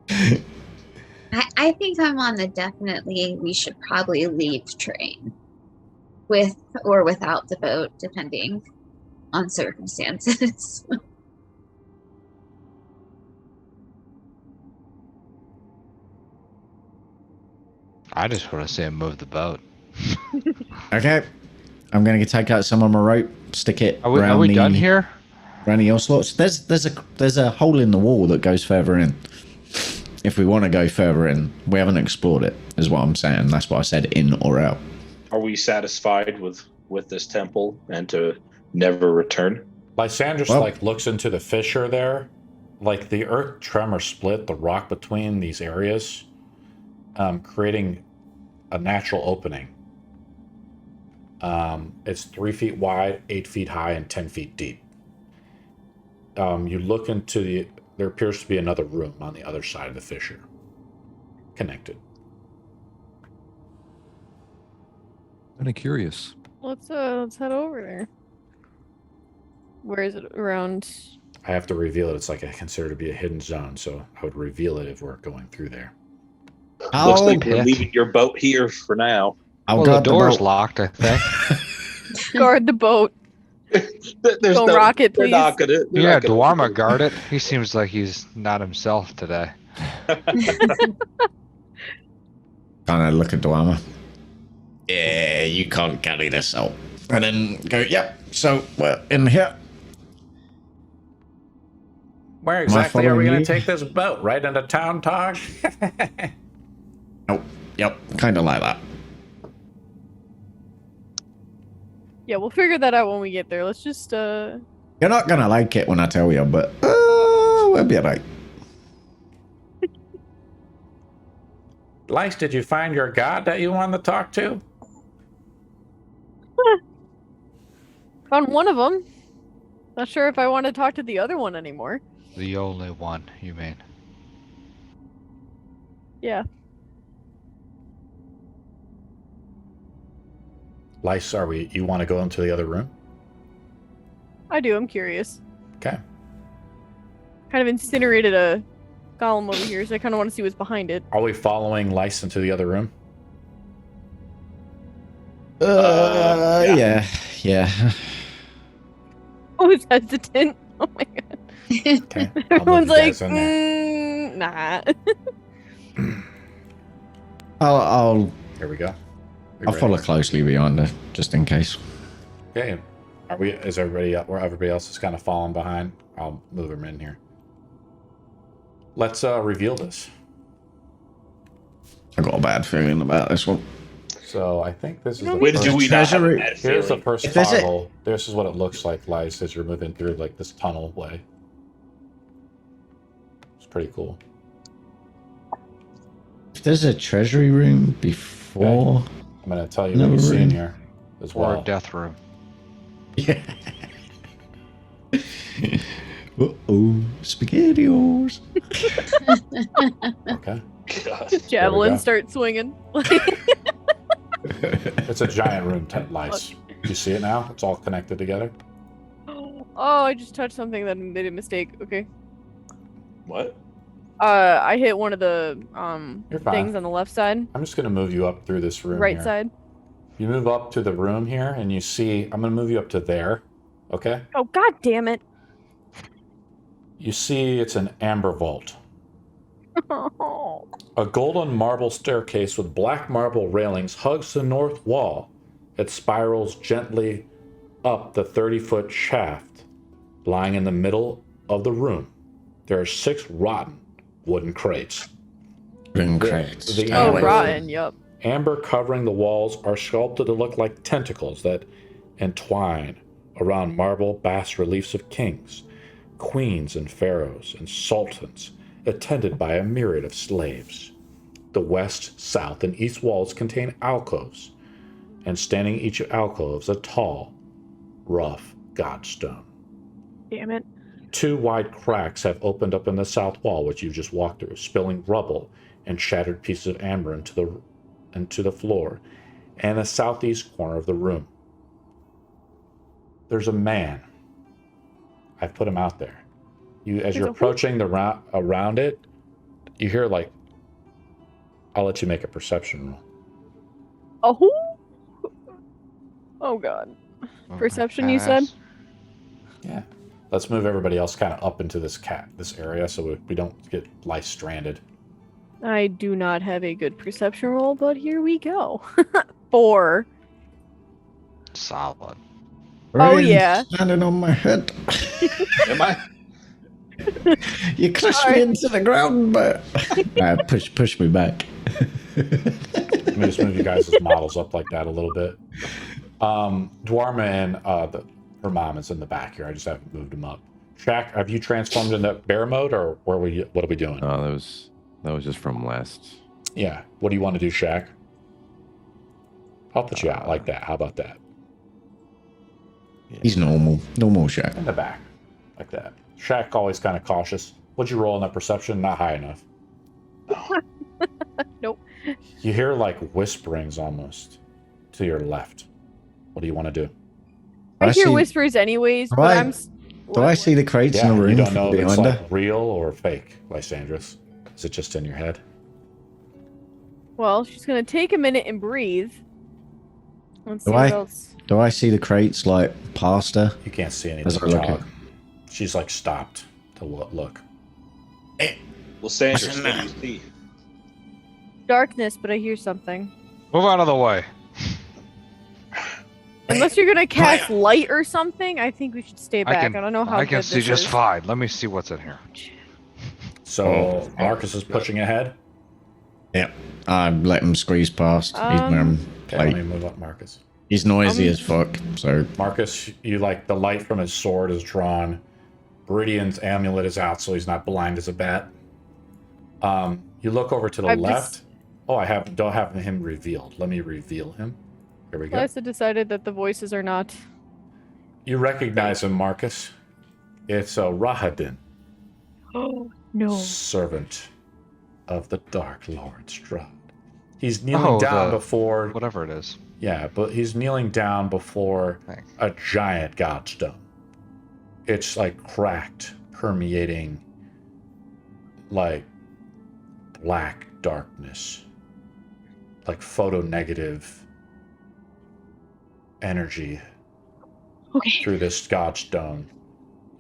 I think I'm on the definitely we should probably leave train. With or without the boat, depending on circumstances. I just want to see him move the boat. Okay. I'm going to take out some of my rope, stick it Are we done here? around the your slots. There's a hole in the wall that goes further in. If we want to go further in, we haven't explored it, is what I'm saying. That's why I said in or out. Are we satisfied with this temple and to never return? Lysander looks into the fissure there. Like the earth tremor split the rock between these areas, creating a natural opening. It's 3 feet wide, 8 feet high, and 10 feet deep. You look into there appears to be another room on the other side of the fissure, connected. Kind of curious. Let's head over there. Where is it? Around? I have to reveal it. It's like I consider to be a hidden zone, so I would reveal it if we're going through there. Looks like we're yeah. leaving your boat here for now. I'll Well, the guard door's boat. locked, I think. Guard the boat. There's Don't rock it, they're please. not gonna- they're Yeah, not gonna- Dwarma guard it. He seems like he's not himself today. Kind of look at Dwama. Yeah, you can't carry this out. And then go, yep, so we're in here. Where exactly are we following going you? to take this boat? Right into town, Tog? Oh, yep, kind of like that. Yeah, we'll figure that out when we get there. Let's just You're not going to like it when I tell you, but we'll be right. Lyce, did you find your god that you wanted to talk to? found one of them. Not sure if I want to talk to the other one anymore. The only one, you mean? Yeah. Lyce, you want to go into the other room? I do. I'm curious. Okay. Kind of incinerated a golem over here, so I kind of want to see what's behind it. Are we following Lyce into the other room? Yeah. Oh, it's hesitant. Oh my god. Okay. I'll move Everyone's you like, guys in there. nah. I'll Here we go. I'll follow closely behind her, just in case. Okay. Is everybody else is kind of falling behind? I'll move them in here. Let's reveal this. I got a bad feeling about this one. So I think this is the When first, do we not have a bad here's the feeling? first If there's a- toggle. This is what it looks like, Lyce, as you're moving through like this tunnel way. pretty cool. If there's a treasury room before... I'm going to tell you what you see in here as Or well. a death room. Yeah. Uh-oh, SpaghettiOs. Okay. God. Javelins start swinging. It's a giant room, lice. You see it now? It's all connected together. Oh, I just touched something that made a mistake. Okay. What? I hit one of the You're fine. things on the left side. I'm just going to move you up through this room Right here. side. You move up to the room here, and you see... I'm going to move you up to there. Okay? Oh, god damn it. You see it's an amber vault. A golden marble staircase with black marble railings hugs the north wall. It spirals gently up the 30-foot shaft. Lying in the middle of the room, there are 6 rotten wooden crates. Wooden crates. The Oh, amber, rotten, yup. amber covering the walls are sculpted to look like tentacles that entwine around marble bas reliefs of kings, queens and pharaohs and sultans, attended by a myriad of slaves. The west, south, and east walls contain alcoves, and standing each alcove is a tall, rough Godstone. Damn it. 2 wide cracks have opened up in the south wall, which you just walked through, spilling rubble and shattered pieces of amber into the floor and the southeast corner of the room. There's a man. I've put him out there. As you're approaching around it, you hear like, I'll let you make a perception roll. Oh. Oh god. Perception, you said? Yeah. Let's move everybody else kind of up into this area so we don't get lice stranded. I do not have a good perception roll, but here we go. 4. Solid. Oh, yeah. Standing on my head. Am I? You crushed me into the ground, but push me back. Let me just move you guys' models up like that a little bit. Dwarma and her mom is in the back here. I just haven't moved them up. Shaq, have you transformed into bear mode, or what are we doing? That was just from last. Yeah. What do you want to do, Shaq? I'll put you out like that. How about that? Yeah. He's normal Shaq. In the back, like that. Shaq always kind of cautious. What'd you roll on that perception? Not high enough. Nope. You hear like whisperings almost to your left. What do you want to do? I hear see- whispers anyways, but Right. I'm... Do I see the crates in Yeah, the room you don't from know if it's behind her? like real or fake, Lysandrus. Is it just in your head? Well, she's gonna take a minute and breathe. Let's see Do what I? else. Do I see the crates like past her? You can't see As anything. I look Dog. She's like stopped to look. Well, Sanders, what do you see? Darkness, but I hear something. Move out of the way. Unless you're gonna cast light or something, I think we should stay back. I don't know how I good can see this just is. fine. Let me see what's in here. So Marcus is pushing ahead. Yep. I let him squeeze past. He's wearing Okay, let me plate. move up Marcus. He's noisy as fuck. So Marcus, you like the light from his sword is drawn. Viridian's amulet is out, so he's not blind as a bat. You look over to the I've left. just- Oh, I don't have him revealed. Let me reveal him. Here we go. Lysa decided that the voices are not. You recognize him, Marcus. It's a Rahadin, Oh no! servant of the Dark Lord Strahd. He's kneeling down before. Whatever it is. Yeah, but he's kneeling down before Thanks. a giant Godstone. It's like cracked, permeating like black darkness, like photonegative energy Okay. through this Godstone.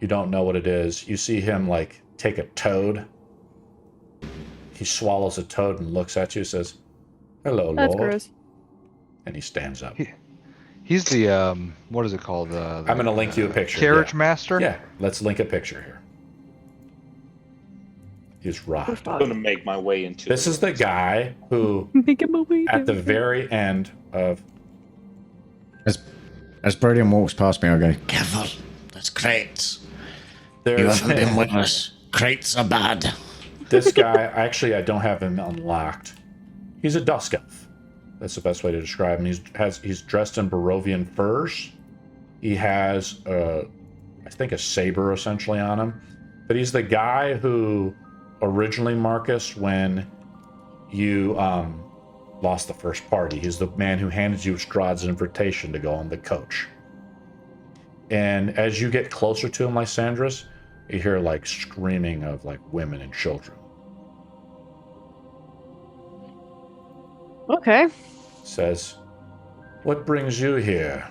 You don't know what it is. You see him like take a toad. He swallows a toad and looks at you and says, "Hello, That's Lord." gross. And he stands up. He's the what is it called? I'm going to link you a picture. Carriage yeah. master. Yeah, let's link a picture here. He's Rahad. I'm going to make my way into This is the guy who, Making my way at the down. very end of... as Brodian walks past me, I go, "Careful, there's crates. You There's, haven't been with us. Crates are bad." This guy, actually, I don't have him unlocked. He's a dusk elf. That's the best way to describe him. He's dressed in Barovian furs. He has, I think, a saber essentially on him. But he's the guy who originally, Marcus, when you lost the first party, he's the man who handed you Strahd's invitation to go on the coach. And as you get closer to him, Lysandris, you hear like screaming of like women and children. Okay. Says, "What brings you here?"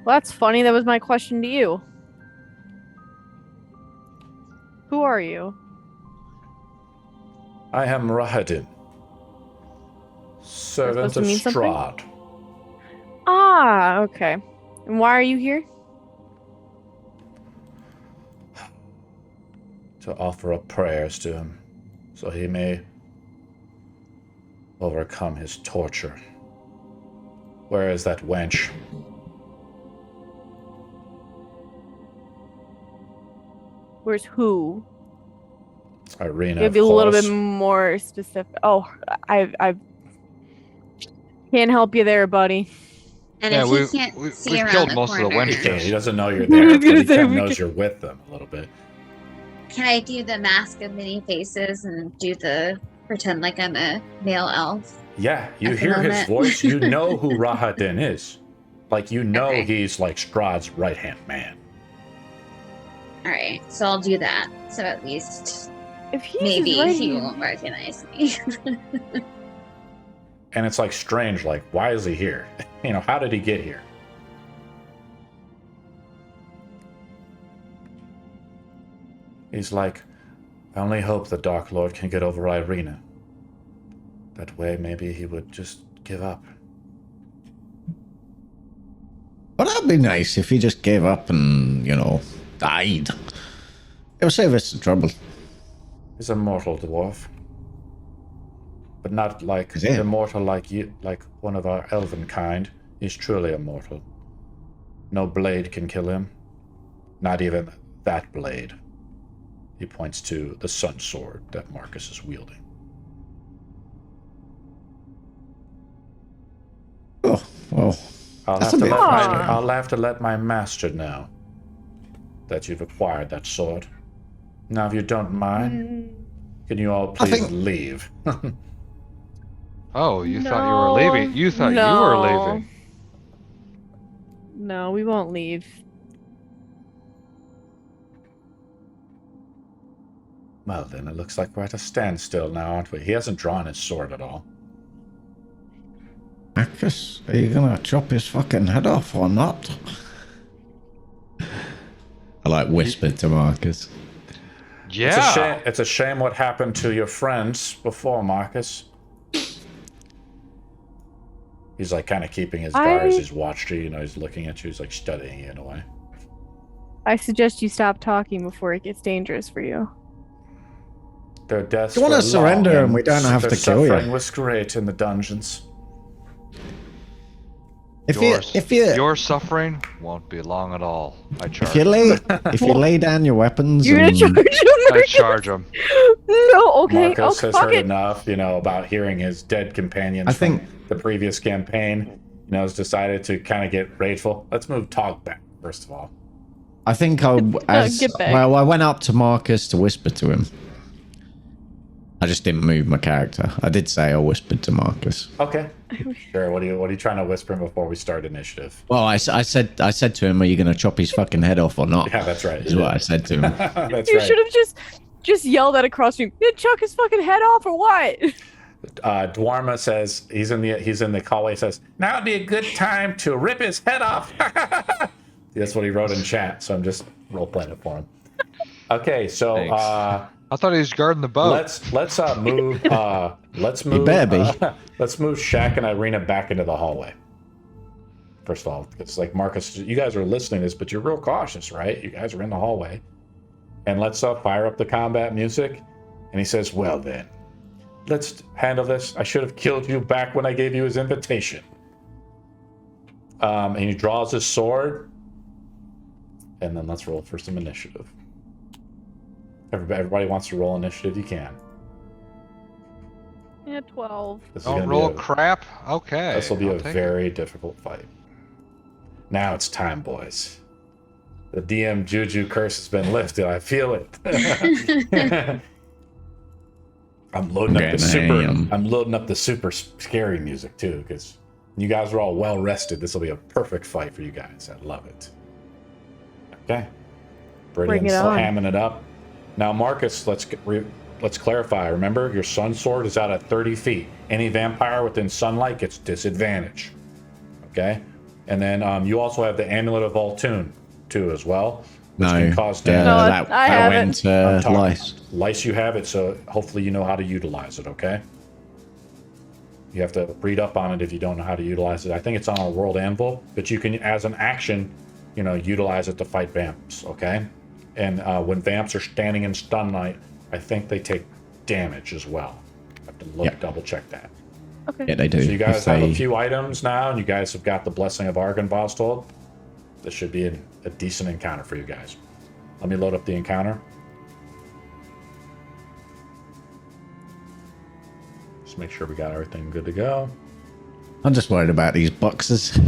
Well, that's funny. That was my question to you. Who are you? I am Rahadin, servant of Strahd. Ah, okay. And why are you here? To offer up prayers to him, so he may overcome his torture. Where is that wench? Where's who? Irina, Maybe a little bit more specific. Oh, I can't help you there, buddy. And Yeah, if he can't see we've around killed the most corner, of the wenches. He doesn't know you're I there, was but gonna he say kind of we knows could- you're with them a little bit. can I do the mask of many faces and do the pretend like I'm a male elf? Yeah, you At the hear his moment. voice, you know who Rahadin is. Like, you know Okay. he's like Strahd's right-hand man. All right, so I'll do that. So at least If he's maybe right he here- won't recognize me. And it's like strange, like, why is he here? You know, how did he get here? He's like, I only hope the Dark Lord can get over Irina. That way, maybe he would just give up. Well, that'd be nice if he just gave up and, died. It would save us the trouble. He's a mortal dwarf. But not like Is he? immortal like you, like one of our elven kind. He's truly immortal. No blade can kill him. Not even that blade. He points to the sun sword that Marcus is wielding. Oh, well. I'll That's have, a to bit let my, frustrating. I'll have to let my master know that you've acquired that sword. Now, if you don't mind, can you all I please think- leave? Oh, you thought you were leaving. You thought you were leaving. No, we won't leave. Well, then it looks like we're at a standstill now, aren't we? He hasn't drawn his sword at all. Marcus, are you gonna chop his fucking head off or not? I whispered to Marcus. Yeah. It's a shame what happened to your friends before, Marcus. He's like kind of keeping his guard as he's watched you. He's looking at you. He's like studying you in a way. I suggest you stop talking before it gets dangerous for you. Their deaths You wanna were surrender long, and we don't have their to kill you. suffering was great in the dungeons. If you Your suffering won't be long at all. I charge. if you lay down your weapons You're gonna and charge him? I Marcus? charge him. No, okay. Marcus Oh, has fuck heard it. enough, about hearing his dead companions I think- from the previous campaign. Has decided to kind of get rageful. Let's move Tog back, first of all. I think I Get back. I went up to Marcus to whisper to him. I just didn't move my character. I did say I whispered to Marcus. Okay. Sure. What are you trying to whisper before we start initiative? Well, I said to him, "Are you going to chop his fucking head off or not?" Yeah, that's right. Is what I said to him. That's You right. should have just yelled at across from you. Did Chuck his fucking head off or what? Dwarma says he's in the hallway. Says now would be a good time to rip his head off. That's what he wrote in chat. So I'm just role playing it for him. Okay, so Thanks. I thought he was guarding the boat. let's move. Let's move. better be. Let's move Shaq and Irina back into the hallway. First of all, it's like Marcus, you guys are listening to this, but you're real cautious, right? You guys are in the hallway, and let's fire up the combat music. And he says, "Well then, let's handle this. I should have killed you back when I gave you his invitation." And he draws his sword, and then let's roll for some initiative. Everybody wants to roll initiative. You can. Yeah, 12. This is Don't gonna roll be crap. Okay. this will be I'll a take very difficult fight. Now it's time, boys. The DM Juju curse has been lifted. I feel it. I'm loading up the super. I'm loading up the super scary music too, because you guys are all well rested. This will be a perfect fight for you guys. I love it. Okay, Bring it Brittany's on. hamming it up. Now, Marcus, let's clarify. Remember, your sun sword is out at 30 feet. Any vampire within sunlight gets disadvantage. Okay, and then you also have the amulet of Voltune too, as well. Which can cause damage. No, that I have went I'm talking- lice. Lice, you have it, so hopefully you know how to utilize it, okay? You have to read up on it if you don't know how to utilize it. I think it's on our World Anvil, but you can, as an action, utilize it to fight vamps, okay? And when vamps are standing in stun light, I think they take damage as well. I have to look, double check that. Okay. Yeah, they do. So you guys If have a they- few items now, and you guys have got the Blessing of Argynvost. This should be a decent encounter for you guys. Let me load up the encounter. Just make sure we got everything good to go. I'm just worried about these boxes.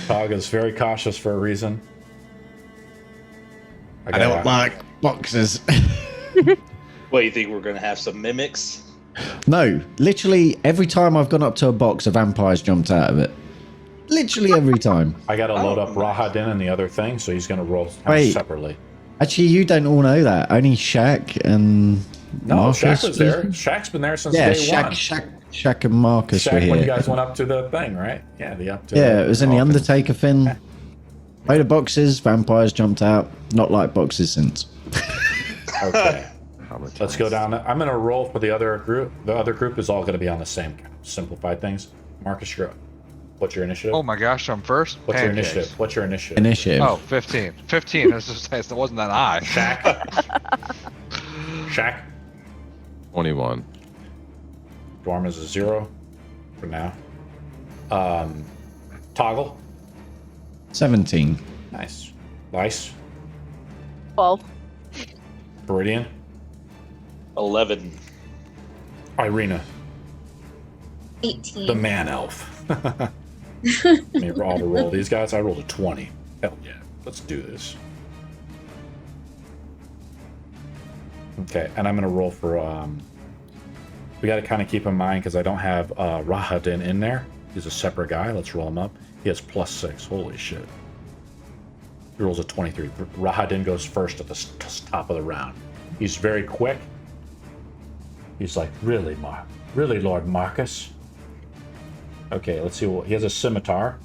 Tog is very cautious for a reason. I don't like boxes. What, you think we're gonna have some mimics? No, literally every time I've gone up to a box, a vampire's jumped out of it. Literally every time. I got to load up Rahadin and the other thing, so he's going to roll Wait. separately. Actually, you don't all know that. Only Shaq and No, Marcus. Shaq was there. Shaq's been there since Yeah, day one. Shaq and Marcus were Shaq, here. when you guys went up to the thing, right? Yeah, the up to. Yeah, it was in the coffin. Undertaker thing. Load of boxes, vampires jumped out. Not like boxes since. Okay. How many Let's go down. I'm going to roll for the other group. The other group is all going to be on the same simplified things. Marcus, you're up. What's your initiative? Oh my gosh, I'm first. What's your Pancakes. initiative? What's your initiative? Initiative. Oh, 15. 15. It wasn't that high. Shaq. 21. Dwarm is a 0 for now. Toggle. 17. Nice. Lice. 12. Viridian. 11. Irina. 18. The man elf. Let me roll these guys. I rolled a 20. Hell yeah. Let's do this. Okay, and I'm going to roll for... we got to kind of keep in mind, because I don't have Rahadin in there. He's a separate guy. Let's roll him up. He has +6. Holy shit. He rolls a 23. Rahadin goes first at the top of the round. He's very quick. He's like, really, Lord Marcus? Okay, let's see. He has a scimitar.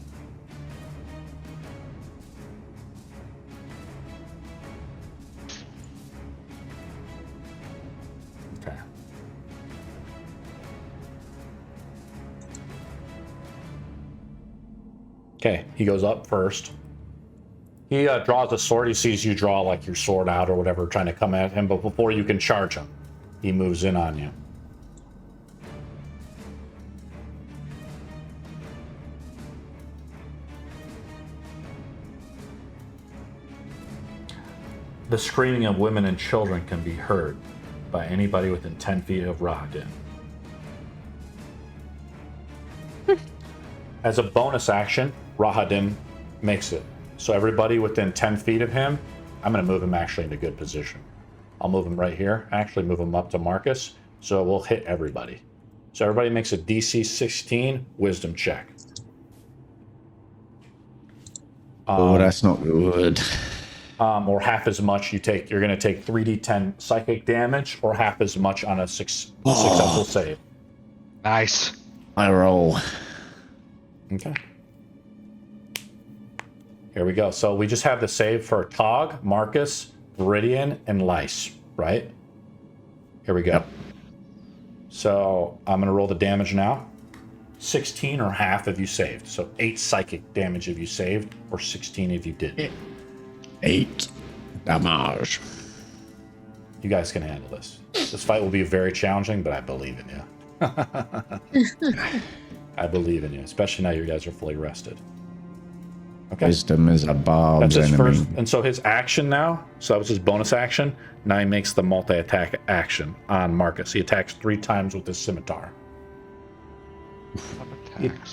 Okay. Okay, he goes up first. He draws a sword. He sees you draw like your sword out or whatever, trying to come at him, but before you can charge him, he moves in on you. The screaming of women and children can be heard by anybody within 10 feet of Rahadin. As a bonus action, Rahadin makes it. So everybody within 10 feet of him, I'm going to move him actually into good position. I'll move him right here. Actually move him up to Marcus. So we'll hit everybody. So everybody makes a DC 16 wisdom check. Oh, that's not good. Or half as much you're going to take 3d10 psychic damage, or half as much on a successful save. Nice. I roll. Okay. Here we go. So we just have the save for Tog, Marcus, Viridian, and Lice, right? Here we go. Yep. So I'm going to roll the damage now. 16 or half if you saved. So 8 psychic damage if you saved, or 16 if you didn't. 8 damage. You guys can handle this. This fight will be very challenging, but I believe in you. I believe in you, especially now you guys are fully rested. Okay. Wisdom is a barb's That's his enemy. first, and so his action now. So that was his bonus action. Now he makes the multi-attack action on Marcus. He attacks 3 times with his scimitar.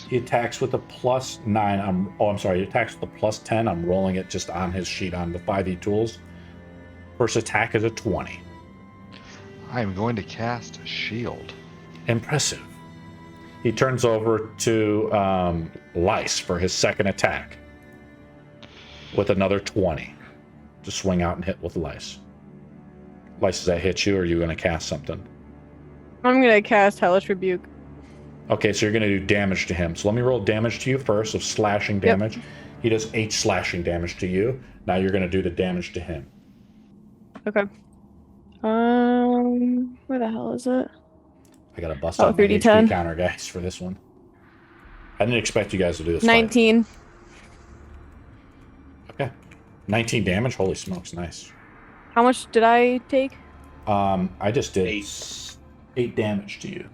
He attacks with a +9. I'm sorry. He attacks with a +10. I'm rolling it just on his sheet on the 5e tools. First attack is a 20. I'm going to cast a shield. Impressive. He turns over to Lice for his second attack with another 20 to swing out and hit with Lice. Lice, does that hit you, or are you going to cast something? I'm gonna cast Hellish Rebuke. Okay, so you're going to do damage to him. So let me roll damage to you first of slashing damage. He does 8 slashing damage to you. Now you're going to do the damage to him. Okay. Where the hell is it? I got to bust Oh, out my 3d10. HP counter, guys, for this one. I didn't expect you guys to do this. 19. Fight. Okay. 19 damage? Holy smokes, nice. How much did I take? I just did 8. 8 damage to you.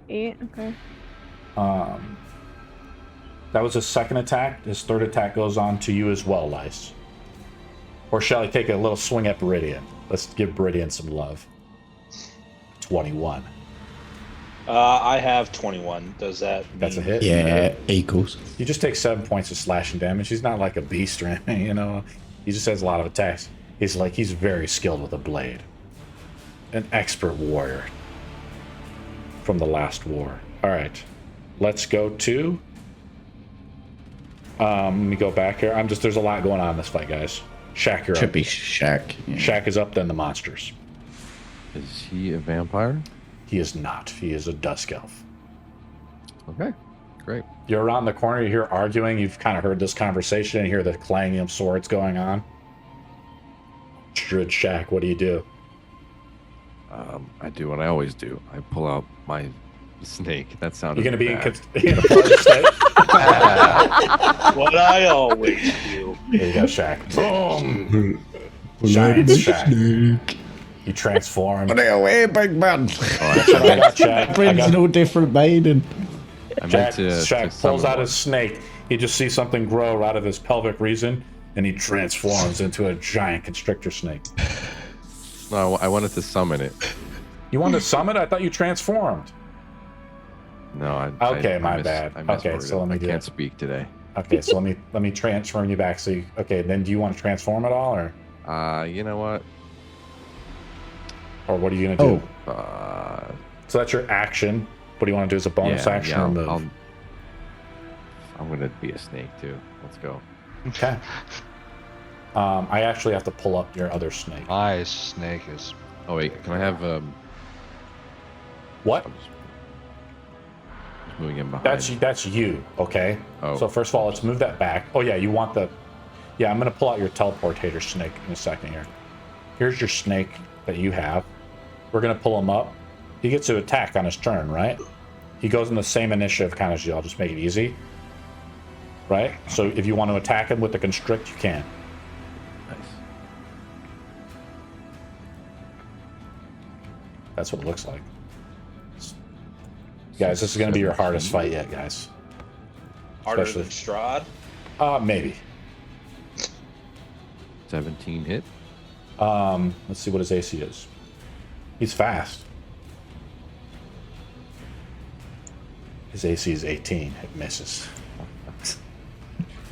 8, okay. That was his second attack. His third attack goes on to you as well, Lice. Or shall I take a little swing at Beridian? Let's give Beridian some love. 21. I have 21. Does that mean... That's a hit? Yeah, equals. You just take 7 points of slashing damage. He's not like a beast or anything, you know. He just has a lot of attacks. He's very skilled with a blade. An expert warrior from the last war. All right, let's go to. Let me go back here. There's a lot going on in this fight, guys. Shaq, you're Should up. be Shaq. Yeah. Shaq is up, then the monsters. Is he a vampire? He is not. He is a dusk elf. Okay, great. You're around the corner. You hear arguing. You've kind of heard this conversation and hear the clanging of swords going on. Druid Shaq, what do you do? I do what I always do. I pull out my snake. That sounded You're gonna be bad. in pull out your snake? What I always do. Here you go, Shaq. Boom. Giant Shaq. You transform. Put it away, big man. I got Shaq. Brings no different maiden. I meant Shaq to pulls summon out one. his snake. He just sees something grow out of his pelvic region, and he transforms into a giant constrictor snake. No, I wanted to summon it. You wanted to summon? I thought you transformed. No, Okay, I my bad. Okay, misworded so it. let me I do can't it. speak today. Okay, so let me transform you back. So okay, then do you want to transform at all, or You know what? what are you gonna do? So that's your action. What do you want to do as a bonus action or move? I'm gonna be a snake too. Let's go. Okay. I actually have to pull up your other snake. My snake is. Oh wait, can I have What? I'm just moving him behind. That's you. Okay. Oh. So first of all, let's move that back. Oh yeah, you want the. Yeah, I'm gonna pull out your teleportator snake in a second here. Here's your snake that you have. We're gonna pull him up. He gets to attack on his turn, right? He goes in the same initiative kind of as you. I'll just make it easy. Right? So if you want to attack him with the constrict, you can. Nice. That's what it looks like. Guys, this is going to be your hardest fight yet, guys. Harder than Strahd? Maybe. 17 hit. Let's see what his AC is. He's fast. His AC is 18. It misses.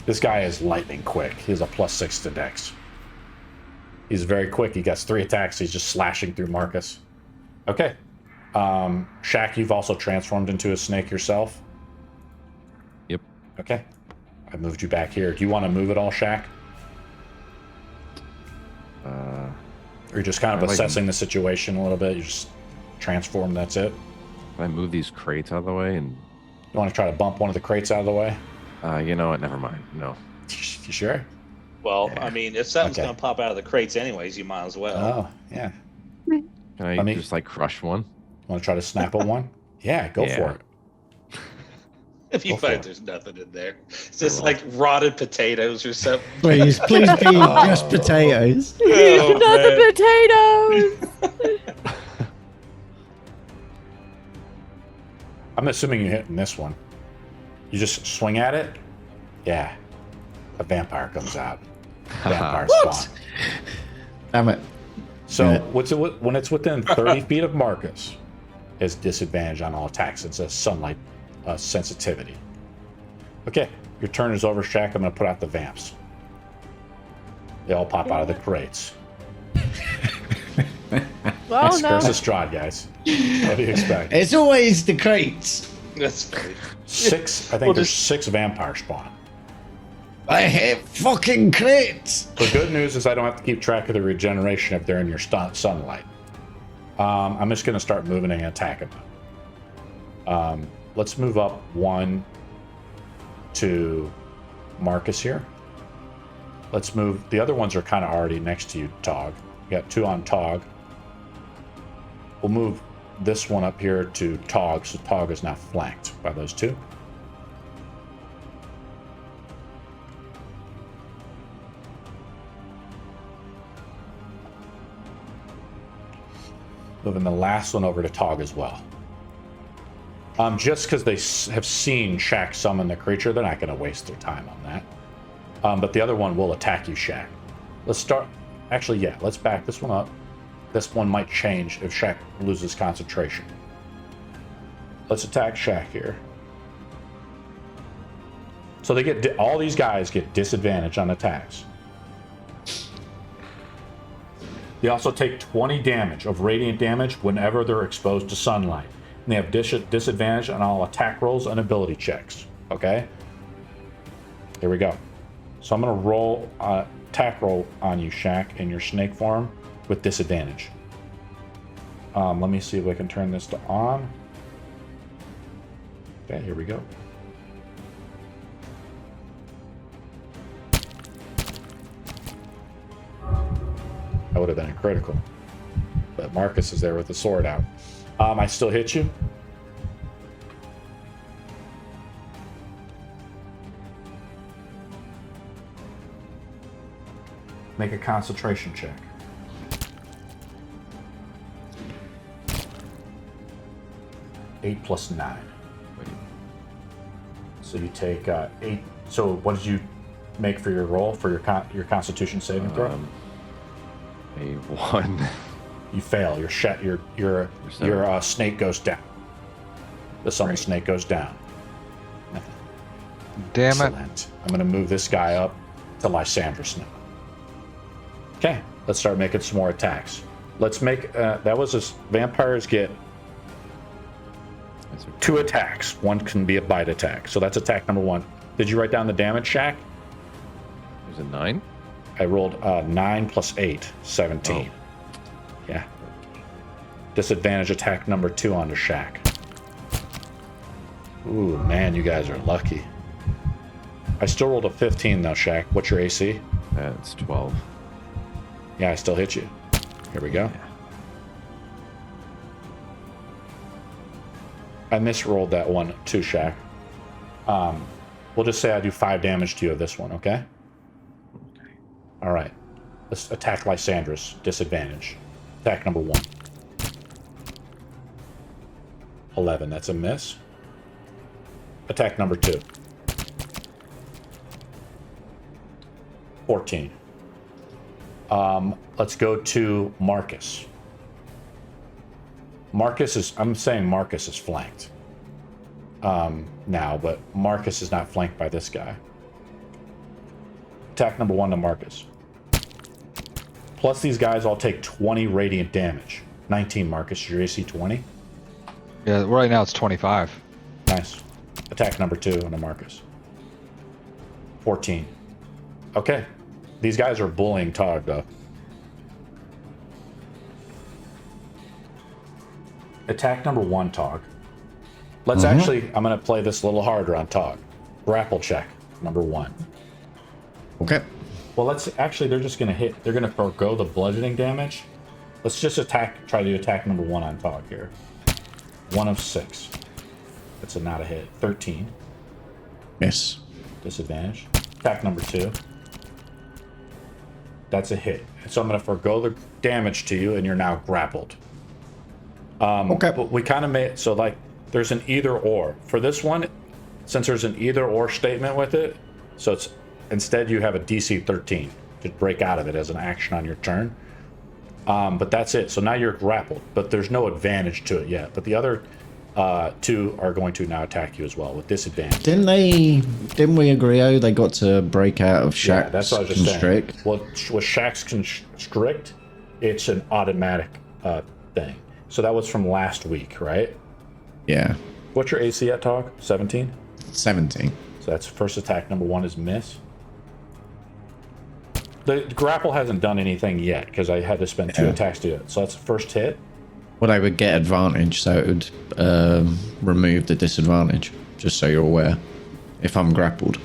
This guy is lightning quick. He has a +6 to Dex. He's very quick. He gets 3 attacks. He's just slashing through Marcus. Okay. Shaq, you've also transformed into a snake yourself? Yep. Okay. I moved you back here. Do you want to move at all, Shaq? Or you're just kind of assessing the situation a little bit? You just transform, that's it? Can I move these crates out of the way and... You want to try to bump one of the crates out of the way? you know what? Never mind. No. You sure? Well, Yeah. I mean, if something's Okay. going to pop out of the crates anyways, you might as well. Oh, yeah. Can I Let me- just like crush one? Want to try to snap at one? Yeah, go Yeah. for it. If you Go for find it. there's nothing in there. It's just like rotted potatoes or something. Please be just potatoes. Oh, Not man. the potatoes! I'm assuming you're hitting this one. You just swing at it? Yeah. a vampire comes out. Vampire spawn. Damn it. So Yeah. when it's within 30 feet of Marcus, it's disadvantage on all attacks. It's a sunlight sensitivity. Okay, your turn is over, Shaq. I'm going to put out the vamps. They all pop out of the crates. Well, That's no. Curse of Strahd, guys. What do you expect? It's always the crates. That's funny. 6, I think there's 6 vampire spawn. I hate fucking crates. The good news is I don't have to keep track of the regeneration if they're in your sunlight. I'm just going to start moving and attacking them. Let's move up 1 to Marcus here. Let's move. The other ones are kind of already next to you, Tog. You got 2 on Tog. We'll move this one up here to Tog, so Tog is not flanked by those 2. Moving the last one over to Tog as well. Just because they have seen Shaq summon the creature, they're not going to waste their time on that. But the other one will attack you, Shaq. Let's start. Actually, yeah, let's back this one up. This one might change if Shaq loses concentration. Let's attack Shaq here. So they get all these guys get disadvantage on attacks. They also take 20 damage of radiant damage whenever they're exposed to sunlight. And they have disadvantage on all attack rolls and ability checks. Okay? Here we go. So I'm going to roll attack roll on you, Shaq, in your snake form with disadvantage. Let me see if I can turn this to on. Okay, here we go. That would have been a critical. But Marcus is there with the sword out. I still hit you. Make a concentration check. Eight plus 9. So you take 8. So what did you make for your roll for your Constitution saving throw? A 1. You fail. Your snake goes down. The summon snake goes down. Damn it. Excellent. I'm going to move this guy up to Lysandros now. Okay, let's start making some more attacks. Let's make that was this. Vampires get 2 attacks. One can be a bite attack. So that's attack number 1. Did you write down the damage, Shaq? There's a 9. I rolled 9 plus 8, 17. Oh. Yeah. Disadvantage attack number 2 onto Shaq. Ooh, man, you guys are lucky. I still rolled a 15 though, Shaq. What's your AC? That's 12. Yeah, I still hit you. Here we go. Yeah. I misrolled that one too, Shaq. We'll just say I do 5 damage to you of this one, okay? All right. Let's attack Lysandros. Disadvantage. Attack number 1. 11. That's a miss. Attack number 2. 14. Let's go to Marcus. I'm saying Marcus is flanked now, but Marcus is not flanked by this guy. Attack number 1 to Marcus. Plus these guys all take 20 radiant damage. 19, Marcus. Your AC 20? Yeah, right now it's 25. Nice. Attack number 2 on the Marcus. 14. Okay. These guys are bullying Tog, though. Attack number 1, Tog. Let's actually, I'm going to play this a little harder on Tog. Grapple check, number 1. Okay. Well, let's actually, they're just going to hit, they're going to forgo the bludgeoning damage. Let's just try to attack number 1 on Tog here. 1 of 6. That's not a hit. 13. Miss. Disadvantage. Attack number 2. That's a hit. So I'm going to forgo the damage to you, and you're now grappled. Okay. But we kind of made so like there's an either or for this one, since there's an either or statement with it. So it's Instead, you have a DC 13 to break out of it as an action on your turn. But that's it. So now you're grappled, but there's no advantage to it yet. But the other two are going to now attack you as well with disadvantage. Didn't we agree they got to break out of Shaq's Yeah, that's what I was just saying. constrict? Well, with Shaq's constrict, it's an automatic thing. So that was from last week, right? Yeah. What's your AC at, Tog? 17? 17. So that's first attack. Number 1 is miss. The grapple hasn't done anything yet because I had to spend 2 attacks to do it. So that's the first hit. Well, they would get advantage, so it would remove the disadvantage, just so you're aware, if I'm grappled.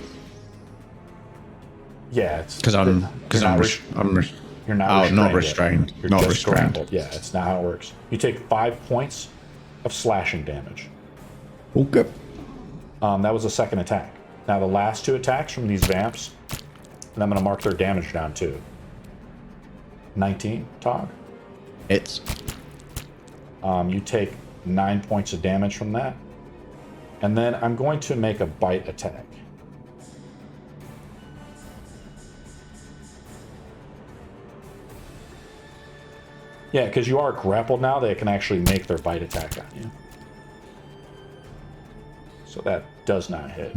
Yeah, it's Because I'm you're not restrained. You're Not just restrained. grappled. Yeah, that's not how it works. You take 5 points of slashing damage. Okay. That was the second attack. Now the last 2 attacks from these vamps, and I'm going to mark their damage down too. 19, Tog. It's You take 9 points of damage from that. And then I'm going to make a bite attack. Yeah, because you are grappled now, they can actually make their bite attack on you. So that does not hit.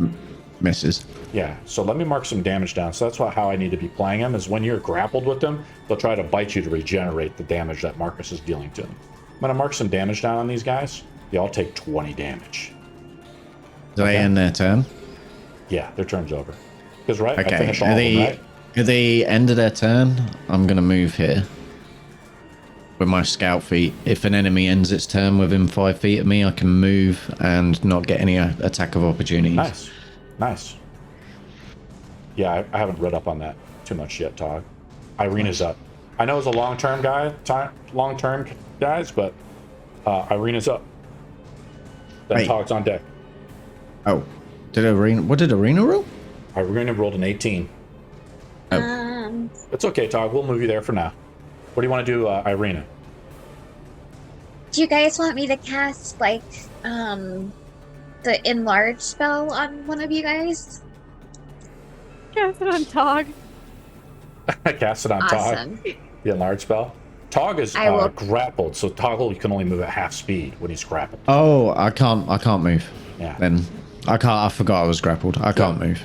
misses. Yeah, so let me mark some damage down. So that's how I need to be playing them, is when you're grappled with them, they'll try to bite you to regenerate the damage that Marcus is dealing to them. I'm going to mark some damage down on these guys. They all take 20 damage. Do they end their turn? Yeah, their turn's over. Because, right, I Okay. finished all of them, right? At the end of their turn, I'm going to move here with my scout feat. If an enemy ends its turn within 5 feet of me, I can move and not get any attack of opportunities. Nice. Nice. Yeah, I haven't read up on that too much yet, Todd. Irina's up. I know it's a long-term guys, but Irina's up. Then Wait. Todd's on deck. Oh, what did Arena roll? Irina rolled an 18. It's okay, Todd. We'll move you there for now. What do you want to do, Irina? Do you guys want me to cast, like, the enlarge spell on one of you guys? Cast it on Tog. Cast it on Awesome. Tog. The enlarge spell. Tog is grappled, so Toggle can only move at half speed when he's grappled. Oh, I can't move. Yeah. Then I forgot I was grappled. I can't move.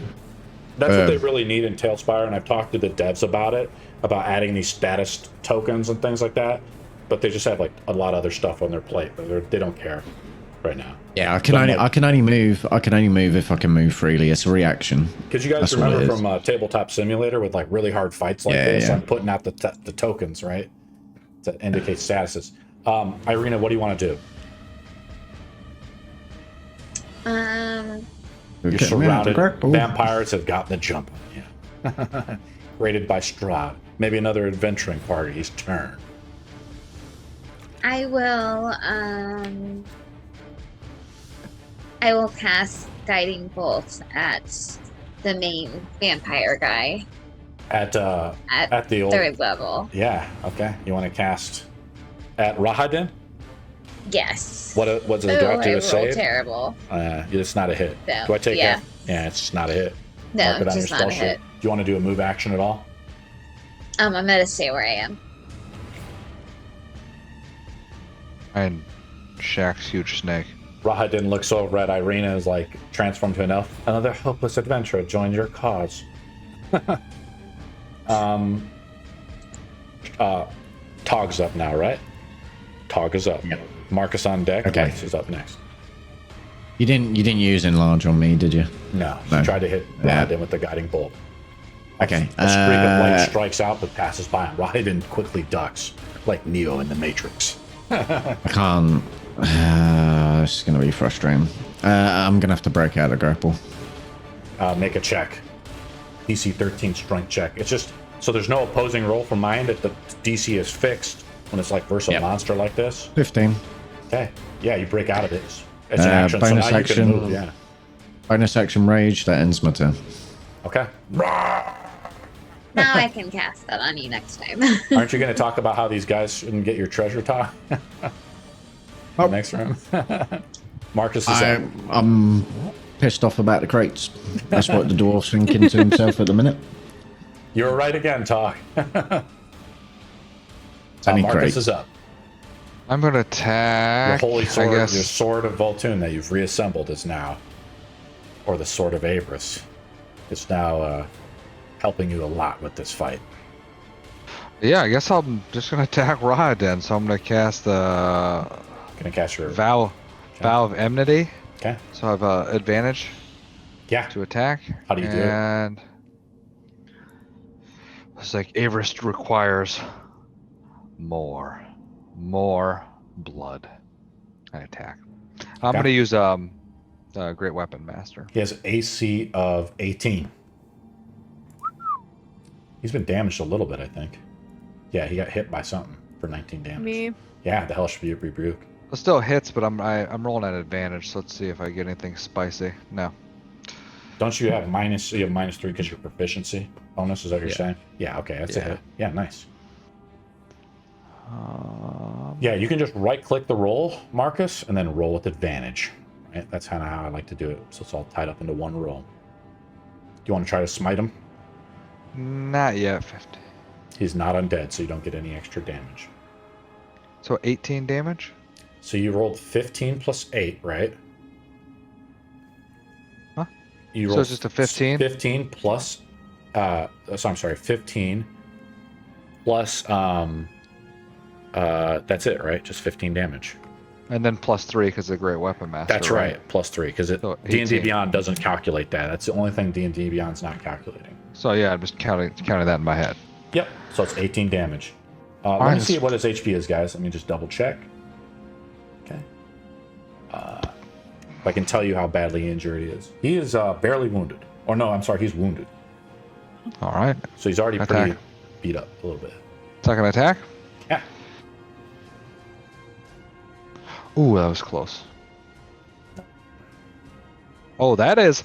That's what they really need in Tailspire, and I've talked to the devs about it, about adding these status tokens and things like that, but they just have like a lot of other stuff on their plate, but they don't care right now. Yeah, I can only move if I can move freely. It's a reaction. Because you guys remember from Tabletop Simulator with like really hard fights like this, I'm putting out the tokens, right, to indicate statuses. Irina, what do you want to do? You're surrounded. Vampires have gotten the jump on you. Rated by Strahd. Maybe another adventuring party's turn. I will cast Guiding Bolt at the main vampire guy. At the old 3rd level. Yeah, okay. You want to cast at Rahadin? Yes. What does it do? I do a save? Terrible. It's not a hit. No. Do I take Yeah. it? Yeah, it's just not a hit. No, Mark it on just your not a spell sheet. hit. Do you want to do a move action at all? I'm gonna stay where I am. And Shaq's huge snake. Rahadin looks over at Irina and is like, transformed to an elf. Another hopeless adventurer joined your cause. Tog's up now, right? Tog is up. Yep. Marcus on deck. Okay. Lex is up next. You didn't use enlarge on me, did you? No. No. She tried to hit Rahadin with the guiding bolt. Okay. A streak of light strikes out but passes by, and Rahadin quickly ducks, like Neo in the Matrix. I can't. This is going to be frustrating. I'm going to have to break out of grapple. Make a check. DC 13 strength check. It's just, so there's no opposing roll from mine. That the DC is fixed when it's like versus a monster like this. 15. Okay. Yeah, you break out of it. It's an action, so bonus now action. you can move. Yeah. Bonus action rage, that ends my turn. Okay. Now I can cast that on you next time. Aren't you going to talk about how these guys shouldn't get your treasure talk? Next round. Marcus is up. pissed off about the crates. That's what the dwarf's thinking to himself at the minute. You were right again, Talk. Any Marcus crate. is up. I'm gonna Your attack. holy sword, I your guess. sword of Voltun that you've reassembled is now, or the sword of Avris, is now helping you a lot with this fight. Yeah, I guess I'm just gonna attack Rahadin. So I'm gonna cast the Gonna cast your vow of enmity. Okay. So I have advantage Yeah. to attack. How do you do it? And it's like Avris requires more blood. I attack. I'm Okay. gonna use Great Weapon Master. He has AC of 18. He's been damaged a little bit, I think. Yeah, he got hit by something for 19 damage. Me. Yeah, the Hellish Rebuke. It still hits, but I'm rolling at advantage. So let's see if I get anything spicy. No. Don't you have minus? You have -3 because your proficiency bonus. Is that what you're Yeah. saying? Yeah. Okay, that's a Yeah. hit. Yeah, nice. Yeah, you can just right-click the roll, Marcus, and then roll with advantage. Right? That's kind of how I like to do it. So it's all tied up into one roll. Do you want to try to smite him? Not yet. 50. He's not undead, so you don't get any extra damage. So 18 damage. So you rolled 15 plus 8, right? Huh? You So rolled it's just a 15? 15 plus. So I'm sorry, 15 plus. That's it, right? Just 15 damage. And then +3 because of Great Weapon Master. That's right, +3 because So D&D 18. Beyond doesn't calculate that. That's the only thing D&D Beyond's not calculating. So yeah, I'm just counting that in my head. Yep. So it's 18 damage. Let me Alright. see what his HP is, guys. Let me just double check. Okay. If I can tell you how badly injured he is. He is barely wounded. Or no, I'm sorry, he's wounded. All right. So he's already Attack. pretty beat up a little bit. Second attack. Yeah. Ooh, that was close. Oh, that's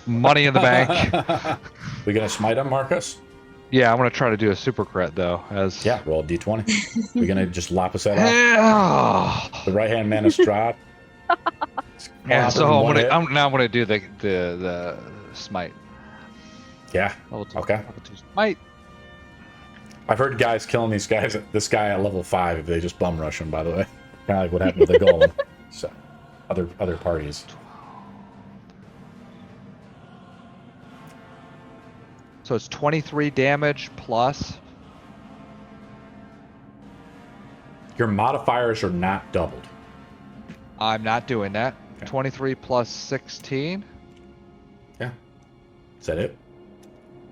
money in the bank. We gonna smite him, Marcus? Yeah, I'm gonna try to do a super crit though. As Yeah, roll a d20. We're gonna just lop his head off. yeah. The right hand man is Strahd. Yeah. So One hit. I'm gonna do the smite. Yeah. Level 2. Okay. Level 2 smite. I've heard guys killing this guy at level 5 if they just bum rush him, by the way. Kind of like what happened with the golem. So other parties. So it's 23 damage plus. Your modifiers are not doubled. I'm not doing that. Okay. 23 plus 16. Yeah. Is that it?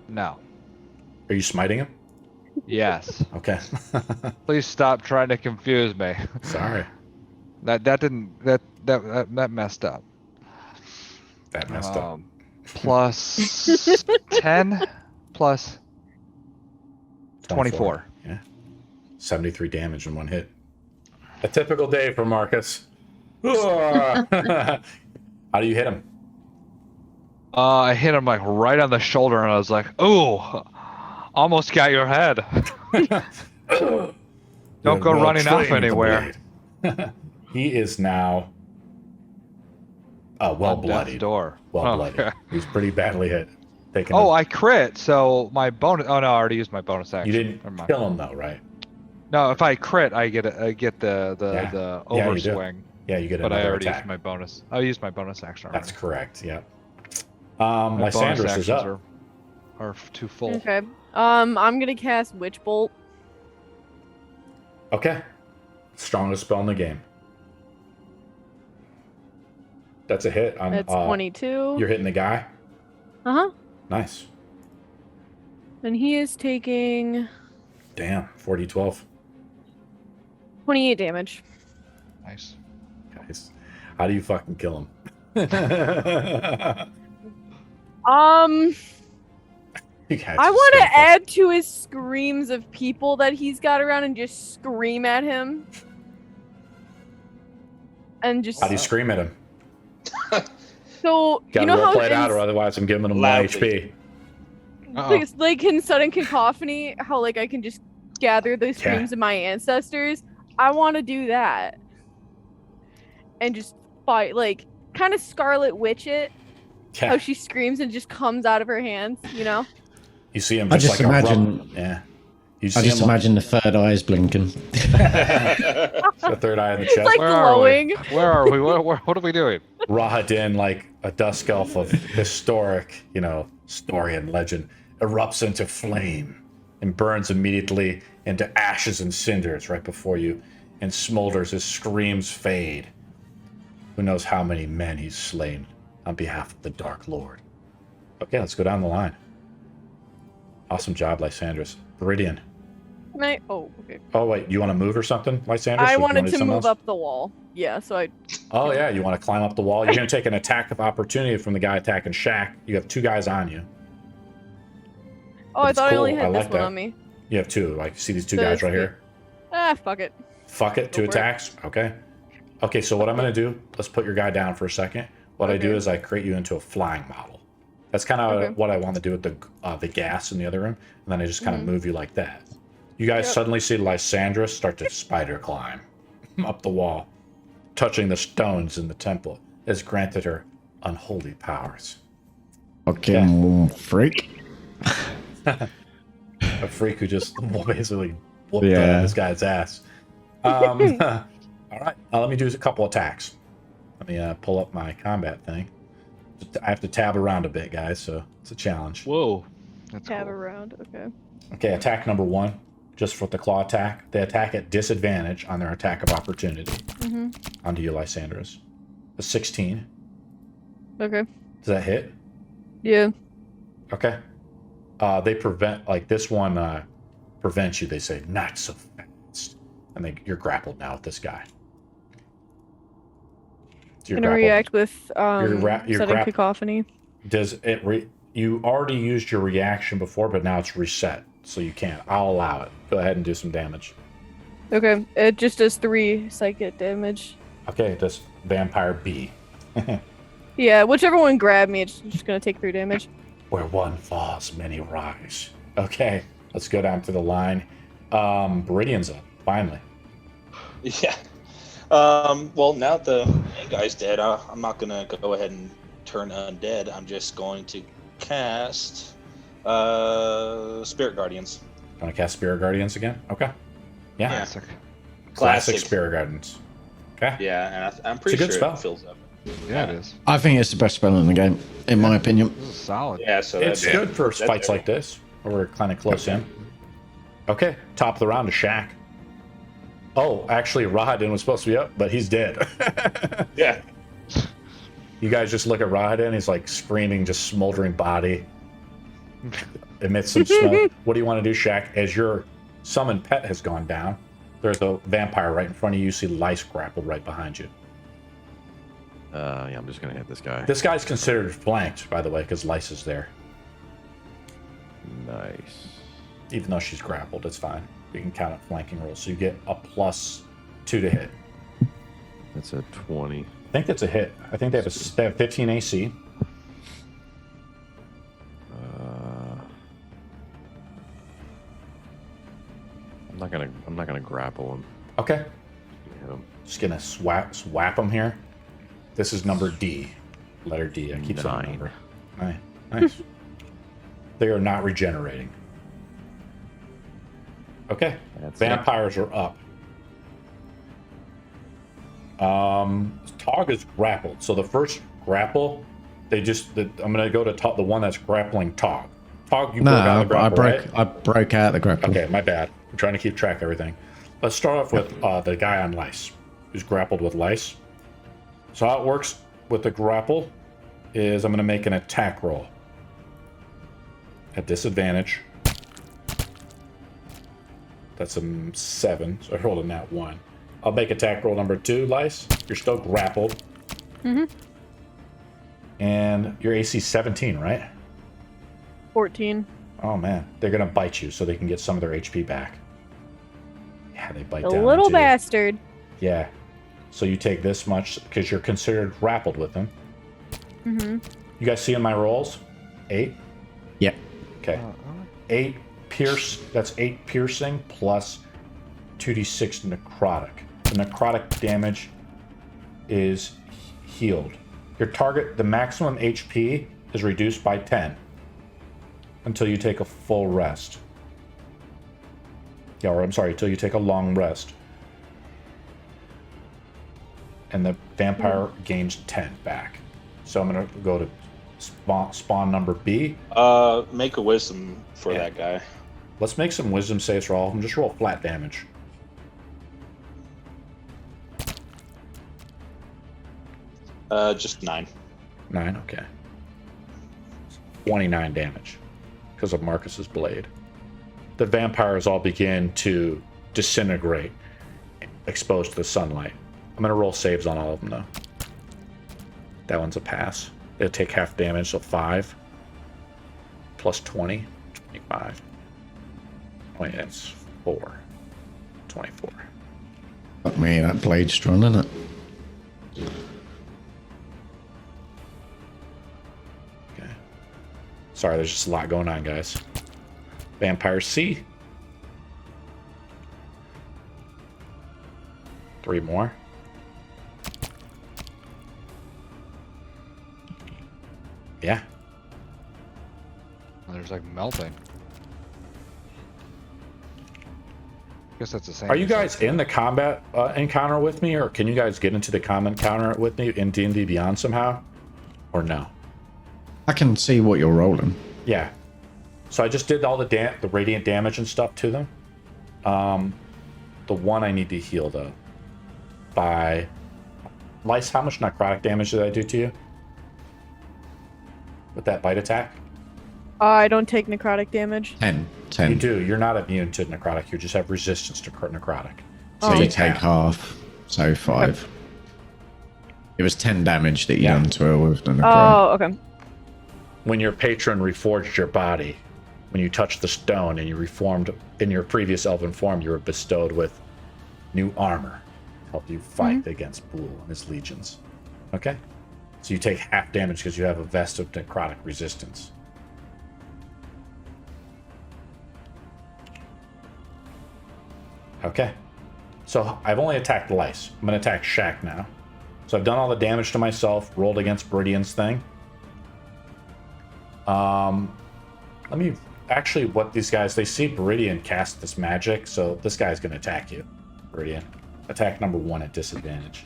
No. Are you smiting him? Yes. Okay. Please stop trying to confuse me. Sorry. That messed up. That messed up. Plus 10 plus 24. Yeah. 73 damage in one hit. A typical day for Marcus. How do you hit him? I hit him like right on the shoulder, and I was like, "Ooh, almost got your head." Don't go running off anywhere. He is now well bloodied. Door. Well bloodied. Okay. He's pretty badly hit. I crit. So my bonus. Oh no, I already used my bonus action. You Never didn't mind. kill him though, right? No, if I crit, I get the Yeah, you do. overswing. Yeah, you get But I another already attack. used my bonus. I used my bonus action. Already. That's correct. Yeah. My bonus Lysandrus is actions up. are too full. Okay. I'm gonna cast Witch Bolt. Okay. Strongest spell in the game. That's a hit. That's 22. You're hitting the guy. Uh-huh. Nice. And he is taking Damn. 40-12. 28 damage. Nice. Guys, how do you fucking kill him? You guys I are want so to add to his screams of people that he's got around and just scream at him. And just How do you scream at him? so Gotta you know how roleplay it out, in, or otherwise I'm giving him Loudly. 1 HP. like in sudden cacophony, how like I can just gather the screams of my ancestors. I want to do that and just fight like kind of Scarlet Witch it. Yeah. How she screams and just comes out of her hands, you know? You see him I just, just like imagine. yeah. You I see just him imagine the third eye's blinking. the third eye in the chest. Like Where are we? glowing. Where are we? What are we doing? Rahadin, like a dusk elf of historic, story and legend, erupts into flame and burns immediately into ashes and cinders right before you and smolders as screams fade. Who knows how many men he's slain on behalf of the Dark Lord. Okay, let's go down the line. Awesome job, Lysandris. Viridian. Oh, okay. Oh, wait, you want to move or something, Lysandris? I Or you wanna wanted do to something move else? up the wall. Yeah, so I. Oh, yeah, you want to climb up the wall. You're going to take an attack of opportunity from the guy attacking Shaq. You have 2 guys on you. Oh, I It's thought I cool. only I had this like one that. on me. You have 2. Like, see these 2 So guys it's right the- here? Fuck it. Fuck it, 2 Go for it. attacks. Okay. Okay, so what I'm going to do, let's put your guy down for a second. What I do Okay. is I create you into a flying model. That's kind of Okay. what I want to do with the gas in the other room. And then I just kind of move you like that. You guys Yep. suddenly see Lysandra start to spider climb up the wall, touching the stones in the temple, as granted her unholy powers. Fucking freak. A freak who just basically whooped Yeah. this guy's ass. All right, let me do a couple attacks. Let me pull up my combat thing. I have to tab around a bit, guys, so it's a challenge. Whoa. That's Tab cool. around. Okay. Okay, attack number 1, just for the claw attack. They attack at disadvantage on their attack of opportunity. Mhm. Onto you, Lysandris. A 16. Okay. Does that hit? Yeah. Okay. They prevent, like this one prevents you. They say, not so fast. And you're grappled now with this guy. So you're Gonna grappled. react with you're setting grap- cacophony. Does it you already used your reaction before, but now it's reset, so you can't. I'll allow it. Go ahead and do some damage. Okay. It just does 3 psychic damage. Okay, it does Vampire B. Yeah, whichever one grabbed me, it's just gonna take 3 damage. Where one falls, many rise. Okay, let's go down to the line. Viridian's up, finally. Yeah. Well, now the main guy's dead, I'm not gonna go ahead and turn undead. I'm just going to cast Spirit Guardians. Want to cast Spirit Guardians again? Okay. Yeah. Classic. Classic Spirit Guardians. Okay. Yeah, and I'm It's pretty a good sure spell. it fills up. Yeah, it is. I think it's the best spell in the game, in my opinion. This is solid. Yeah, so It's that'd be- good for that'd fights be- like this, where we're kind of close in. Okay, top of the round to Shaq. Oh, actually, Rahadin was supposed to be up, but he's dead. Yeah. You guys just look at Rahadin, he's like screaming, just smoldering body. Emits some smoke. What do you want to do, Shaq? As your summoned pet has gone down, there's a vampire right in front of you. You see Lice grappled right behind you. Yeah, I'm just gonna hit this guy. This guy's considered flanked, by the way, because Lice is there. Nice. Even though she's grappled, it's fine. You can count it flanking rolls, so you get a +2 to hit. That's a 20. I think that's a hit. I think they have 15 AC. I'm not gonna grapple him. Okay. Hit him. Just gonna swap them here. This is number D. Letter D. I keep saying 9. number. Nice. They are not regenerating. Okay. That's Vampires are up. Tog is grappled. So the first grapple, I'm gonna go to the one that's grappling Tog. Tog, you No, broke out of the grapple, right? I broke out the grapple. Okay, my bad. I'm trying to keep track of everything. Let's start off with the guy on Lice, who's grappled with Lice. So how it works with the grapple is I'm going to make an attack roll. At disadvantage. That's a 7, so I rolled a nat 1. I'll make attack roll number 2, Lice. You're still grappled. Mm-hmm. And your AC 17, right? 14. Oh man, they're gonna bite you so they can get some of their HP back. Yeah, they bite A down. little into you. bastard. Yeah. So you take this much because you're considered grappled with them. Mm-hmm. You guys see in my rolls? 8? Yeah. Okay. 8 pierce. That's 8 piercing plus 2d6 necrotic. The necrotic damage is healed Your target, the maximum HP is reduced by 10 until you take a full rest. Yeah, or I'm sorry, until you take a long rest. And the vampire gains 10 back. So I'm going to go to spawn number B. Make a wisdom for that guy. Let's make some wisdom saves for all of them. Just roll flat damage. Just 9. 9, okay. 29 damage because of Marcus's blade. The vampires all begin to disintegrate, exposed to the sunlight. I'm going to roll saves on all of them, though. That one's a pass. It'll take half damage, so 5 plus 20, 25. Wait, that's 4. 24. Fuck me, that blade's strong, isn't it? Okay. Sorry, there's just a lot going on, guys. Vampire C. 3 more. Yeah. There's like melting. I guess that's the same. Are you guys in the combat encounter with me, or can you guys get into the combat encounter with me in D&D Beyond somehow? Or no? I can see what you're rolling. Yeah. So I just did all the radiant damage and stuff to them. The one I need to heal, though. By... Lice, how much necrotic damage did I do to you? With that bite attack? I don't take necrotic damage. 10. You do. You're not immune to necrotic. You just have resistance to necrotic. So you take half. So 5. It was 10 damage that you done to her with the necrotic. Oh, okay. When your patron reforged your body, when you touched the stone and you reformed in your previous elven form, you were bestowed with new armor to help you fight against Bool and his legions. Okay? So you take half damage because you have a vest of necrotic resistance. Okay. So I've only attacked Lice. I'm going to attack Shaq now. So I've done all the damage to myself, rolled against Beridian's thing. Let me... Actually, what these guys... They see Beridian cast this magic, so this guy's going to attack you. Beridian. Attack number 1 at disadvantage.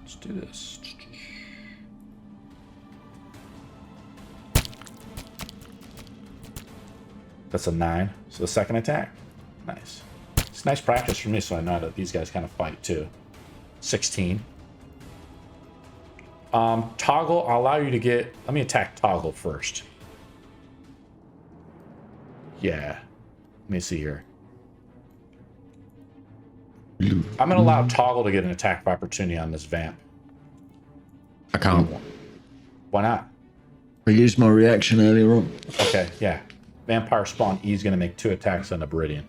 Let's do this. That's a 9. So the second attack. Nice. It's nice practice for me, so I know that these guys kind of fight too. 16. Toggle, I'll allow you to get... Let me attack Toggle first. Yeah. Let me see here. I'm going to allow Toggle to get an attack of opportunity on this vamp. I can't. Why not? I used my reaction earlier on. Okay, yeah. Vampire Spawn E is going to make 2 attacks on the Beridian.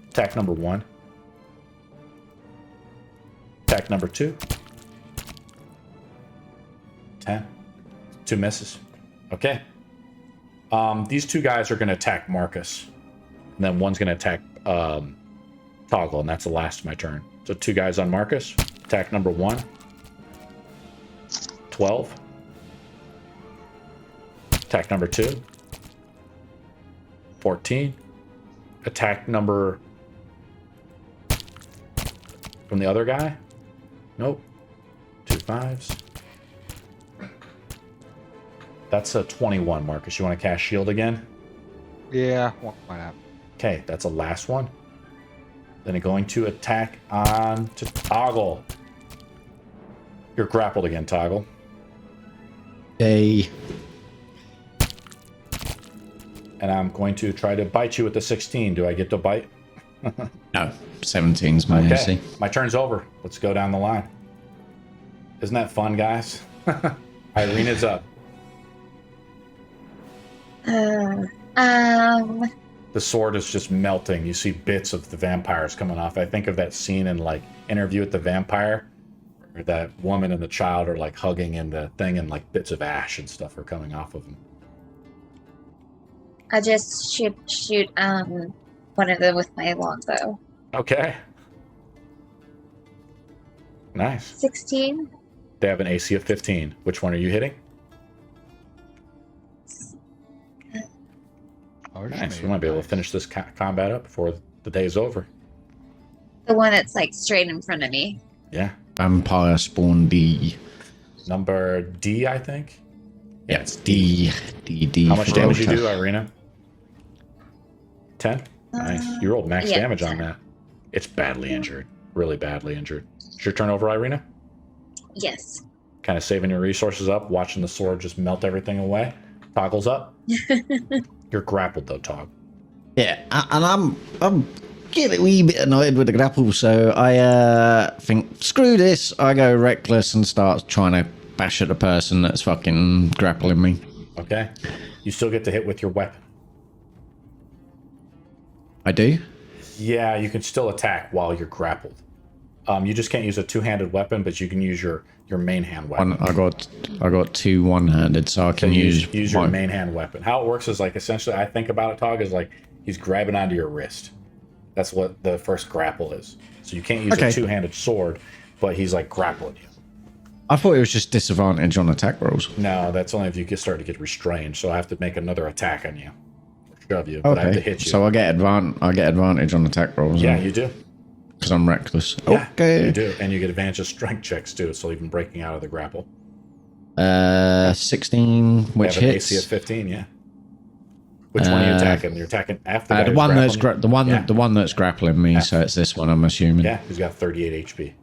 Attack number 1. Attack number 2. 10. 2 misses. Okay. These 2 guys are going to attack Marcus. And then one's going to attack Toggle, and that's the last of my turn. So 2 guys on Marcus. Attack number 1. 12. Attack number 2. 14. Attack number... From the other guy? Nope. 2 5s. That's a 21, Marcus. You want to cast shield again? Yeah, why not? Okay, that's a last one. Then going to attack on to Toggle. You're grappled again, Toggle. Yay. And I'm going to try to bite you with the 16. Do I get to bite? No, 17's my AC. My turn's over. Let's go down the line. Isn't that fun, guys? Irena's up. The sword is just melting. You see bits of the vampires coming off. I think of that scene in like Interview with the Vampire, where that woman and the child are like hugging in the thing, and like bits of ash and stuff are coming off of them. I just shoot one of them with my longbow. Okay. Nice. 16. They have an AC of 15. Which one are you hitting? Nice. We might be able to finish this combat up before the day is over. The one that's like straight in front of me. Yeah. Vampire spawn D. Number D, I think. Yeah, it's D. How much for damage you Delta. do, Irina? 10? Nice. You rolled max yeah, damage on 10. that. It's badly injured. Really badly injured. It's your turn over, Irina? Yes. Kind of saving your resources up, watching the sword just melt everything away. Toggles up. You're grappled though, Tog. Yeah, and I'm getting a wee bit annoyed with the grapple, so I think screw this. I go reckless and start trying to bash at the person that's fucking grappling me. Okay. You still get to hit with your weapon. I do. Yeah, you can still attack while you're grappled. You just can't use a two-handed weapon, but you can use your main hand weapon. I got two one-handed, so I can use your my- main hand weapon. How it works is like essentially, I think about it, Tog, is like he's grabbing onto your wrist. That's what the first grapple is. So you can't use a two-handed sword, but he's like grappling you. I thought it was just disadvantage on attack rolls. No, that's only if you start to get restrained. So I have to make another attack on you, shove you, but I have to hit you. So I get advantage on attack rolls. Yeah, you do. Because I'm reckless. Yeah, Okay. you do, and you get advantage of strength checks too. So even breaking out of the grapple. 16, which Have an hits. AC of 15. Yeah. Which one are you attacking? You're attacking after the one that's the one that's grappling me. So it's this one, I'm assuming. Yeah, he's got 38 HP.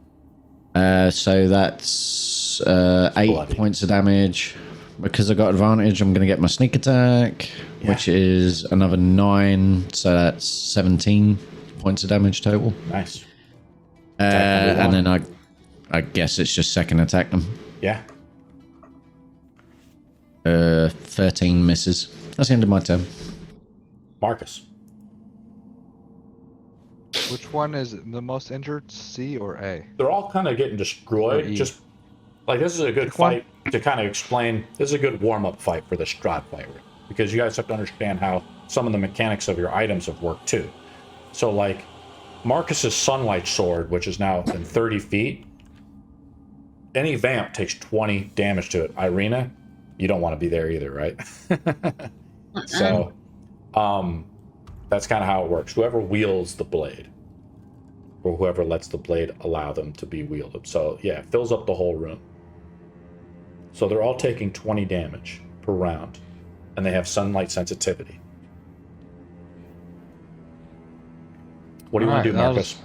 So that's 8 bloody. points of damage. Because I got advantage, I'm going to get my sneak attack, which is another 9. So that's 17 points of damage total. Nice. And then I guess it's just second attack them. Yeah. 13 misses. That's the end of my turn. Marcus. Which one is the most injured, C or A? They're all kind of getting destroyed. Just like this is a good fight to kind of explain. This is a good warm-up fight for the Strahd fight, because you guys have to understand how some of the mechanics of your items have worked too. So like Marcus's sunlight sword, which is now in 30 feet, any vamp takes 20 damage to it. Irina, you don't want to be there either, right? So that's kind of how it works. Whoever wields the blade, or whoever lets the blade allow them to be wielded. So yeah, it fills up the whole room. So they're all taking 20 damage per round, and they have sunlight sensitivity. What do you want to do, Marcus?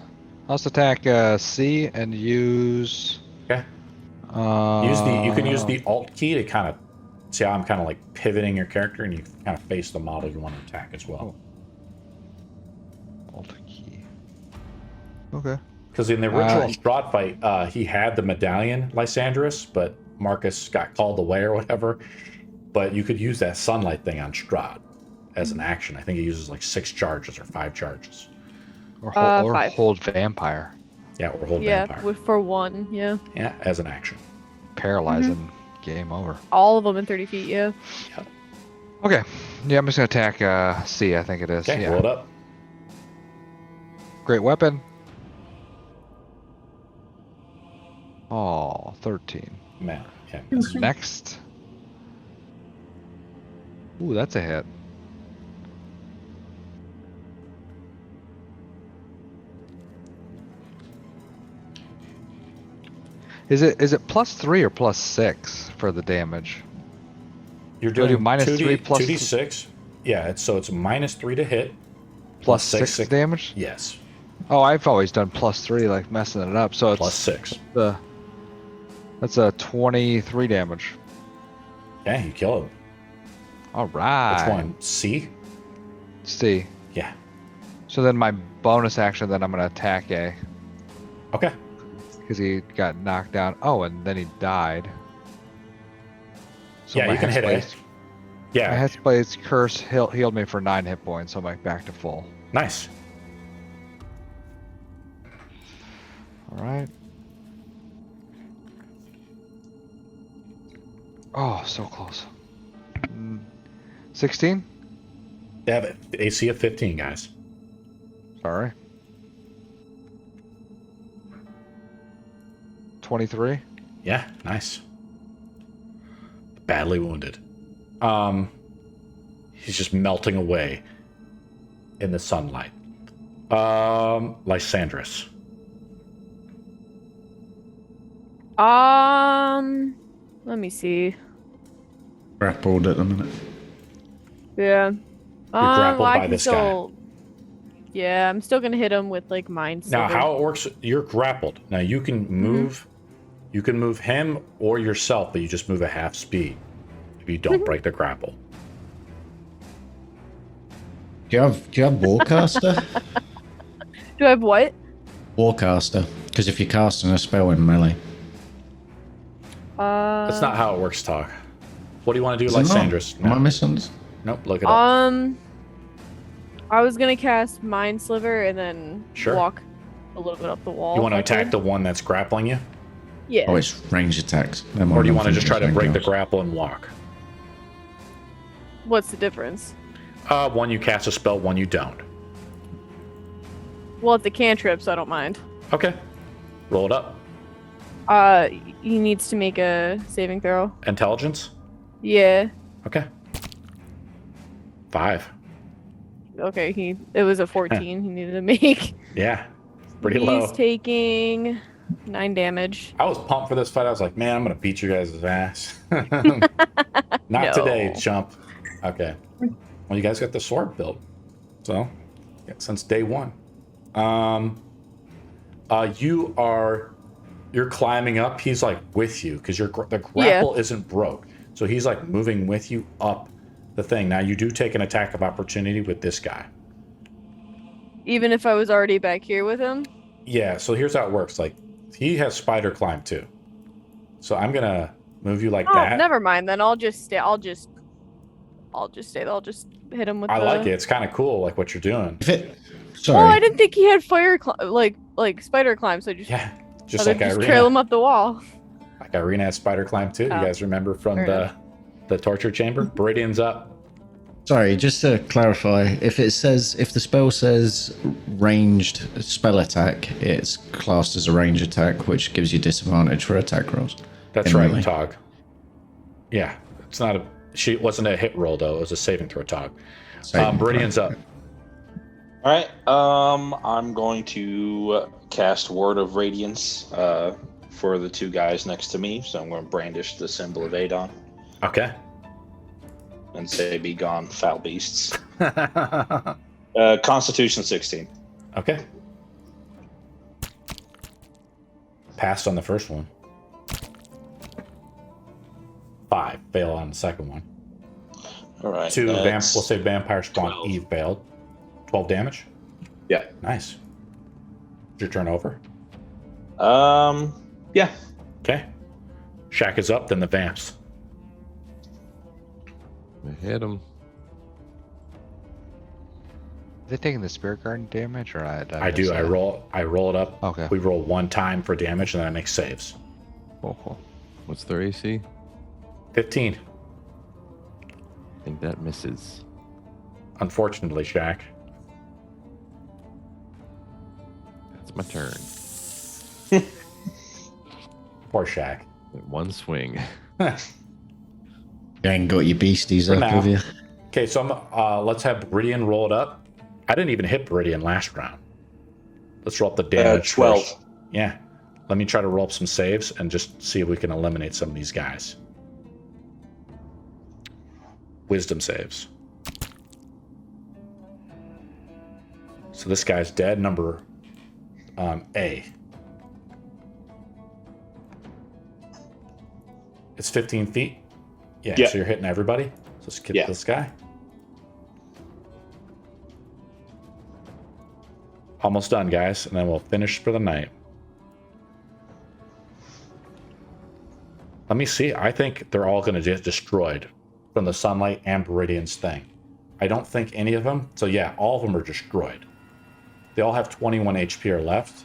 I'll just attack C and use. Okay. You can use the Alt key to kind of see how I'm kind of like pivoting your character, and you kind of face the model you want to attack as well. Alt key. Okay. Because in the original Strahd fight, he had the medallion Lysandrus, but Marcus got called away or whatever. But you could use that sunlight thing on Strahd as an action. I think he uses like 6 charges or 5 charges. Or 5. hold vampire. Yeah, or hold vampire. Yeah, for 1, yeah. Yeah, as an action. Paralyzing. Game over. All of them in 30 feet, yeah. Yep. Okay. Yeah, I'm just going to attack C, I think it is. Okay, yeah. roll it up. Great weapon. Oh, 13. Man, yeah. Next. Ooh, that's a hit. Is it +3 or +6 for the damage? You're Do I doing do minus 2D, 3 plus 2d6. Yeah, it's -3 to hit. +6 damage? Yes. Oh, I've always done +3, like messing it up. So it's +6. That's a 23 damage. Okay, you kill him. All right. Which one? C? C. Yeah. So then my bonus action, then I'm going to attack A. Okay. Because he got knocked down. Oh, and then he died. So Yeah, my you can hit Hexblade's- A. Yeah. My Hexblade's curse healed me for 9 hit points, so I'm like back to full. Nice. All right. Oh, so close. 16? They have an AC of 15, guys. Sorry. 23. Yeah, nice. Badly wounded. He's just melting away in the sunlight. Lysandris. Let me see. Grappled at the minute. Yeah. You're grappled I by can this still... Yeah, I'm still gonna hit him with like Mind Now, Sliver. how it works? You're grappled. Now you can move. You can move him or yourself, but you just move at half speed if you don't break the grapple. Do you have Warcaster? Do I have what? Warcaster. Because if you're casting a spell in melee. That's not how it works, Talk. What do you want to do, Is it not? Lysandris? Am I missing? Nope, look it up. I was gonna cast Mind Sliver and then Sure. walk a little bit up the wall. You want to if I attack could. the one that's grappling you? Yeah. Oh, it's range attacks. Or do you want to just try to break the grapple and walk? What's the difference? One you cast a spell, one you don't. Well, it's a cantrip, so I don't mind. Okay. Roll it up. He needs to make a saving throw. Intelligence? Yeah. Okay. 5. Okay, it was a 14 he needed to make. Yeah. Pretty He's low. taking 9 damage. I was pumped for this fight. I was like, man, I'm going to beat you guys' ass. Not today, chump. Okay. Well, you guys got the sword built. So, yeah, since day one. You're climbing up. He's like with you because the grapple isn't broke. So he's like moving with you up the thing. Now you do take an attack of opportunity with this guy. Even if I was already back here with him? Yeah, so here's how it works. Like, he has spider climb too. So I'm gonna move you like that. Never mind then. I'll just stay. I'll just stay. I'll just hit him with I like it. It's kind of cool, like what you're doing. Sorry. Oh, I didn't think he had fire like spider climb. So just just like just Irina. trail him up the wall. Like Irina has spider climb too. You guys remember from the torture chamber? Viridian's up. Sorry, just to clarify, if the spell says ranged spell attack, it's classed as a range attack, which gives you disadvantage for attack rolls. That's right, Tog. Yeah, it's not it wasn't a hit roll though. It was a saving throw, Tog. Viridian's up. All right. I'm going to cast Word of Radiance for the two guys next to me. So I'm going to brandish the symbol of Adon. Okay. And say, "Be gone, foul beasts." Constitution 16. Okay. Passed on the first one. 5. Fail on the second one. All right. 2. We'll say Vampire Spawn 12. Eve failed. 12 damage. Yeah. Nice. Is your turn over? Yeah. Okay. Shack is up, then the vamps. Hit him. Are they taking the Spirit Garden damage, or I do. I roll it up. Okay. We roll 1 time for damage, and then I make saves. Cool. What's their AC? 15. I think that misses. Unfortunately, Shack. That's my turn. Poor Shack. One swing. You ain't got your beasties up, have you? Okay, so let's have Viridian roll it up. I didn't even hit Viridian last round. Let's roll up the damage. 12. First. Yeah. Let me try to roll up some saves and just see if we can eliminate some of these guys. Wisdom saves. So this guy's dead. Number A. It's 15 feet. Yeah, so you're hitting everybody. So let's get this guy. Almost done, guys, and then we'll finish for the night. Let me see. I think they're all going to get destroyed from the sunlight and Viridian's thing. I don't think any of them. So yeah, all of them are destroyed. They all have 21 HP or left.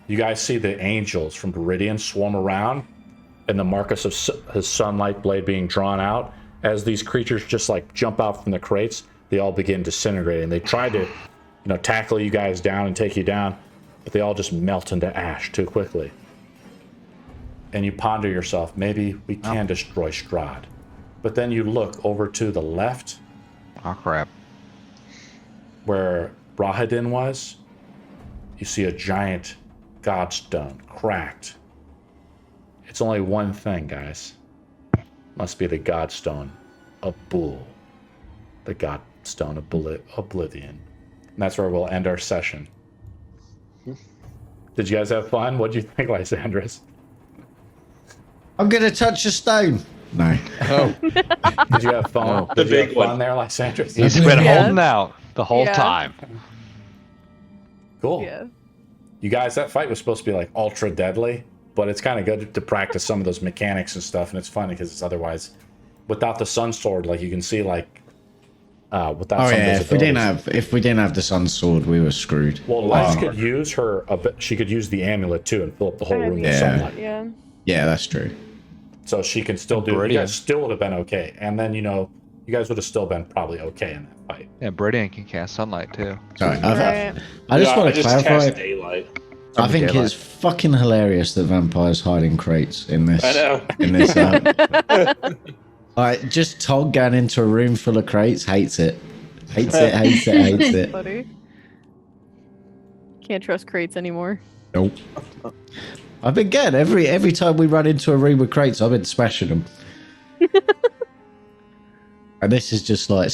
You guys see the angels from Viridian swarm around, and the Marcus of his sunlight blade being drawn out. As these creatures just like jump out from the crates, they all begin disintegrating. They try to, tackle you guys down and take you down, but they all just melt into ash too quickly. and you ponder yourself, maybe we can destroy Strahd. But then you look over to the left. Oh, crap. Where Rahadin was, you see a giant Godstone, cracked. It's only one thing, guys. Must be the Godstone of Bool. The Godstone of Oblivion. And that's where we'll end our session. Did you guys have fun? What do you think, Lysandris? I'm gonna touch a stone. No. Oh, Did you have fun? The Did you have big fun one. there, Lysandris? He's been Yeah. holding out the whole Yeah. time. Cool. Yeah. You guys, that fight was supposed to be like ultra deadly, but it's kind of good to practice some of those mechanics and stuff, and it's funny because it's otherwise, without the sun sword, like you can see, like without Oh some yeah, of those abilities. if we didn't have the sun sword, we were screwed. Well, Liz could use her a bit. She could use the amulet too and fill up the whole room with Yeah. sunlight. Yeah. Yeah, that's true. So she can still do. You Brilliant. guys still would have been okay, and then you guys would have still been probably okay in that fight. Yeah, Bridian can cast sunlight too. Sorry, Right. I just want to cast clarify. daylight. I think Daylight. it's fucking hilarious that vampires hide in crates in this. I know. In this. Alright, just Tog going into a room full of crates hates it. Hates it. Hates it. Hates it. Buddy. Can't trust crates anymore. Nope. I've been getting every time we run into a room with crates, I've been smashing them. And this is just like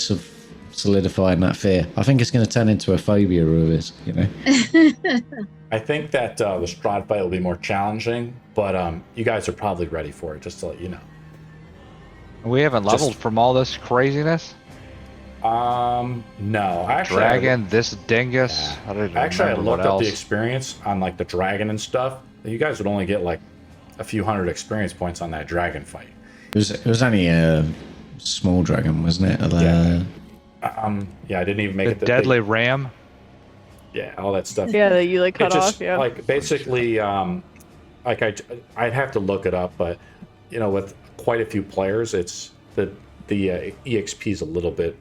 solidifying that fear. I think it's going to turn into a phobia of this, you know. I think that the Strahd fight will be more challenging, but you guys are probably ready for it. Just to let you know. We haven't Just- leveled from all this craziness. No, actually, Dragon, this dingus. Yeah. I don't even Actually, I remember looked what up else. the experience on like the dragon and stuff. You guys would only get like a few hundred experience points on that dragon fight. It was only a small dragon, wasn't it? Yeah. Yeah, I didn't even make The it. deadly ram. Yeah, all that stuff. Yeah, that you like It cut just off. Yeah. like basically, like I'd have to look it up, but with quite a few players, it's the EXP is a little bit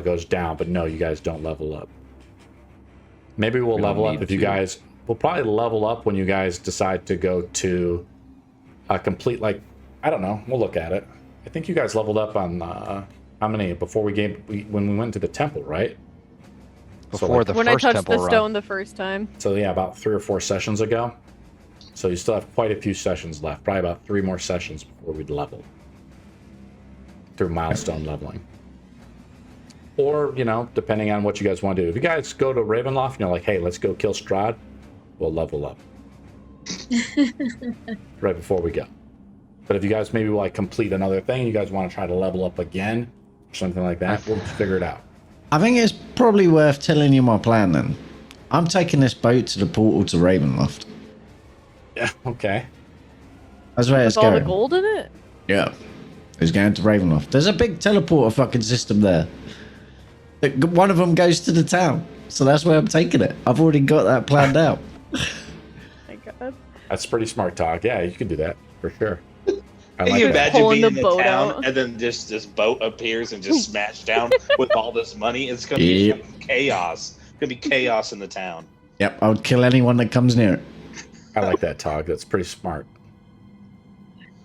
goes down, but no, you guys don't level up. Maybe we'll We don't level up need if you to. guys. We'll probably level up when you guys decide to go to a complete, like, I don't know. We'll look at it. I think you guys leveled up on how many before when we went to the temple, right? Before like, the when I first touched temple the run. stone the first time. So yeah, about 3 or 4 sessions ago. So you still have quite a few sessions left. Probably about 3 more sessions before we'd level through milestone leveling. Or depending on what you guys want to do. If you guys go to Ravenloft and you're like, hey, let's go kill Strahd, we'll level up right before we go. But if you guys maybe like complete another thing, you guys want to try to level up again or something like that, we'll figure it out. I think it's probably worth telling you my plan then. I'm taking this boat to the portal to Ravenloft. Yeah, okay. That's where it's With all the going. gold in it? Yeah. It's going to Ravenloft. There's a big teleporter fucking system there. One of them goes to the town. So that's where I'm taking it. I've already got that planned out. My God. That's pretty smart talk. Yeah, you can do that for sure. I Can like you that. imagine Pulling being the in the boat town out. and then just this boat appears and just smashed down with all this money? It's gonna be Yep. chaos. It's gonna be chaos in the town. Yep, I would kill anyone that comes near it. I like that talk. That's pretty smart.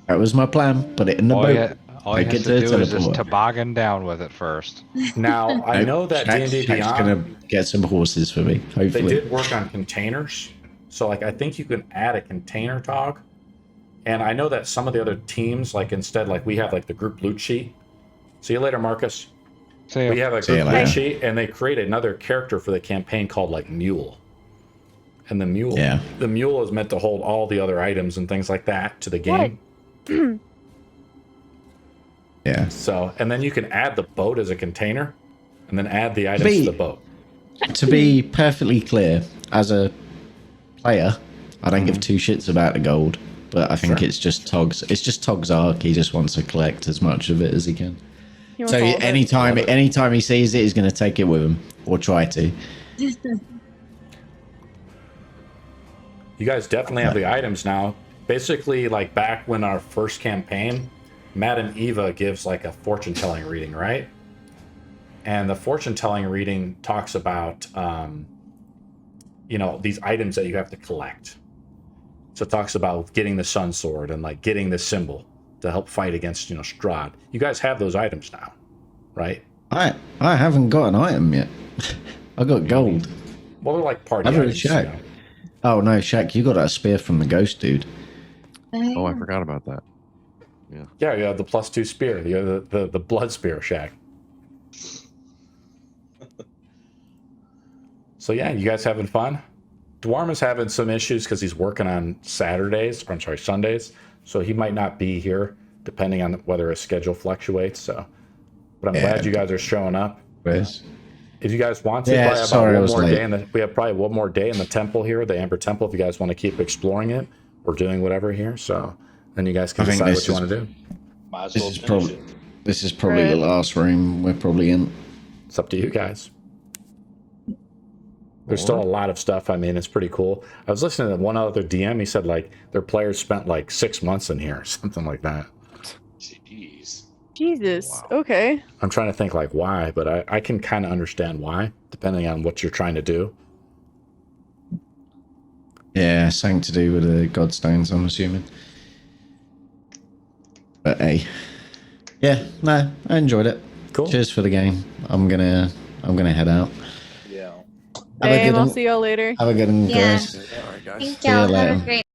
That was my plan. Put it in the All boat. you Take have it to to do the is just teleporter. toboggan down with it first. Now, I know that D&D Jack's Beyond, gonna get some horses for me, they hopefully. did work on containers. So, like, I think you can add a container talk. And I know that some of the other teams, like, instead, like, we have, like, the group loot sheet. See you later, Marcus. So We have a See you group loot later. sheet, and they create another character for the campaign called, like, Mule. And the mule is meant to hold all the other items and things like that to the game. Yeah. So, and then you can add the boat as a container, and then add the items to the boat. To be perfectly clear, as a player, I don't give 2 shits about the gold, but I think Sure. it's just Tog's. It's just Tog's arc. He just wants to collect as much of it as he can. He wants So all of it. anytime he sees it, he's going to take it with him or try to. You guys definitely have the items now. Basically, like back when our first campaign, Madam Eva gives like a fortune telling reading, right? And the fortune telling reading talks about, these items that you have to collect. So it talks about getting the Sun Sword and like getting the symbol to help fight against, Strahd. You guys have those items now, right? I haven't got an item yet. I got gold. Well, they're like party Never items. Shaq. Oh no, Shaq, you got that spear from the ghost dude. Oh, I forgot about that. Yeah, you have the +2 spear. You have the blood spear, Shaq. So yeah, you guys having fun? Dwarm is having some issues because he's working on Sundays. So he might not be here, depending on whether his schedule fluctuates. So, but I'm glad you guys are showing up. Where's? If you guys want to, Yeah, probably sorry, I about was one more late. day we have probably one more day in the temple here, the Amber Temple. If you guys want to keep exploring it, we're doing whatever here. So then you guys can I think decide this what you is- want to do. Might as This well is finish probably it. this is probably the last room we're probably in. It's up to you guys. There's still a lot of stuff. I mean, it's pretty cool. I was listening to one other DM. He said like their players spent like 6 months in here, something like that. Jeez. Jesus. Wow. Okay. I'm trying to think like why, but I can kind of understand why, depending on what you're trying to do. Yeah, something to do with the Godstones, I'm assuming. But hey, yeah, no, I enjoyed it. Cool. Cheers for the game. I'm gonna head out. Yeah. Have a Hey, good I'll one. see y'all later. Have a good one, Yeah. guys. All right, guys. Thank See you y'all. Have later. a great